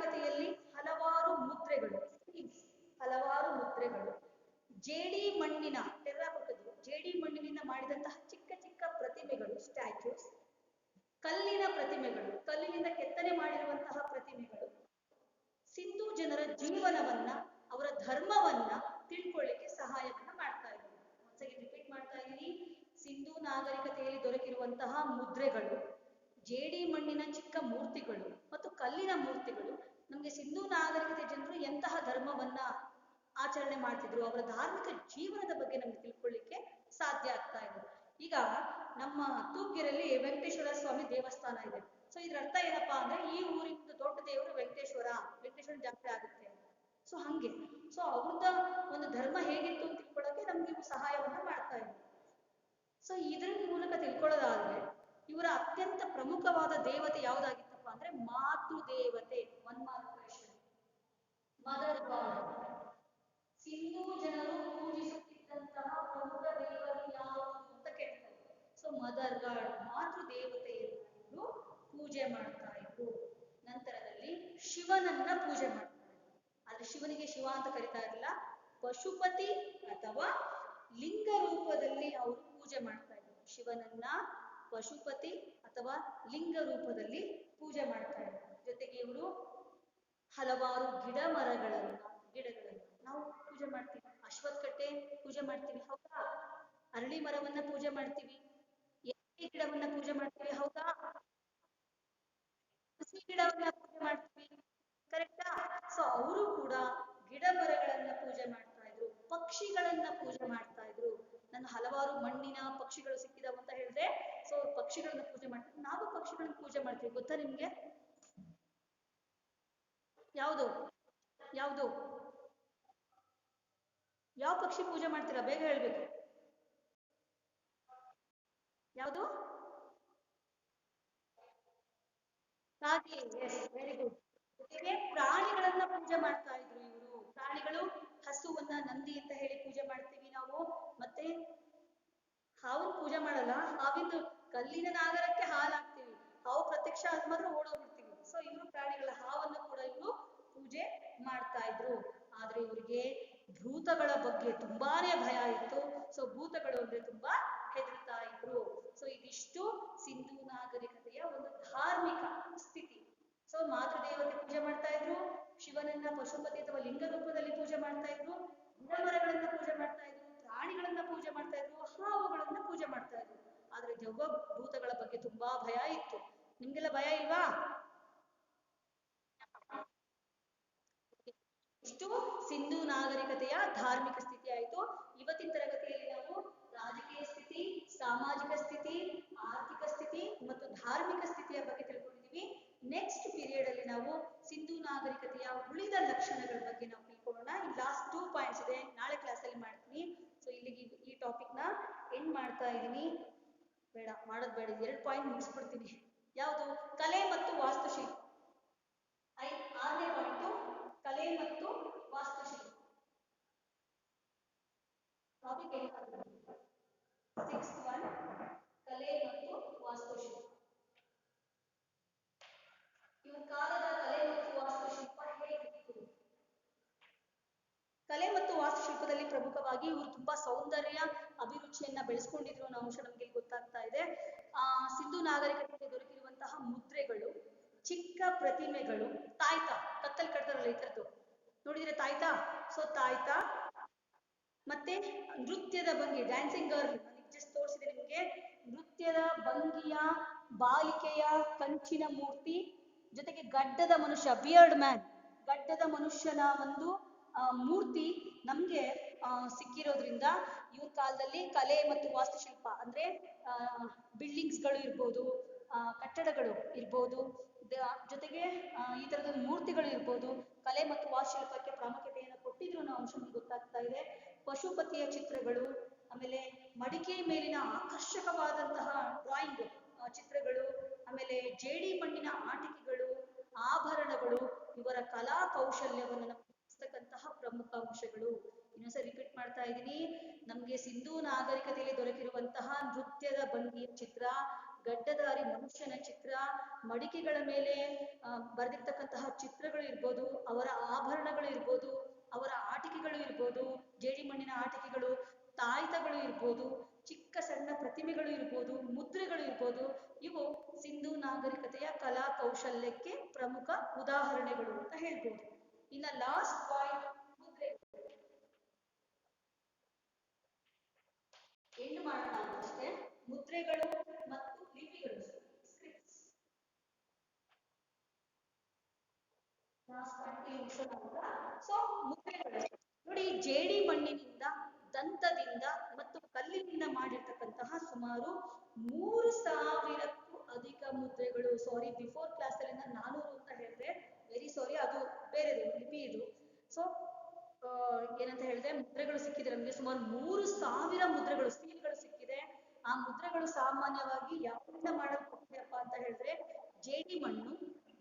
Speaker 1: ಜೇಡಿ ಮಣ್ಣಿನ ಟೆರ್ರಾಕೋಟದ್ದು ಜೇಡಿ ಮಣ್ಣಿನಿಂದ ಮಾಡಿದಂತಹ ಚಿಕ್ಕ ಚಿಕ್ಕ ಪ್ರತಿಮೆಗಳು ಸ್ಟ್ಯಾಚ್ಯೂಸ್, ಕಲ್ಲಿನ ಪ್ರತಿಮೆಗಳು, ಕಲ್ಲಿನಿಂದ ಕೆತ್ತನೆ ಮಾಡಿರುವಂತಹ ಪ್ರತಿಮೆಗಳು ಸಿಂಧೂ ಜನರ ಜೀವನವನ್ನ, ಅವರ ಧರ್ಮವನ್ನ ತಿಳ್ಕೊಳ್ಳಿಕ್ಕೆ ಸಹಾಯವನ್ನ ಮಾಡ್ತಾ ಇದ್ದಾರೆ. ಒಂದ್ಸರಿ ರಿಪೀಟ್ ಮಾಡ್ತಾ ಇದ್ದೀನಿ. ಸಿಂಧೂ ನಾಗರಿಕತೆಯಲ್ಲಿ ದೊರಕಿರುವಂತಹ ಮುದ್ರೆಗಳು, ಜೇಡಿ ಮಣ್ಣಿನ ಚಿಕ್ಕ ಮೂರ್ತಿಗಳು ಮತ್ತು ಕಲ್ಲಿನ ಮೂರ್ತಿಗಳು ನಮಗೆ ಸಿಂಧೂ ನಾಗರಿಕತೆ ಜನರು ಎಂತಹ ಧರ್ಮವನ್ನ ಆಚರಣೆ ಮಾಡ್ತಿದ್ರು, ಅವರ ಧಾರ್ಮಿಕ ಜೀವನದ ಬಗ್ಗೆ ನಮ್ಗೆ ತಿಳ್ಕೊಳ್ಳಿಕ್ಕೆ ಸಾಧ್ಯ ಆಗ್ತಾ ಇದೆ. ಈಗ ನಮ್ಮ ತೂಪ್ಗೆರೆಯಲ್ಲಿ ವೆಂಕಟೇಶ್ವರ ಸ್ವಾಮಿ ದೇವಸ್ಥಾನ ಇದೆ. ಸೊ ಇದ್ರ ಅರ್ಥ ಏನಪ್ಪಾ ಅಂದ್ರೆ ಈ ಊರಿನ ದೊಡ್ಡ ದೇವರು ವೆಂಕಟೇಶ್ವರ ಜಾತ್ರೆ ಆಗುತ್ತೆ. ಸೊ ಹಂಗೆ ಸೊ ಅವ್ರದ ಒಂದು ಧರ್ಮ ಹೇಗಿತ್ತು ಅಂತ ತಿಳ್ಕೊಳ್ಳೋಕೆ ನಮ್ಗೆ ಇವು ಸಹಾಯವನ್ನ ಮಾಡ್ತಾ ಇದೆ. ಸೊ ಇದ್ರ ಮೂಲಕ ತಿಳ್ಕೊಳ್ಳೋದಾದ್ರೆ ಇವರ ಅತ್ಯಂತ ಪ್ರಮುಖವಾದ ದೇವತೆ ಯಾವ್ದಾಗಿತ್ತಪ್ಪ ಅಂದ್ರೆ ಮಾತೃ ದೇವತೆ. One mark question. Mother god. Sindhu ಜನರು ಪೂಜಿಸುತ್ತಿದ್ದಂತಹ ಪ್ರಮುಖ ದೇವರು ಯಾವುದು ಅಂತ ಕೇಳ್ತಾರೆ. ಸೊ ಮದರ್ ಗಾಡ್, ಮಾತೃ ದೇವತೆಯನ್ನು ಪೂಜೆ ಮಾಡ್ತಾ ಇದ್ರು. ನಂತರದಲ್ಲಿ ಶಿವನನ್ನ ಪೂಜೆ ಮಾಡ್ತಾರೆ. ಆದ್ರೆ ಶಿವನಿಗೆ ಶಿವ ಅಂತ ಕರಿತಾ ಇರಲಿಲ್ಲ, ಪಶುಪತಿ ಅಥವಾ ಲಿಂಗ ರೂಪದಲ್ಲಿ ಅವರು ಪೂಜೆ ಮಾಡ್ತಾ ಇದ್ರು. ಶಿವನನ್ನ ಪಶುಪತಿ ಅಥವಾ ಲಿಂಗ ರೂಪದಲ್ಲಿ ಪೂಜೆ ಮಾಡ್ತಾ ಇದ್ರು. ಜೊತೆಗೆ ಇವರು ಹಲವಾರು ಗಿಡಗಳನ್ನು ನಾವು ಪೂಜೆ ಮಾಡ್ತೀವಿ. ಅಶ್ವತ್ಥಕಟ್ಟೆ ಪೂಜೆ ಮಾಡ್ತೀವಿ, ಹೌದಾ? ಅರಳಿ ಮರವನ್ನ ಪೂಜೆ ಮಾಡ್ತೀವಿ, ಎಲೆ ಗಿಡವನ್ನ ಪೂಜೆ ಮಾಡ್ತೀವಿ, ಹೌದಾ? ಹಸಿ ಗಿಡವನ್ನ ಪೂಜೆ ಮಾಡ್ತೀವಿ, ಕರೆಕ್ಟಾ? ಸೊ ಅವರು ಕೂಡ ಗಿಡ ಮರಗಳನ್ನ ಪೂಜೆ ಮಾಡ್ತಾ ಇದ್ರು, ಪಕ್ಷಿಗಳನ್ನ ಪೂಜೆ ಮಾಡ್ತಾ ಇದ್ರು. ನಾನು ಹಲವಾರು ಮಣ್ಣಿನ ಪಕ್ಷಿಗಳು ಸಿಕ್ಕಿದಾವ ಅಂತ ಹೇಳಿದೆ. ಸೊ ಪಕ್ಷಿಗಳನ್ನ ಪೂಜೆ ಮಾಡ್ತೀವಿ. ನಾವು ಪಕ್ಷಿಗಳನ್ನ ಪೂಜೆ ಮಾಡ್ತೀವಿ, ಗೊತ್ತಾ ನಿಮ್ಗೆ? ಯಾವುದು ಯಾವುದು ಯಾವ ಪಕ್ಷಿ ಪೂಜೆ ಮಾಡ್ತೀರಾ? ಬೇಗ ಹೇಳ್ಬೇಕು. ಯಾವುದು? ಕಾಗೆ. Yes, very good. ಜೊತೆಗೆ ಪ್ರಾಣಿಗಳನ್ನ ಪೂಜೆ ಮಾಡ್ತಾ ಇದ್ರು ಇವರು. ಪ್ರಾಣಿಗಳು, ಹಸುವನ್ನ ನಂದಿ ಅಂತ ಹೇಳಿ ಪೂಜೆ ಮಾಡ್ತೀವಿ ನಾವು. ಮತ್ತೆ ಹಾವು ಪೂಜೆ ಮಾಡಲ್ಲ, ಹಾವಿಂದು ಕಲ್ಲಿನ ನಾಗರಕ್ಕೆ ಹಾಲು ಹಾಕ್ತಿವಿ. ಹಾವು ಪ್ರತ್ಯಕ್ಷ ಆದ ಮಾತ್ರ ಓಡೋಗ್ಬಿಡ್ತೀವಿ. ಸೊ ಇವರು ಪ್ರಾಣಿಗಳ ಹಾವನ್ನು ಕೂಡ ಇವರು ಪೂಜೆ ಮಾಡ್ತಾ ಇದ್ರು. ಆದ್ರೆ ಇವರಿಗೆ ಭೂತಗಳ ಬಗ್ಗೆ ತುಂಬಾನೇ ಭಯ ಇತ್ತು. ಸೊ ಭೂತಗಳು ಅಂದ್ರೆ ತುಂಬಾ ಹೆದರ್ತಾ ಇದ್ರು. ಸೊ ಇದಿಷ್ಟು ಸಿಂಧೂ ನಾಗರಿಕತೆಯ ಒಂದು ಧಾರ್ಮಿಕ ಸ್ಥಿತಿ. ಸೊ ಮಾತೃದೇವತೆ ಪೂಜೆ ಮಾಡ್ತಾ ಇದ್ರು, ಶಿವನನ್ನ ಪಶುಪತಿ ಅಥವಾ ಲಿಂಗ ರೂಪದಲ್ಲಿ ಪೂಜೆ ಮಾಡ್ತಾ ಇದ್ರು, ಗಿಡ ಮರಗಳನ್ನ ಪೂಜೆ ಮಾಡ್ತಾ ಇದ್ರು, ಪ್ರಾಣಿಗಳನ್ನ ಪೂಜೆ ಮಾಡ್ತಾ ಇದ್ರು, ಹಾವುಗಳನ್ನ ಪೂಜೆ ಮಾಡ್ತಾ ಇದ್ರು. ಆದ್ರೆ ದೆವ್ವ ಭೂತಗಳ ಬಗ್ಗೆ ತುಂಬಾ ಭಯ ಇತ್ತು. ನಿಮ್ಗೆಲ್ಲ ಭಯ ಇಲ್ವಾ? ಇಷ್ಟು ಸಿಂಧೂ ನಾಗರಿಕತೆಯ ಧಾರ್ಮಿಕ ಸ್ಥಿತಿ ಆಯಿತು. ಇವತ್ತಿನ ತರಗತಿಯಲ್ಲಿ ನಾವು ರಾಜಕೀಯ ಸ್ಥಿತಿ, ಸಾಮಾಜಿಕ ಸ್ಥಿತಿ, ಆರ್ಥಿಕ ಸ್ಥಿತಿ ಮತ್ತು ಧಾರ್ಮಿಕ ಸ್ಥಿತಿಯ ಬಗ್ಗೆ ತಿಳ್ಕೊಂಡಿದ್ದೀವಿ. ನೆಕ್ಸ್ಟ್ ಪೀರಿಯಡ್ ಅಲ್ಲಿ ನಾವು ಸಿಂಧೂ ನಾಗರಿಕತೆಯ ಉಳಿದ ಲಕ್ಷಣಗಳ ಬಗ್ಗೆ ನಾವು ತಿಳ್ಕೊಳ್ಳೋಣ. ಈ ಲಾಸ್ಟ್ 2 ಪಾಯಿಂಟ್ಸ್ ಇದೆ, ನಾಳೆ ಕ್ಲಾಸಲ್ಲಿ ಮಾಡ್ತೀನಿ. ಸೊ ಇಲ್ಲಿಗೆ ಈ ಟಾಪಿಕ್ ನ ಎಂಡ್ ಮಾಡ್ತಾ ಇದ್ದೀನಿ. ಬೇಡ, ಮಾಡೋದು ಬೇಡ, 2 ಪಾಯಿಂಟ್ ಮುಗಿಸ್ಬಿಡ್ತೀನಿ. ಯಾವುದು? ಕಲೆ ಮತ್ತು ವಾಸ್ತುಶಿಲ್ಪ. 6ನೇ ಪಾಯಿಂಟು ಕಲೆ ಮತ್ತು ವಾಸ್ತುಶಿಲ್ಪ. ಟಾಪಿಕ್ 6th ಒನ್, ಕಲೆ ಮತ್ತು ವಾಸ್ತುಶಿಲ್ಪ. ಇವು ಕಾಲದ ಕಲೆ ಮತ್ತು ವಾಸ್ತುಶಿಲ್ಪ ಹೇಗಿತ್ತು? ಕಲೆ ಮತ್ತು ವಾಸ್ತುಶಿಲ್ಪದಲ್ಲಿ ಪ್ರಮುಖವಾಗಿ ಇವರು ತುಂಬಾ ಸೌಂದರ್ಯ ಅಭಿರುಚಿಯನ್ನ ಬೆಳೆಸ್ಕೊಂಡಿದ್ರು ಅನ್ನೋ ಅಂಶ ನಮಗೆ ಗೊತ್ತಾಗ್ತಾ ಇದೆ. ಸಿಂಧೂ ನಾಗರಿಕತೆಗೆ ದೊರಕಿರುವಂತಹ ಮುದ್ರೆಗಳು, ಚಿಕ್ಕ ಪ್ರತಿಮೆಗಳು, ತಾಯ್ತ, ಕತ್ತಲ್ ಕಟ್ತಾರಲ್ಲ ಈ ತರದ್ದು ನೋಡಿದ್ರೆ ತಾಯ್ತ. ಸೊ ತಾಯ್ತ ಮತ್ತೆ ನೃತ್ಯದ ಭಂಗಿ, ಡ್ಯಾನ್ಸಿಂಗ್ ಗರ್ಲ್, ನಾನು ಜಸ್ಟ್ ತೋರಿಸಿದೆ ನಿಮಗೆ. ನೃತ್ಯದ ಭಂಗಿಯ ಬಾಲಿಕೆಯ ಕಂಚಿನ ಮೂರ್ತಿ, ಜೊತೆಗೆ ಗಡ್ಡದ ಮನುಷ್ಯ, ಬಿಯರ್ಡ್ ಮ್ಯಾನ್, ಗಡ್ಡದ ಮನುಷ್ಯನ ಒಂದು ಮೂರ್ತಿ ನಮ್ಗೆ ಸಿಕ್ಕಿರೋದ್ರಿಂದ ಇವ್ರ ಕಾಲದಲ್ಲಿ ಕಲೆ ಮತ್ತು ವಾಸ್ತುಶಿಲ್ಪ ಅಂದ್ರೆ ಬಿಲ್ಡಿಂಗ್ಸ್ಗಳು ಇರ್ಬೋದು, ಕಟ್ಟಡಗಳು ಇರ್ಬೋದು, ಜೊತೆಗೆ ಈ ತರದ ಮೂರ್ತಿಗಳು ಇರ್ಬೋದು, ಕಲೆ ಮತ್ತು ವಾಸ್ತುಶಿಲ್ಪಕ್ಕೆ ಪ್ರಾಮುಖ್ಯತೆಯನ್ನು ಕೊಟ್ಟಿದ್ರು ಅನ್ನೋ ಅಂಶ ನಮ್ಗೆ ಗೊತ್ತಾಗ್ತಾ ಇದೆ. ಪಶುಪತಿಯ ಚಿತ್ರಗಳು, ಆಮೇಲೆ ಮಡಿಕೆ ಮೇಲಿನ ಆಕರ್ಷಕವಾದಂತಹ ಡ್ರಾಯಿಂಗ್ ಚಿತ್ರಗಳು, ಆಮೇಲೆ ಜೇಡಿ ಮಣ್ಣಿನ ಆಟಿಕೆಗಳು, ಆಭರಣಗಳು ಇವರ ಕಲಾ ಕೌಶಲ್ಯವನ್ನು ನಮ್ಗಿಸ್ತಕ್ಕಂತಹ ಪ್ರಮುಖ ಅಂಶಗಳು. ಇನ್ನೊಂದ್ಸರಿ ರಿಪೀಟ್ ಮಾಡ್ತಾ ಇದ್ದೀನಿ. ನಮ್ಗೆ ಸಿಂಧೂ ನಾಗರಿಕತೆಯಲ್ಲಿ ದೊರಕಿರುವಂತಹ ನೃತ್ಯದ ಭಂಗಿಯ ಚಿತ್ರ, ಗಡ್ಡಧಾರಿ ಮನುಷ್ಯನ ಚಿತ್ರ, ಮಡಿಕೆಗಳ ಮೇಲೆ ಬರೆದಿರ್ತಕ್ಕಂತಹ ಚಿತ್ರಗಳು ಇರ್ಬೋದು, ಅವರ ಆಭರಣಗಳು ಇರ್ಬೋದು, ಅವರ ಆಟಿಕೆಗಳು ಇರ್ಬೋದು, ಜೇಡಿಮಣ್ಣಿನ ಆಟಿಕೆಗಳು, ತಾಯ್ತಗಳು ಇರ್ಬೋದು, ಚಿಕ್ಕ ಸಣ್ಣ ಪ್ರತಿಮೆಗಳು ಇರ್ಬೋದು, ಮುದ್ರೆಗಳು ಇರ್ಬೋದು, ಇವು ಸಿಂಧೂ ನಾಗರಿಕತೆಯ ಕಲಾ ಕೌಶಲ್ಯಕ್ಕೆ ಪ್ರಮುಖ ಉದಾಹರಣೆಗಳು ಅಂತ ಹೇಳ್ಬೋದು. ಇನ್ನ ಲಾಸ್ಟ್ ಪಾಯಿಂಟ್ ಮುದ್ರೆ. ಎಂಡ್ ಮಾಡೋಣ ಅಷ್ಟೇ. ಮುದ್ರೆಗಳು ಮತ್ತು ಲಿಪಿಗಳು, ಸ್ಕ್ರಿಪ್ಟ್ಸ್. ಸೊ ಮುದ್ರೆಗಳು ನೋಡಿ, ಜೇಡಿ ಮಣ್ಣಿನಿಂದ, ದಂತದಿಂದ ಮತ್ತು ಕಲ್ಲಿನಿಂದ ಮಾಡಿರ್ತಕ್ಕಂತಹ ಸುಮಾರು 3000ಕ್ಕೂ ಅಧಿಕ ಮುದ್ರೆಗಳು. ಸಾರಿ, ಬಿಫೋರ್ ಕ್ಲಾಸ್ ಅಲ್ಲಿ ನಾನು 400 ಅಂತ ಹೇಳಿದೆ, ವೆರಿ ಸಾರಿ, ಅದು ಬೇರೆ ಲಿಪಿ ಇದು. ಸೊ ಏನಂತ ಹೇಳಿದ್ರೆ, ಮುದ್ರೆಗಳು ಸಿಕ್ಕಿದೆ ನಮಗೆ ಸುಮಾರು 3000 ಮುದ್ರೆಗಳು, ಸೀಲ್ಗಳು ಸಿಕ್ಕಿದೆ. ಆ ಮುದ್ರೆಗಳು ಸಾಮಾನ್ಯವಾಗಿ ಯಾವ್ದರಿಂದ ಮಾಡಲ್ಪಟ್ಟಿದೆಯಪ್ಪ ಅಂತ ಹೇಳಿದ್ರೆ, ಜೇಡಿ ಮಣ್ಣು,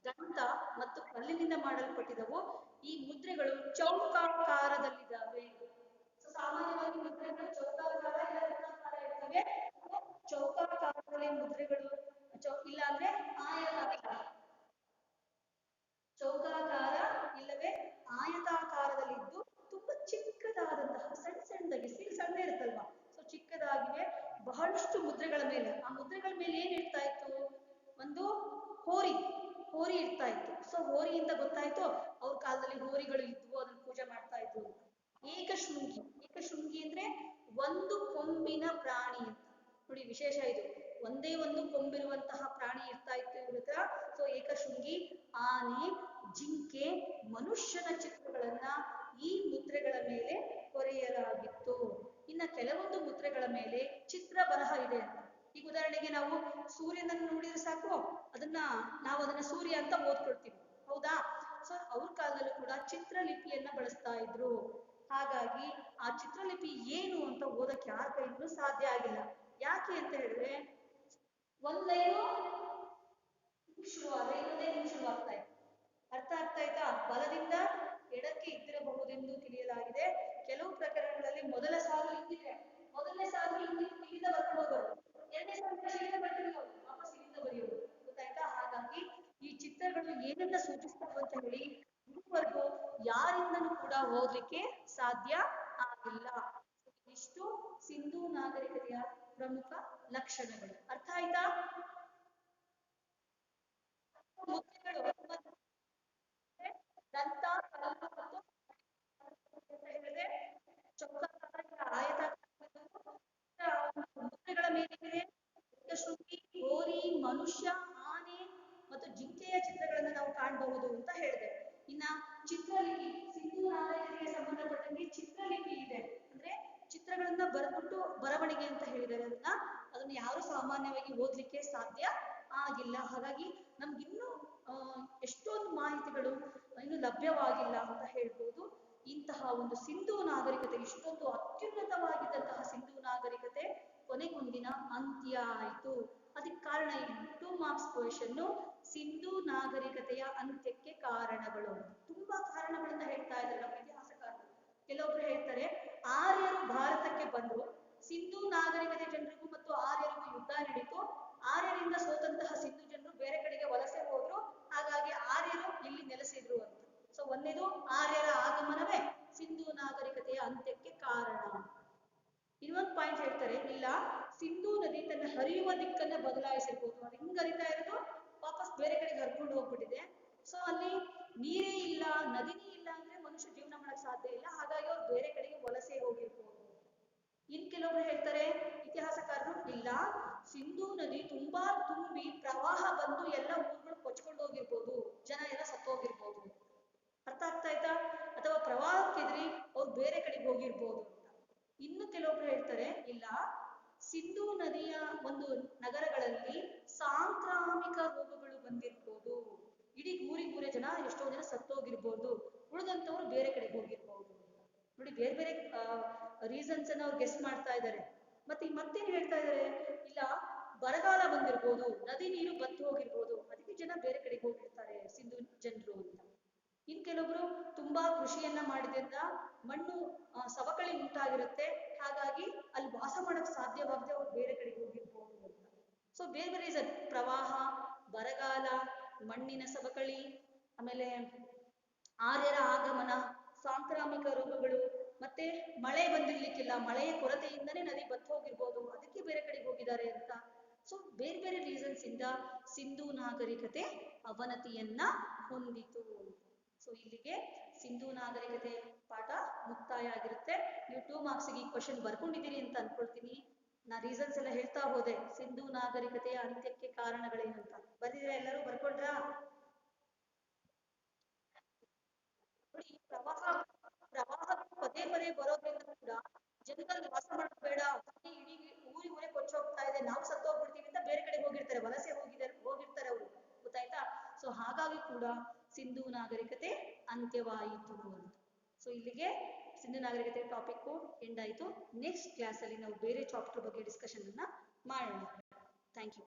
Speaker 1: ದಂತ ಮತ್ತು ಕಲ್ಲಿನಿಂದ ಮಾಡಲ್ಪಟ್ಟಿದವು. ಈ ಮುದ್ರೆಗಳು ಚೌಕಾಕಾರದಲ್ಲಿದ್ದಾವೆ. ಸಾಮಾನ್ಯವಾಗಿ ಮುದ್ರೆಗಳು ಚೌಕಾಕಾರ ಇಲ್ಲ ವೃತ್ತಾಕಾರ ಇರ್ತವೆ. ಚೌಕಾಕಾರದಲ್ಲಿ ಮುದ್ರೆಗಳು, ಇಲ್ಲ ಅಂದ್ರೆ ಆಯತಾಕಾರ, ಚೌಕಾಕಾರ ಇಲ್ಲವೇ ಆಯತಾಕಾರದಲ್ಲಿದ್ದು ತುಂಬಾ ಚಿಕ್ಕದಾದಂತಹ, ಸಣ್ಣದಾಗಿ, ಸಣ್ಣ ಇರುತ್ತಲ್ವಾ, ಸೊ ಚಿಕ್ಕದಾಗಿವೆ. ಬಹಳಷ್ಟು ಮುದ್ರೆಗಳ ಮೇಲೆ, ಆ ಮುದ್ರೆಗಳ ಮೇಲೆ ಏನ್ ಇರ್ತಾ ಇತ್ತು, ಒಂದು ಹೋರಿ ಇರ್ತಾ ಇತ್ತು. ಸೊ ಹೋರಿಯಿಂದ ಗೊತ್ತಾಯ್ತು ಅವ್ರ ಕಾಲದಲ್ಲಿ ಹೋರಿಗಳು ಇದ್ವು, ಅದನ್ನ ಪೂಜೆ ಮಾಡ್ತಾ ಇದ್ರು ಅಂತ. ಏಕಶೃಂಗಿ ಅಂದ್ರೆ ಒಂದು ಕೊಂಬಿನ ಪ್ರಾಣಿ ಅಂತ ನೋಡಿ, ವಿಶೇಷ ಇದು. ಒಂದೇ ಒಂದು ಕೊಂಬಿರುವಂತಹ ಪ್ರಾಣಿ ಇರ್ತಾ ಇತ್ತು ಇವ್ರ ಹತ್ರ. ಸೊ ಏಕಶೃಂಗಿ, ಆನೆ, ಜಿಂಕೆ, ಮನುಷ್ಯನ ಚಿತ್ರಗಳನ್ನ ಈ ಮುದ್ರೆಗಳ ಮೇಲೆ ಕೊರೆಯಲಾಗಿತ್ತು. ಇನ್ನ ಕೆಲವೊಂದು ಮುದ್ರೆಗಳ ಮೇಲೆ ಚಿತ್ರ ಬರಹ ಇದೆ ಅಂತ. ಈಗ ಉದಾಹರಣೆಗೆ ನಾವು ಸೂರ್ಯನನ್ನು ನೋಡಿದ್ರೆ ಸಾಕು, ನಾವು ಅದನ್ನ ಸೂರ್ಯ ಅಂತ ಓದ್ಕೊಳ್ತೀವಿ, ಹೌದಾ? ಸೊ ಅವ್ರ ಕಾಲದಲ್ಲೂ ಕೂಡ ಚಿತ್ರಲಿಪಿಯನ್ನ ಬಳಸ್ತಾ ಇದ್ರು. ಹಾಗಾಗಿ ಆ ಚಿತ್ರಲಿಪಿ ಏನು ಅಂತ ಓದಕ್ಕೆ ಯಾರ ಕೈಗೂ ಸಾಧ್ಯ ಆಗಿಲ್ಲ. ಯಾಕೆ ಅಂತ ಹೇಳಿದ್ರೆ, ಒಂದ್ ಲೈನು ಶುರುವಾದ್ರೆ ಇನ್ನೊಂದೇ ಲೈನ್ ಶುರುವಾಗ್ತಾ ಇತ್ತು. ಅರ್ಥ ಆಗ್ತಾ ಆಯ್ತಾ? ಬಲದಿಂದ ಎಡಕ್ಕೆ ಇದ್ದಿರಬಹುದೆಂದು ತಿಳಿಯಲಾಗಿದೆ. ಕೆಲವು ಪ್ರಕರಣಗಳಲ್ಲಿ ಮೊದಲ ಸಾಲು ಇದ್ದಿದ್ರೆ ಮೊದಲನೇ ಸಾಲು ಇಲ್ಲಿಂದ ಬರ್ಕೊಂಡು ಹೋಗೋರು, ಎರಡನೇ ಸಾಲು ಇಲ್ಲಿಂದ ಬರ್ಕೊಂಡು ವಾಪಸ್ ಇಲ್ಲಿಂದ ಬರೆಯೋದು, ಗೊತ್ತಾಯ್ತಾ? ಹಾಗಾಗಿ ಈ ಚಿತ್ರಗಳು ಏನನ್ನ ಸೂಚಿಸ್ತವೆ ಅಂತ ಹೇಳಿ ಇದುವರೆಗೂ ಯಾರಿಂದನೂ ಕೂಡ ಓದ್ಲಿಕ್ಕೆ ಸಾಧ್ಯ ಆಗಿಲ್ಲ. ಇಷ್ಟು ಸಿಂಧೂ ನಾಗರಿಕತೆಯ ಪ್ರಮುಖ ಲಕ್ಷಣಗಳು. ಅರ್ಥ ಆಯ್ತಾ? ಮುದ್ರೆಗಳು ದಂತ, ಕಲ್ಲು ಮತ್ತು ಹೇಳಿದ್ರೆ ಚೌಕಾಕಾರ, ಮುದ್ರೆಗಳ ಮೇಲಿದೆ ಏಕಶೃಂಗಿ, ಹೋರಿ, ಮನುಷ್ಯ, ಆನೆ ಮತ್ತು ಜಿಂಕೆಯ ಚಿತ್ರಗಳನ್ನು ನಾವು ಕಾಣಬಹುದು ಅಂತ ಹೇಳಿದೆ. ಇನ್ನ ಚಿತ್ರಲಿಪಿ, ಸಿಂಧೂ ನಾಗರಿಕತೆಗೆ ಸಂಬಂಧಪಟ್ಟಂಗೆ ಚಿತ್ರಲಿಪಿ ಇದೆ. ಅಂದ್ರೆ ಚಿತ್ರಗಳನ್ನ ಬರೆದ್ಬಿಟ್ಟು ಬರವಣಿಗೆ ಅಂತ ಹೇಳಿದ್ದಾರೆ. ಅದನ್ನ ಯಾರು ಸಾಮಾನ್ಯವಾಗಿ ಓದ್ಲಿಕ್ಕೆ ಸಾಧ್ಯ ಆಗಿಲ್ಲ. ಹಾಗಾಗಿ ನಮ್ಗಿನ್ನೂ ಎಷ್ಟೊಂದು ಮಾಹಿತಿಗಳು ಇನ್ನು ಲಭ್ಯವಾಗಿಲ್ಲ ಅಂತ ಹೇಳ್ಬೋದು. ಇಂತಹ ಒಂದು ಸಿಂಧೂ ನಾಗರಿಕತೆ, ಇಷ್ಟೊಂದು ಅತ್ಯುನ್ನತವಾಗಿದ್ದಂತಹ ಸಿಂಧೂ ನಾಗರಿಕತೆ ಕೊನೆಗೊಂದಿನ ಅಂತ್ಯ ಆಯಿತು. ಅದಕ್ಕೆ ಕಾರಣ ಏನು? 2 ಮಾರ್ಕ್ಸ್ ಕ್ವೆಶ್ಚನ್, ಸಿಂಧೂ ನಾಗರಿಕತೆಯ ಅಂತ್ಯಕ್ಕೆ ಕಾರಣಗಳು. ತುಂಬಾ ಕಾರಣಗಳನ್ನ ಹೇಳ್ತಾ ಇದ್ದಾರೆ ನಮ್ಮ ಇತಿಹಾಸಕಾರರು. ಕೆಲವೊಬ್ರು ಹೇಳ್ತಾರೆ ಆರ್ಯರು ಭಾರತಕ್ಕೆ ಬಂದ್ರು, ಸಿಂಧೂ ನಾಗರಿಕತೆ ಜನರಿಗೂ ಮತ್ತು ಆರ್ಯರಿಗೂ ಯುದ್ಧ ನಡೀತು, ಆರ್ಯರಿಂದ ಸೋತಂತಹ ಸಿಂಧೂ ಜನರು ಬೇರೆ ಕಡೆಗೆ ವಲಸೆ ಹೋದ್ರು, ಹಾಗಾಗಿ ಆರ್ಯರು ಇಲ್ಲಿ ನೆಲೆಸಿದ್ರು ಅಂತ. ಸೊ ಒಂದೇದು, ಆರ್ಯರ ಆಗಮನವೇ ಸಿಂಧೂ ನಾಗರಿಕತೆಯ ಅಂತ್ಯಕ್ಕೆ ಕಾರಣ. ಇನ್ನೊಂದು ಪಾಯಿಂಟ್ ಹೇಳ್ತಾರೆ, ಇಲ್ಲ, ಸಿಂಧೂ ನದಿ ತನ್ನ ಹರಿಯುವ ದಿಕ್ಕನ್ನ ಬದಲಾಯಿಸಿರ್ಬೋದು. ಅದು ಹಿಂಗ್ ಹರಿತಾ ಇರೋದು ವಾಪಸ್ ಬೇರೆ ಕಡೆಗೆ ಹರ್ಕೊಂಡು ಹೋಗ್ಬಿಟ್ಟಿದೆ. ಸೊ ಅಲ್ಲಿ ನೀರೇ ಇಲ್ಲ, ನದಿನೇ ಇಲ್ಲ ಅಂದ್ರೆ ಮನುಷ್ಯ ಜೀವನ ಮಾಡಕ್ ಸಾಧ್ಯ ಇಲ್ಲ. ಹಾಗಾಗಿ ಅವ್ರು ಬೇರೆ ಕಡೆಗೆ ವಲಸೆ ಹೋಗಿರ್ಬೋದು. ಇನ್ ಕೆಲವರು ಹೇಳ್ತಾರೆ ಇತಿಹಾಸಕಾರರು, ಇಲ್ಲ, ಸಿಂಧೂ ನದಿ ತುಂಬಾ ತುಂಬಿ ಪ್ರವಾಹ ಬಂದು ಎಲ್ಲ ಊರುಗಳು ಕೊಚ್ಕೊಂಡು ಹೋಗಿರ್ಬೋದು, ಜನ ಎಲ್ಲ ಸತ್ತೋಗಿರ್ಬೋದು. ಅರ್ಥ ಆಗ್ತಾ ಆಯ್ತಾ? ಅಥವಾ ಪ್ರವಾಹಕ್ಕೆದ್ರಿ ಅವ್ರು ಬೇರೆ ಕಡೆಗೆ ಹೋಗಿರ್ಬೋದು ಅಂತ. ಇನ್ನು ಕೆಲವೊಬ್ರು ಹೇಳ್ತಾರೆ, ಇಲ್ಲ, ಸಿಂಧೂ ನದಿಯ ಒಂದು ನಗರಗಳಲ್ಲಿ ಸಾಂಕ್ರಾಮಿಕ ರೋಗಗಳು ಬಂದಿರ್ಬೋದು, ಇಡೀ ಊರಿಗೂರೇ ಎಷ್ಟೋ ಜನ ಸತ್ತೋಗಿರ್ಬೋದು, ಉಳಿದಂತವ್ರು ಬೇರೆ ಕಡೆಗೆ ಹೋಗಿರ್ಬೋದು. ನೋಡಿ, ಬೇರೆ ಬೇರೆ ರೀಸನ್ಸ್ ಅನ್ನ ಅವ್ರು ಗೆಸ್ ಮಾಡ್ತಾ ಇದ್ದಾರೆ. ಮತ್ತೇನ್ ಹೇಳ್ತಾ ಇದ್ದಾರೆ, ಇಲ್ಲ, ಬರಗಾಲ ಬಂದಿರ್ಬೋದು, ನದಿ ನೀರು ಬತ್ತು ಹೋಗಿರ್ಬೋದು, ಅದಕ್ಕೆ ಜನ ಬೇರೆ ಕಡೆಗೆ ಹೋಗಿರ್ತಾರೆ ಸಿಂಧೂ ಜನರು ಅಂತ. ಇನ್ ಕೆಲವೊಬ್ರು ತುಂಬಾ ಕೃಷಿಯನ್ನ ಮಾಡಿದ್ರಿಂದ ಮಣ್ಣು ಸವಕಳಿ ಉಂಟಾಗಿರುತ್ತೆ, ಹಾಗಾಗಿ ಅಲ್ಲಿ ವಾಸ ಮಾಡಕ್ ಸಾಧ್ಯವಾಗದೆ ಅವ್ರು ಬೇರೆ ಕಡೆಗೆ ಹೋಗಿರ್ಬೋದು ಅಂತ. ಸೊ ಬೇರೆ ಬೇರೆ ರೀಸನ್, ಪ್ರವಾಹ, ಬರಗಾಲ, ಮಣ್ಣಿನ ಸವಕಳಿ, ಆಮೇಲೆ ಆರ್ಯರ ಆಗಮನ, ಸಾಂಕ್ರಾಮಿಕ ರೋಗಗಳು, ಮತ್ತೆ ಮಳೆ ಬಂದಿರ್ಲಿಕ್ಕಿಲ್ಲ, ಮಳೆಯ ಕೊರತೆಯಿಂದನೇ ನದಿ ಬತ್ತು ಹೋಗಿರ್ಬೋದು, ಅದಕ್ಕೆ ಬೇರೆ ಕಡೆಗೆ ಹೋಗಿದ್ದಾರೆ ಅಂತ. ಸೊ ಬೇರೆ ಬೇರೆ ರೀಸನ್ಸ್ ಇಂದ ಸಿಂಧೂ ನಾಗರಿಕತೆ ಅವನತಿಯನ್ನ ಹೊಂದಿತು. ಸೊ ಇಲ್ಲಿಗೆ ಸಿಂಧೂ ನಾಗರಿಕತೆ ಪಾಠ ಮುಕ್ತಾಯ ಆಗಿರುತ್ತೆ. ನೀವು 2 ಮಾರ್ಕ್ಸ್ಗೆ ಈ ಕ್ವಶನ್ ಬರ್ಕೊಂಡಿದ್ದೀರಿ ಅಂತ ಅನ್ಕೊಳ್ತೀನಿ. ನಾ ರೀಸನ್ಸ್ ಎಲ್ಲ ಹೇಳ್ತಾ ಹೋದೆ, ಸಿಂಧೂ ನಾಗರಿಕತೆಯ ಅಂತ್ಯಕ್ಕೆ ಕಾರಣಗಳೇನು ಅಂತ. ಬರ್ದಿದ್ದೀರಾ ಎಲ್ಲರೂ? ಬರ್ಕೊಂಡ್ರಾ? ನೋಡಿ, ಪ್ರವಾಹ ಪದೇ ಪದೇ ಬರೋದ್ರಿಂದ ಕೂಡ ಜನರಲ್ಲಿ ವಾಸ ಮಾಡೋದು ಬೇಡ, ಇಡೀ ಊರೇ ಕೊಚ್ಚೋಗ್ತಾ ಇದೆ, ನಾವು ಸತ್ತೋಗ್ಬಿಡ್ತೀವಿ ಅಂತ ಬೇರೆ ಕಡೆ ಹೋಗಿರ್ತಾರೆ, ವಲಸೆ ಹೋಗಿರ್ತಾರೆ ಅವರು, ಗೊತ್ತಾಯ್ತಾ? ಸೊ ಹಾಗಾಗಿ ಕೂಡ ಸಿಂಧೂ ನಾಗರಿಕತೆ ಅಂತ್ಯವಾಯಿತು ಅಂತ. ಸೊ ಇಲ್ಲಿಗೆ ಸಿಂಧೂ ನಾಗರಿಕತೆ ಟಾಪಿಕ್ ಎಂಡ್ ಆಯಿತು. ನೆಕ್ಸ್ಟ್ ಕ್ಲಾಸ್ ಅಲ್ಲಿ ನಾವು ಬೇರೆ ಚಾಪ್ಟರ್ ಬಗ್ಗೆ ಡಿಸ್ಕಷನ್ ಅನ್ನ ಮಾಡೋಣ. Thank you.